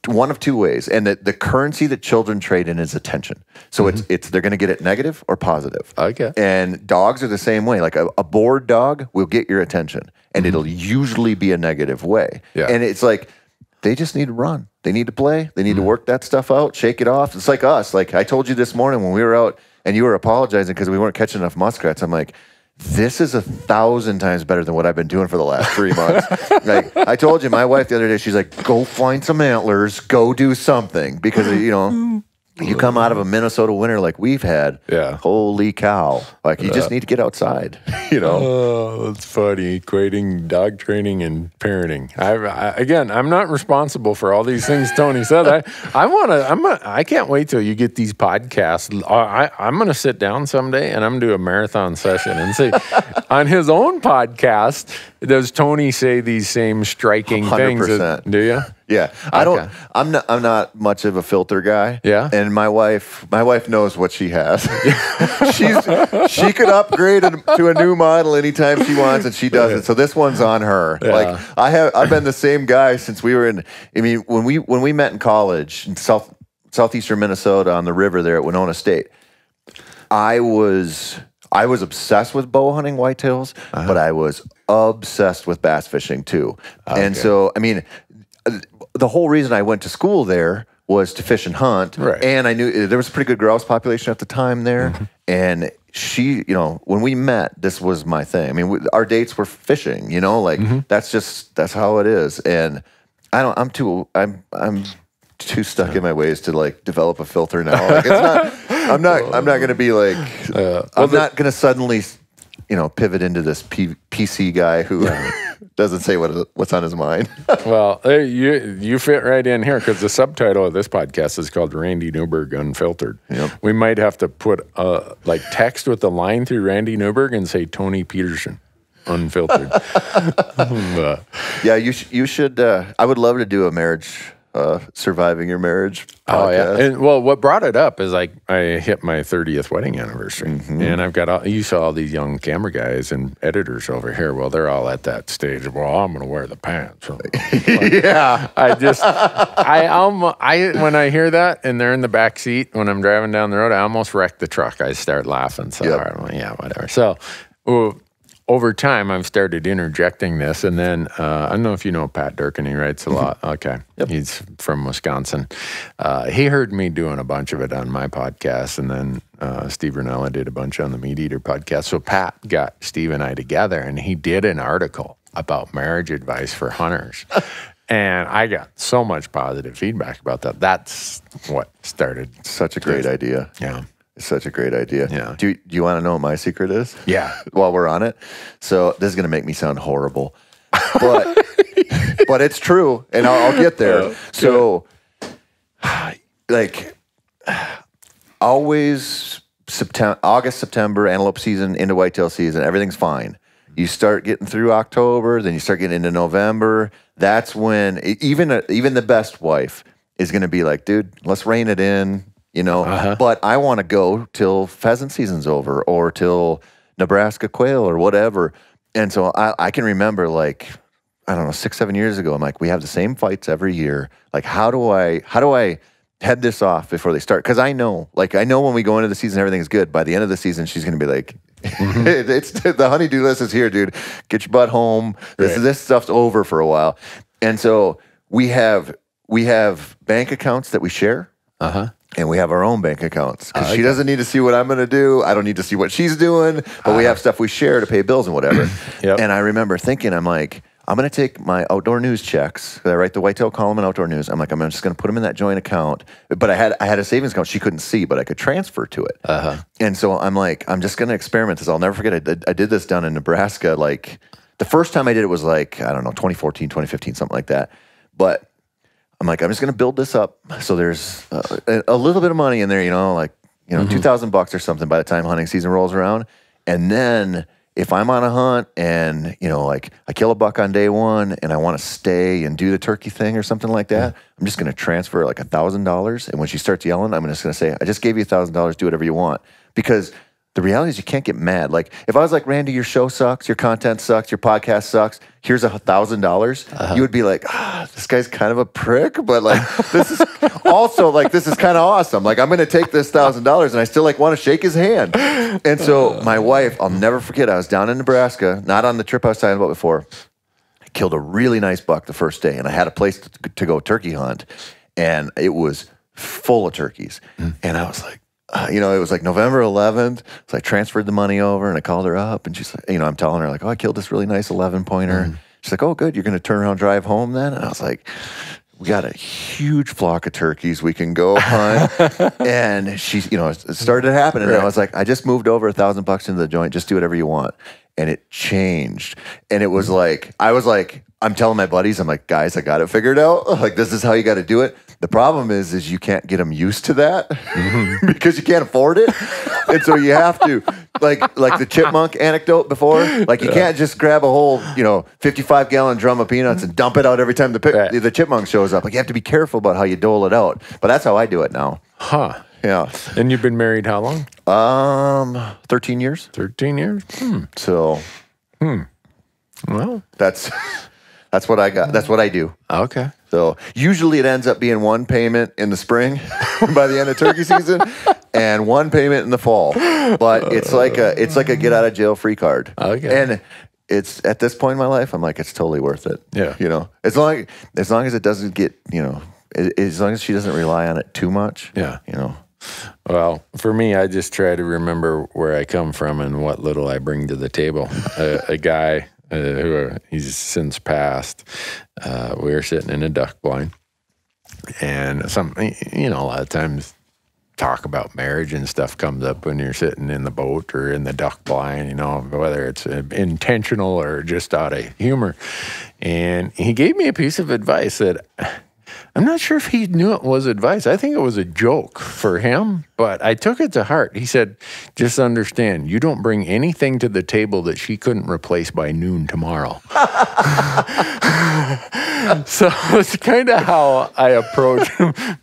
one of two ways. And the currency that children trade in is attention. So it's they're going to get it negative or positive. Okay. And dogs are the same way. Like a bored dog will get your attention, and it'll usually be a negative way. Yeah. And it's like, they just need to run. They need to play. They need to work that stuff out, shake it off. It's like us. Like I told you this morning when we were out and you were apologizing because we weren't catching enough muskrats. I'm like, this is 1,000 times better than what I've been doing for the last 3 months. Like I told you, my wife the other day, she's like, go find some antlers, go do something. Because, you know, you come out of a Minnesota winter like we've had. Yeah. Holy cow. Like you just need to get outside, you know. Oh, that's funny. Equating dog training and parenting. Again, I'm not responsible for all these things Tony said. I can't wait till you get these podcasts. I'm going to sit down someday and I'm going to do a marathon session and say, on his own podcast, does Tony say these same striking 100%. things? Do you? Yeah, Okay. I'm not much of a filter guy. Yeah? And my wife knows what she has. she could upgrade to a new model anytime she wants, and she does it. So this one's on her. Yeah. Like I've been the same guy since we were in. I mean, when we met in college in southeastern Minnesota on the river there at Winona State, I was obsessed with bow hunting whitetails, but I was obsessed with bass fishing too. And so, I mean, the whole reason I went to school there was to fish and hunt. Right. And I knew there was a pretty good grouse population at the time there. And she, you know, when we met, this was my thing. I mean, our dates were fishing, you know, like that's how it is. And I'm too stuck in my ways to like develop a filter now. Like I'm not going to be like, I'm not going to suddenly, you know, pivot into this PC guy who doesn't say what's on his mind. Well, you fit right in here because the subtitle of this podcast is called Randy Newberg Unfiltered. Yep. We might have to put like text with a line through Randy Newberg and say Tony Peterson Unfiltered. Yeah, you should. I would love to do a marriage. Surviving your marriage podcast. Oh, yeah. And, well, what brought it up is like I hit my 30th wedding anniversary. And I've got you saw all these young camera guys and editors over here. Well, they're all at that stage of, well, I'm going to wear the pants. Yeah. When I hear that and they're in the back seat when I'm driving down the road, I almost wreck the truck. I start laughing. So, I'm like, yeah, whatever. So, over time, I've started interjecting this, and then I don't know if you know Pat Durkin. He writes a lot. Okay, He's from Wisconsin. He heard me doing a bunch of it on my podcast, and then Steve Rinella did a bunch on the Meat Eater podcast. So Pat got Steve and I together, and he did an article about marriage advice for hunters. And I got so much positive feedback about that. That's what started. Such a great idea. Yeah. It's such a great idea. Yeah. Do you want to know what my secret is? Yeah. While we're on it. So this is going to make me sound horrible, but it's true, and I'll get there. So, like, always August, September, antelope season, into whitetail season, everything's fine. You start getting through October, then you start getting into November. That's when even the best wife is going to be like, dude, let's rein it in. You know, but I want to go till pheasant season's over or till Nebraska quail or whatever. And so I can remember, like, I don't know, 6-7 years ago, I'm like, we have the same fights every year. Like, how do I head this off before they start? Because I know when we go into the season, everything's good. By the end of the season, she's going to be like, it's the honey-do list is here, dude. Get your butt home. This stuff's over for a while. And so we have bank accounts that we share. And we have our own bank accounts because she doesn't need to see what I'm going to do. I don't need to see what she's doing, but we have stuff we share to pay bills and whatever. And I remember thinking, I'm like, I'm going to take my outdoor news checks. I write the whitetail column in outdoor news. I'm like, I'm just going to put them in that joint account. But I had a savings account she couldn't see, but I could transfer to it. And so I'm like, I'm just going to experiment this. I'll never forget. I did this down in Nebraska. Like the first time I did it was like, I don't know, 2014, 2015, something like that. But I'm like, I'm just going to build this up. So there's a little bit of money in there, you know, like, you know, $2,000 or something by the time hunting season rolls around. And then if I'm on a hunt and, you know, like I kill a buck on day one and I want to stay and do the turkey thing or something like that, I'm just going to transfer like $1,000. And when she starts yelling, I'm just going to say, I just gave you $1,000, do whatever you want. Because the reality is you can't get mad. Like if I was like, Randy, your show sucks, your content sucks, your podcast sucks, here's $1,000, you would be like, this guy's kind of a prick, but like this is also like, this is kind of awesome. Like I'm going to take this $1,000 and I still like want to shake his hand. And so my wife, I'll never forget, I was down in Nebraska, not on the trip I was talking about before. I killed a really nice buck the first day and I had a place to go turkey hunt and it was full of turkeys. And I was like, it was like November 11th. So I transferred the money over and I called her up and she's like, I'm telling her like, oh, I killed this really nice 11-pointer. She's like, oh, good. You're going to turn around and drive home then? And I was like, we got a huge flock of turkeys we can go hunt. And she's, it started happening. And I was like, I just moved over $1,000 into the joint. Just do whatever you want. And it changed. And it was like, I'm telling my buddies, I'm like, guys, I got it figured out. Like, this is how you got to do it. The problem is you can't get them used to that because you can't afford it. And so you have to, like the chipmunk anecdote before, like you can't just grab a whole, 55-gallon drum of peanuts and dump it out every time the chipmunk shows up. Like you have to be careful about how you dole it out. But that's how I do it now. Huh. Yeah. And you've been married how long? 13 years. 13 years? So. Well. That's what I got. That's what I do. Okay. So usually it ends up being one payment in the spring by the end of turkey season and one payment in the fall. But it's like a get out of jail free card. Okay. And it's at this point in my life, I'm like, it's totally worth it. Yeah. As long as it doesn't get, as long as she doesn't rely on it too much. Yeah. Well, for me, I just try to remember where I come from and what little I bring to the table. A guy who he's since passed, we were sitting in a duck blind, and a lot of times talk about marriage and stuff comes up when you're sitting in the boat or in the duck blind, whether it's intentional or just out of humor. And he gave me a piece of advice that I'm not sure if he knew it was advice. I think it was a joke for him, but I took it to heart. He said, just understand, you don't bring anything to the table that she couldn't replace by noon tomorrow. So it's kind of how I approach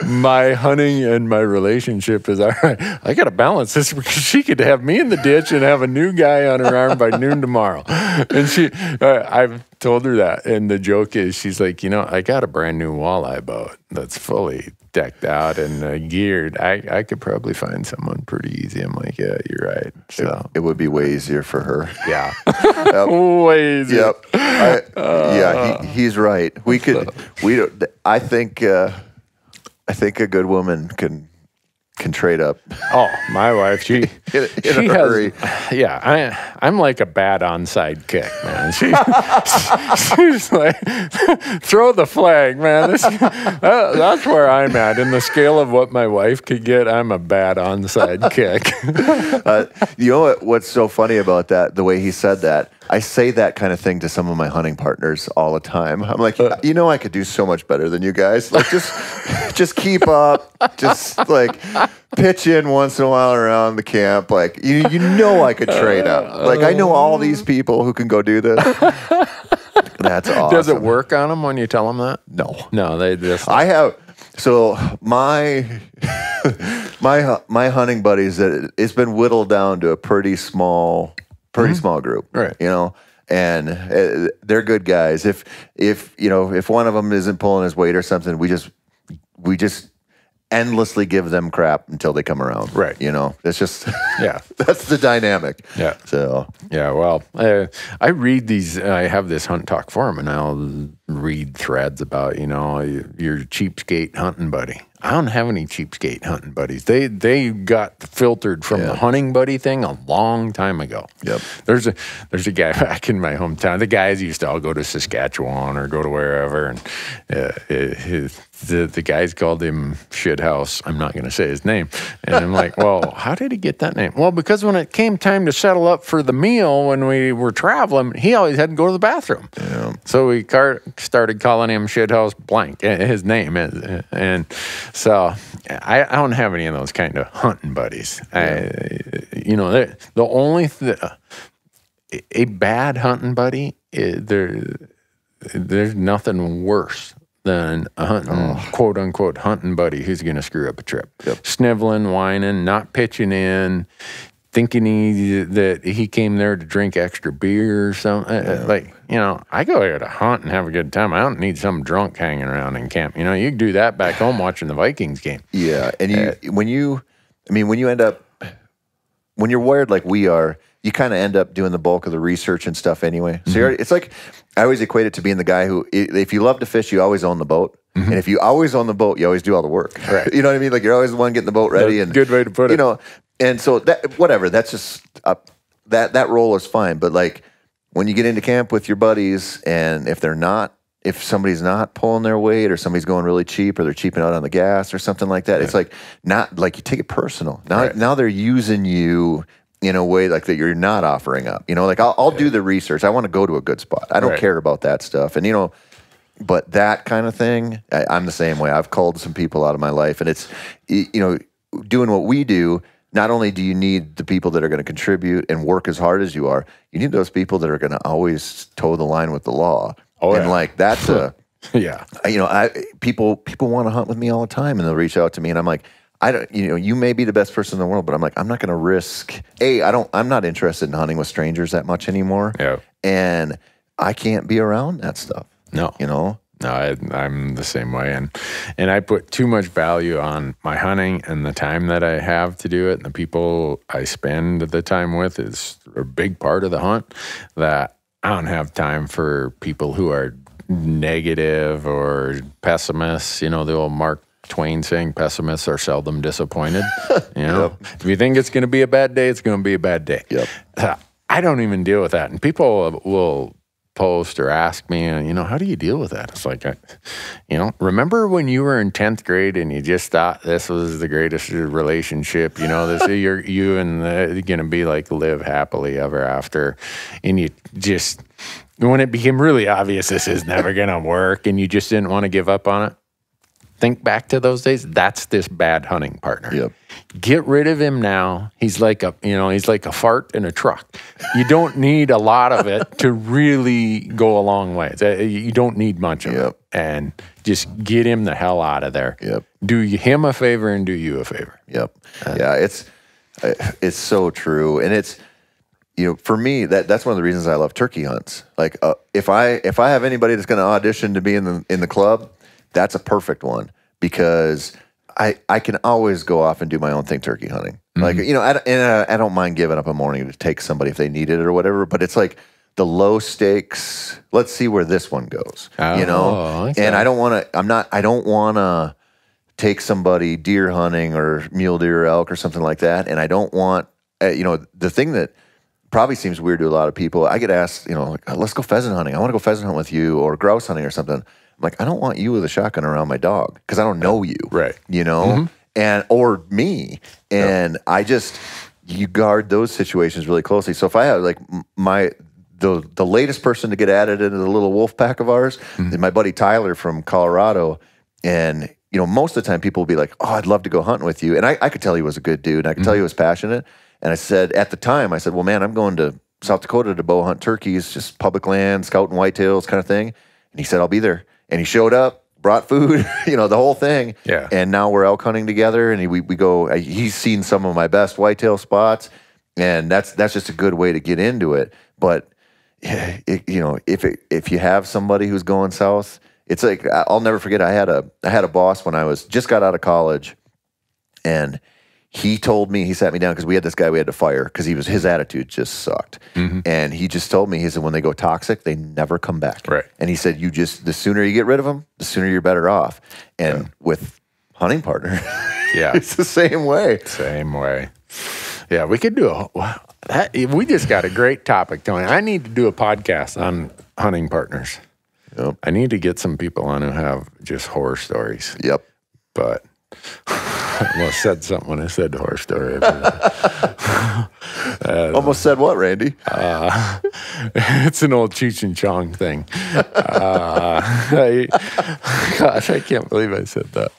my hunting and my relationship is, all right, I got to balance this because she could have me in the ditch and have a new guy on her arm by noon tomorrow. And I've told her that. And the joke is, she's like, I got a brand new walleye boat that's fully decked out and geared. I could probably find someone pretty easy. I'm like, yeah, you're right. So it would be way easier for her. Yeah. Way easier. Yep. He's right. I think a good woman can trade up. Oh, my wife, she in a hurry. I'm like a bad onside kick, man. She's like, throw the flag, man. That's where I'm at in the scale of what my wife could get. I'm a bad onside kick. You know what's so funny about that? The way he said that. I say that kind of thing to some of my hunting partners all the time. I'm like, I could do so much better than you guys. Like, just keep up. Just like pitch in once in a while around the camp. Like, I could trade up. Like, I know all these people who can go do this. That's awesome. Does it work on them when you tell them that? No, they just. I have. So my hunting buddies, it's been whittled down to a pretty small group, right? And they're good guys. If one of them isn't pulling his weight or something, we just endlessly give them crap until they come around, right? It's just that's the dynamic. Yeah. So well, I read these. I have this Hunt Talk forum, and I'll read threads about your cheapskate hunting buddy. I don't have any cheapskate hunting buddies. They got filtered from the hunting buddy thing a long time ago. Yep. There's a guy back in my hometown. The guys used to all go to Saskatchewan or go to wherever, and the guys called him Shithouse. I'm not going to say his name. And I'm like, well, how did he get that name? Well, because when it came time to settle up for the meal when we were traveling, he always had to go to the bathroom. Yeah. So we started calling him Shithouse blank, his name is. And so I don't have any of those kind of hunting buddies. Yeah. The only a bad hunting buddy, there's nothing worse than a hunting, quote unquote, hunting buddy who's going to screw up a trip. Yep. Sniveling, whining, not pitching in, thinking that he came there to drink extra beer or something. Like, you know, I go here to hunt and have a good time. I don't need some drunk hanging around in camp. You know, you can do that back home watching the Vikings game. Yeah, and when you're wired like we are, you kind of end up doing the bulk of the research and stuff anyway. So it's like, I always equate it to being the guy who, if you love to fish, you always own the boat. And if you always own the boat, you always do all the work. Right. You know what I mean? Like, you're always the one getting the boat ready. That's a good way to put it. You know, and so that's just, that role is fine. But like, when you get into camp with your buddies, and if somebody's not pulling their weight, or somebody's going really cheap, or they're cheaping out on the gas or something like that, it's like, not like, you take it personal. Now they're using you in a way like that you're not offering up. You know, like, I'll do the research. I want to go to a good spot. I don't care about that stuff. And, you know, but that kind of thing, I'm the same way. I've called some people out of my life, and it's, you know, doing what we do. Not only do you need the people that are going to contribute and work as hard as you are, you need those people that are going to always toe the line with the law. And like, that's you know, people want to hunt with me all the time, and they'll reach out to me, and I'm like, you know, you may be the best person in the world, but I'm like, I'm not going to risk. I'm not interested in hunting with strangers that much anymore. Yeah. And I can't be around that stuff. No. You know? No, I'm the same way. And I put too much value on my hunting and the time that I have to do it. And the people I spend the time with is a big part of the hunt, that I don't have time for people who are negative or pessimists. You know, the old Mark Twain saying, pessimists are seldom disappointed. You know, if you think it's going to be a bad day, it's going to be a bad day. I don't even deal with that. And people will post or ask me, you know, how do you deal with that? It's like, you know, remember when you were in 10th grade and you just thought this was the greatest relationship, you know, you and going to be like, live happily ever after. And you just, when it became really obvious this is never going to work, and you just didn't want to give up on it, think back to those days. That's this bad hunting partner. Get rid of him now. He's like a fart in a truck. You don't need a lot of it to really go a long way. You don't need much of it. And just get him the hell out of there. Do him a favor and do you a favor. Yeah, it's so true. And it's, you know, for me, that's one of the reasons I love turkey hunts. Like, if I have anybody that's going to audition to be in the club, that's a perfect one, because I can always go off and do my own thing turkey hunting. Like, you know, I don't mind giving up a morning to take somebody if they need it or whatever, but it's like the low stakes, let's see where this one goes, you know? Okay. And I don't want to take somebody deer hunting or mule deer or elk or something like that. And I don't want, you know, the thing that probably seems weird to a lot of people, I get asked, you know, like, let's go pheasant hunting. I want to go pheasant hunt with you, or grouse hunting or something. I'm like, I don't want you with a shotgun around my dog, because I don't know you, you know, and or me, and you guard those situations really closely. So if I have like the latest person to get added into the little wolf pack of ours is my buddy Tyler from Colorado, and you know, most of the time people will be like, oh, I'd love to go hunting with you, and I could tell he was a good dude, and I could tell he was passionate, and I said at the time, well, man, I'm going to South Dakota to bow hunt turkeys, just public land, scouting whitetails kind of thing, and he said, I'll be there. And he showed up, brought food, you know, the whole thing. Yeah. And now we're elk hunting together, and we go. He's seen some of my best whitetail spots, and that's just a good way to get into it. But you know, if you have somebody who's going south, it's like, I'll never forget. I had a boss when I just got out of college, and he told me, he sat me down, because we had this guy we had to fire because his attitude just sucked. And he just told me, he said, when they go toxic, they never come back. Right. And he said, the sooner you get rid of them, the sooner you're better off. And with hunting partner, it's the same way. Same way. Yeah, we could do we just got a great topic, Tony. I need to do a podcast on hunting partners. I need to get some people on who have just horror stories. But I almost said something when I said horror story. Almost said what, Randy? It's an old Cheech and Chong thing. Gosh, I can't believe I said that.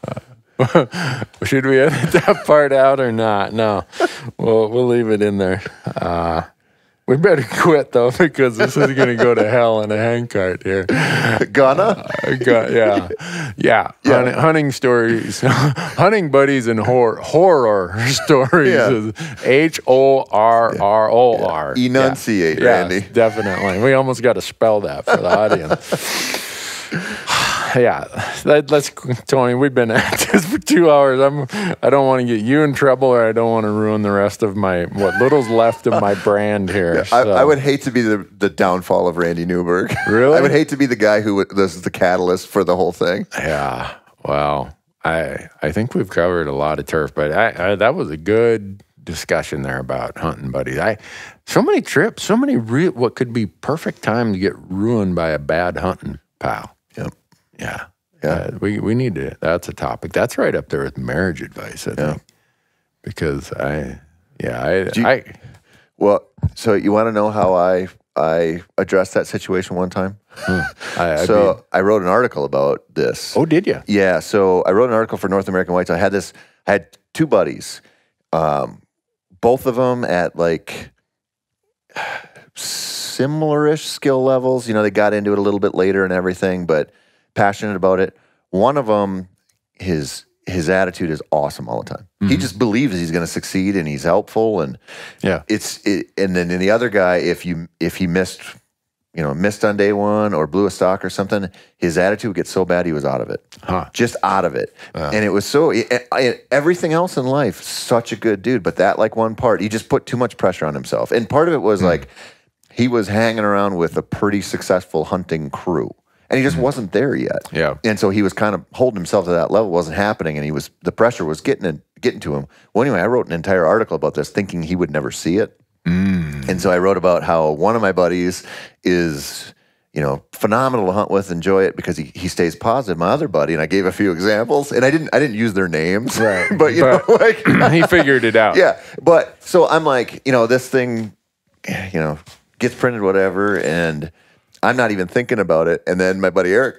Should we edit that part out or not? No, we'll leave it in there. We better quit though, because this is going to go to hell in a handcart here. Gonna? Yeah. Hunting stories, hunting buddies, and horror stories is HORROR. Enunciate, Randy. Yes, definitely. We almost got to spell that for the audience. Let's, Tony, we've been at this for 2 hours. I don't want to get you in trouble, or I don't want to ruin the rest of what little's left of my brand here. I would hate to be the downfall of Randy Newberg. Really? I would hate to be the guy who this is the catalyst for the whole thing. Yeah. Well, I think we've covered a lot of turf, but that was a good discussion there about hunting buddies. So many trips, so many what could be perfect time to get ruined by a bad hunting pal. Yep. Yeah. We need to. That's a topic. That's right up there with marriage advice, I think. Because well, so you want to know how I addressed that situation one time? I wrote an article about this. Oh, did you? Yeah. So I wrote an article for North American Whites. I had two buddies, both of them at like similar-ish skill levels. You know, they got into it a little bit later and everything, but passionate about it. One of them, his attitude is awesome all the time. Mm-hmm. He just believes he's going to succeed and he's helpful, and and then the other guy, if he missed on day one or blew a stock or something, his attitude would get so bad he was out of it, just out of it. And it was everything else in life, such a good dude, but that like one part, he just put too much pressure on himself, and part of it was like he was hanging around with a pretty successful hunting crew. And he just wasn't there yet. Yeah. And so he was kind of holding himself to that level. It wasn't happening, and the pressure was getting to him. Well, anyway, I wrote an entire article about this thinking he would never see it. And so I wrote about how one of my buddies is, phenomenal to hunt with, enjoy it because he stays positive. My other buddy, and I gave a few examples, and I didn't use their names. Right. but he figured it out. Yeah. But so I'm like, this thing, gets printed, whatever, and I'm not even thinking about it. And then my buddy Eric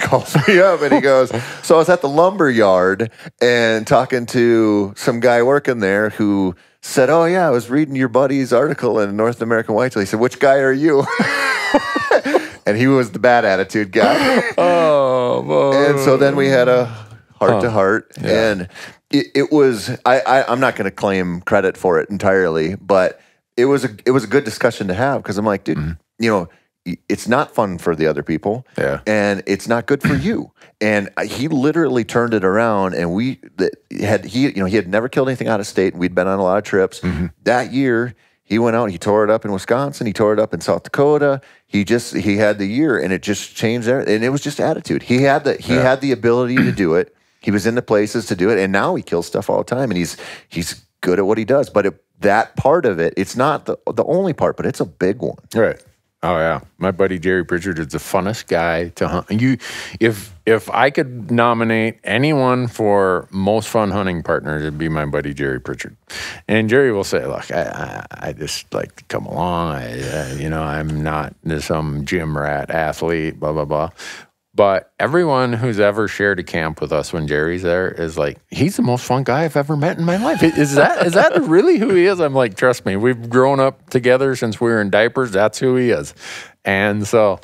calls me up and he goes, so I was at the lumber yard and talking to some guy working there who said, oh yeah, I was reading your buddy's article in North American Whitetail. He said, which guy are you? And he was the bad attitude guy. Oh, boy. And so then we had a heart to heart. And it was, I'm not going to claim credit for it entirely, but it was a good discussion to have, because I'm like, dude, it's not fun for the other people, and it's not good for you. And he literally turned it around, and he had never killed anything out of state, and we'd been on a lot of trips. That year, he went out, he tore it up in Wisconsin, he tore it up in South Dakota. He had the year, and it just changed everything. And it was just attitude. He had the ability to do it. He was in the places to do it, and now he kills stuff all the time, and he's good at what he does. But that part of it, it's not the only part, but it's a big one. Right. Oh yeah, my buddy Jerry Pritchard is the funnest guy to hunt. If I could nominate anyone for most fun hunting partners, it'd be my buddy Jerry Pritchard. And Jerry will say, "Look, I just like to come along. I'm not some gym rat athlete, blah blah blah." But everyone who's ever shared a camp with us when Jerry's there is like, he's the most fun guy I've ever met in my life. Is that really who he is? I'm like, trust me, we've grown up together since we were in diapers. That's who he is. And so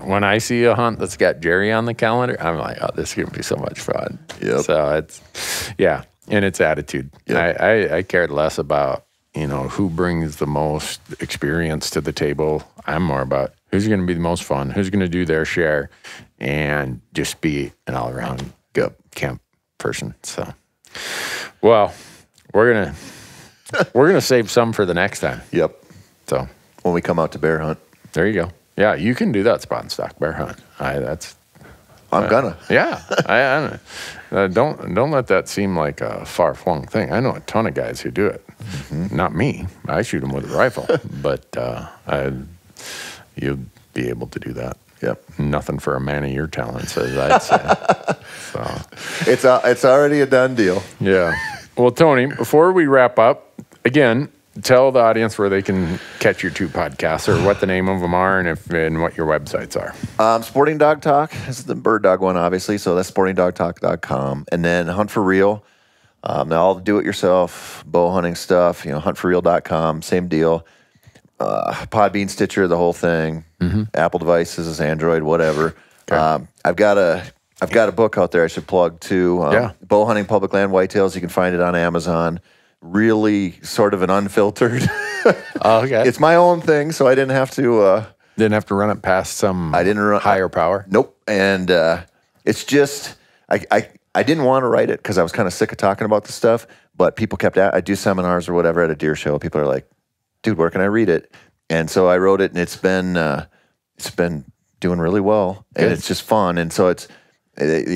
when I see a hunt that's got Jerry on the calendar, I'm like, oh, this is going to be so much fun. Yep. So and it's attitude. Yep. I cared less about, who brings the most experience to the table. I'm more about who's going to be the most fun, who's going to do their share, and just be an all-around good camp person. So, well, we're gonna save some for the next time. Yep. So when we come out to bear hunt, there you go. Yeah, you can do that spot and stock bear hunt. I'm gonna. Yeah, I don't let that seem like a far-flung thing. I know a ton of guys who do it. Mm-hmm. Not me. I shoot them with a rifle, but you'll be able to do that. Yep. Nothing for a man of your talents, as I'd say. So it's already a done deal. Yeah. Well, Tony, before we wrap up, again, tell the audience where they can catch your two podcasts, or what the name of them are, and what your websites are. Sporting Dog Talk is the bird dog one, obviously. So that's sportingdogtalk.com. And then Hunt for Real. Now all the do-it-yourself bow hunting stuff, huntforreal.com, same deal. Podbean, Stitcher, the whole thing. Apple devices, Android, whatever. Okay. I've got a book out there I should plug too. Bow Hunting Public Land Whitetails. You can find it on Amazon. Really sort of an unfiltered. Okay. It's my own thing, so I didn't have to. Didn't have to run it past some higher power? Nope. And it's just, I didn't want to write it because I was kind of sick of talking about this stuff, but people kept I do seminars or whatever at a deer show. People are like, dude, where can I read it? And so I wrote it, and it's been doing really well, and Good. it's just fun. And so it's,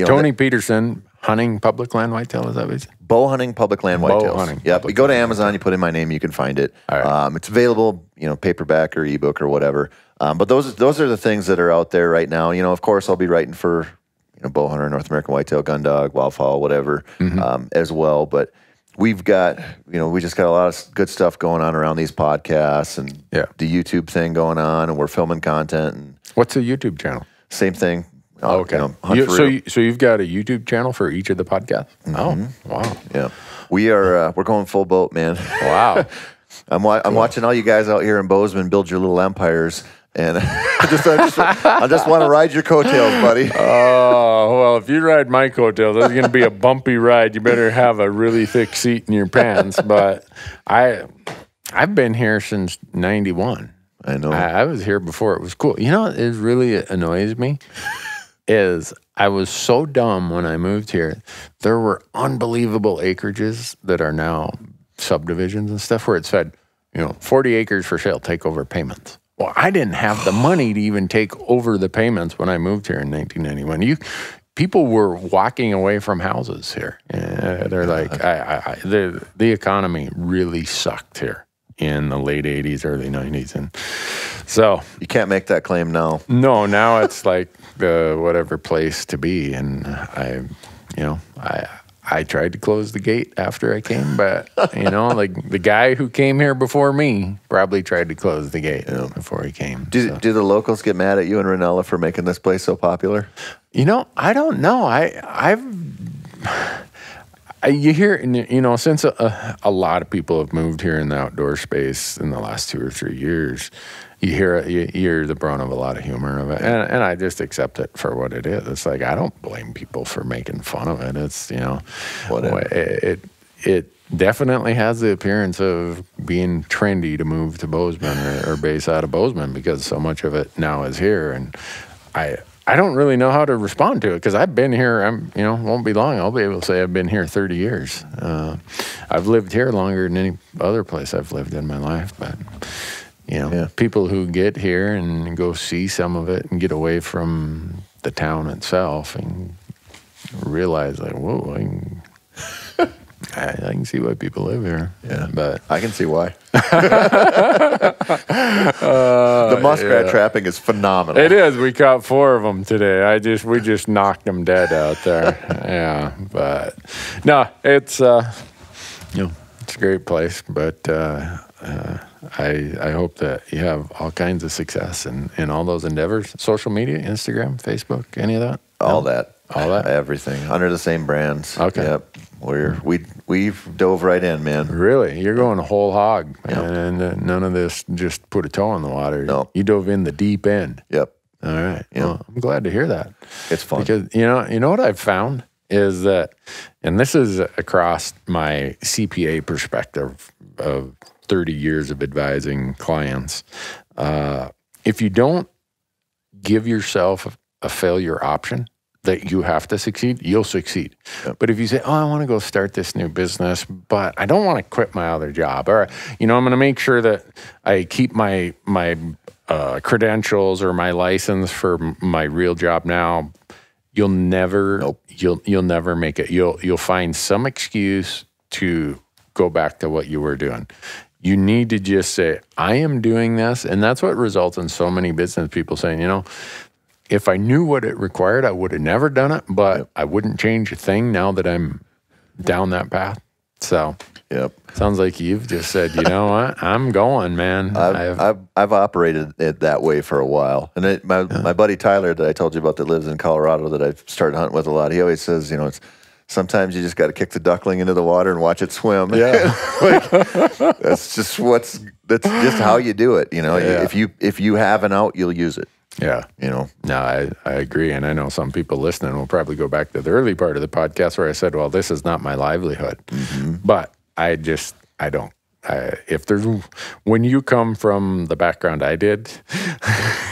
Tony Peterson, Hunting Public Land Whitetail, is that what you said? Bow Hunting Public Land Whitetails. Hunting Yep. Public You go to Land Amazon, you put in my name, you can find it. All right. It's available, paperback or ebook or whatever. But those are the things that are out there right now. Of course, I'll be writing for Bow Hunter, North American Whitetail, Gun Dog, Wildfowl, whatever, as well. But we've got, we just got a lot of good stuff going on around these podcasts and the YouTube thing going on, and we're filming content. And what's the YouTube channel? same thing. Okay. So you've got a YouTube channel for each of the podcasts? Oh, wow. Yeah. We're going full boat, man. Wow. I'm watching all you guys out here in Bozeman build your little empires, and I just want to ride your coattails, buddy. Oh, well, if you ride my coattails, that's going to be a bumpy ride. You better have a really thick seat in your pants. But I've been here since 91. I know. I was here before it was cool. You know what really annoys me? Is I was so dumb when I moved here. There were unbelievable acreages that are now subdivisions and stuff where it said, 40 acres for sale, take over payments. Well, I didn't have the money to even take over the payments when I moved here in 1991. People were walking away from houses here. They're like, the economy really sucked here in the late 80s, early 90s. And so you can't make that claim now. No, now it's like the whatever place to be. And I tried to close the gate after I came, but like the guy who came here before me probably tried to close the gate before he came. Do the locals get mad at you and Ranella for making this place so popular? I don't know. You hear, since a lot of people have moved here in the outdoor space in the last 2 or 3 years, you hear the brunt of a lot of humor of it, and I just accept it for what it is. It's like I don't blame people for making fun of it. It's whatever. It definitely has the appearance of being trendy to move to Bozeman or base out of Bozeman because so much of it now is here, and I don't really know how to respond to it because I've been here. Won't be long. I'll be able to say I've been here 30 years. I've lived here longer than any other place I've lived in my life, but. People who get here and go see some of it and get away from the town itself and realize like, whoa, I can see why people live here. Yeah, but I can see why. The muskrat trapping is phenomenal. It is. We caught 4 of them today. We just knocked them dead out there. Yeah, but no, it's it's a great place, but. I hope that you have all kinds of success in all those endeavors. Social media, Instagram, Facebook, any of that? All that. Everything under the same brands. Okay. Yep. We've dove right in, man. Really? You're going whole hog, and none of this just put a toe in the water. No. You dove in the deep end. Yep. All right. Yep. Well, I'm glad to hear that. It's fun. Because you know what I've found is that, and this is across my CPA perspective of 30 years of advising clients. If you don't give yourself a failure option that you have to succeed, you'll succeed. Yep. But if you say, I want to go start this new business, but I don't want to quit my other job, or, I'm going to make sure that I keep my credentials or my license for my real job now, you'll never, you'll never make it. You'll find some excuse to go back to what you were doing. You need to just say, I am doing this. And that's what results in so many business people saying, if I knew what it required, I would have never done it, but I wouldn't change a thing now that I'm down that path. So sounds like you've just said, you know what, I'm going, man. I've operated it that way for a while. And my buddy Tyler that I told you about that lives in Colorado that I've started hunting with a lot, he always says, sometimes you just got to kick the duckling into the water and watch it swim. Yeah. That's just how you do it. If you have an out, you'll use it. Yeah. No, I agree. And I know some people listening will probably go back to the early part of the podcast where I said, well, this is not my livelihood. But I don't. When you come from the background I did,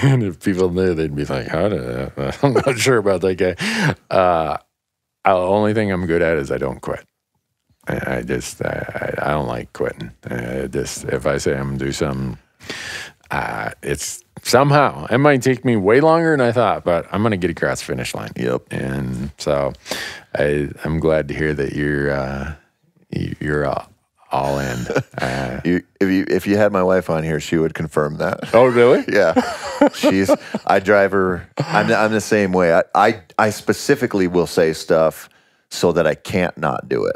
and if people knew, they'd be like, I'm not sure about that guy. The only thing I'm good at is I don't quit. I don't like quitting. If I say I'm going to do something, it's somehow, it might take me way longer than I thought, but I'm going to get across the finish line. Yep. And so I'm glad to hear that you're all in. If you had my wife on here, she would confirm that. Oh, really? Yeah. I drive her. I'm the same way. I specifically will say stuff so that I can't not do it.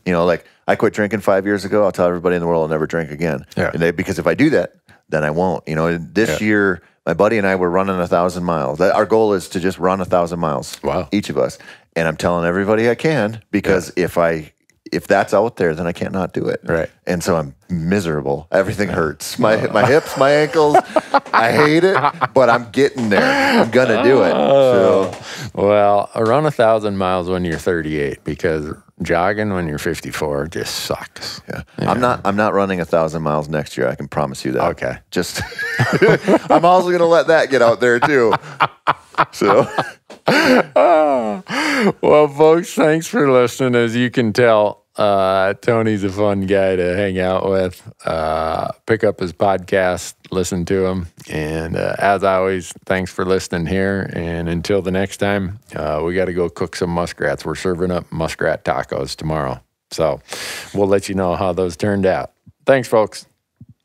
Like I quit drinking 5 years ago. I'll tell everybody in the world I'll never drink again. Yeah. Because if I do that, then I won't. This year, my buddy and I were running 1,000 miles. Our goal is to just run 1,000 miles. Wow. Each of us. And I'm telling everybody I can, because if that's out there, then I can't not do it. Right. And so I'm miserable. Everything hurts. My hips, my ankles. I hate it, but I'm getting there. I'm gonna do it. So. Well, run 1,000 miles when you're 38, because jogging when you're 54 just sucks. Yeah. I'm not running 1,000 miles next year. I can promise you that. Okay. Just I'm also gonna let that get out there too. So. Well, folks, thanks for listening. As you can tell, Tony's a fun guy to hang out with. Pick up his podcast, listen to him. And as always, thanks for listening here. And until the next time, we got to go cook some muskrats. We're serving up muskrat tacos tomorrow. So we'll let you know how those turned out. Thanks, folks.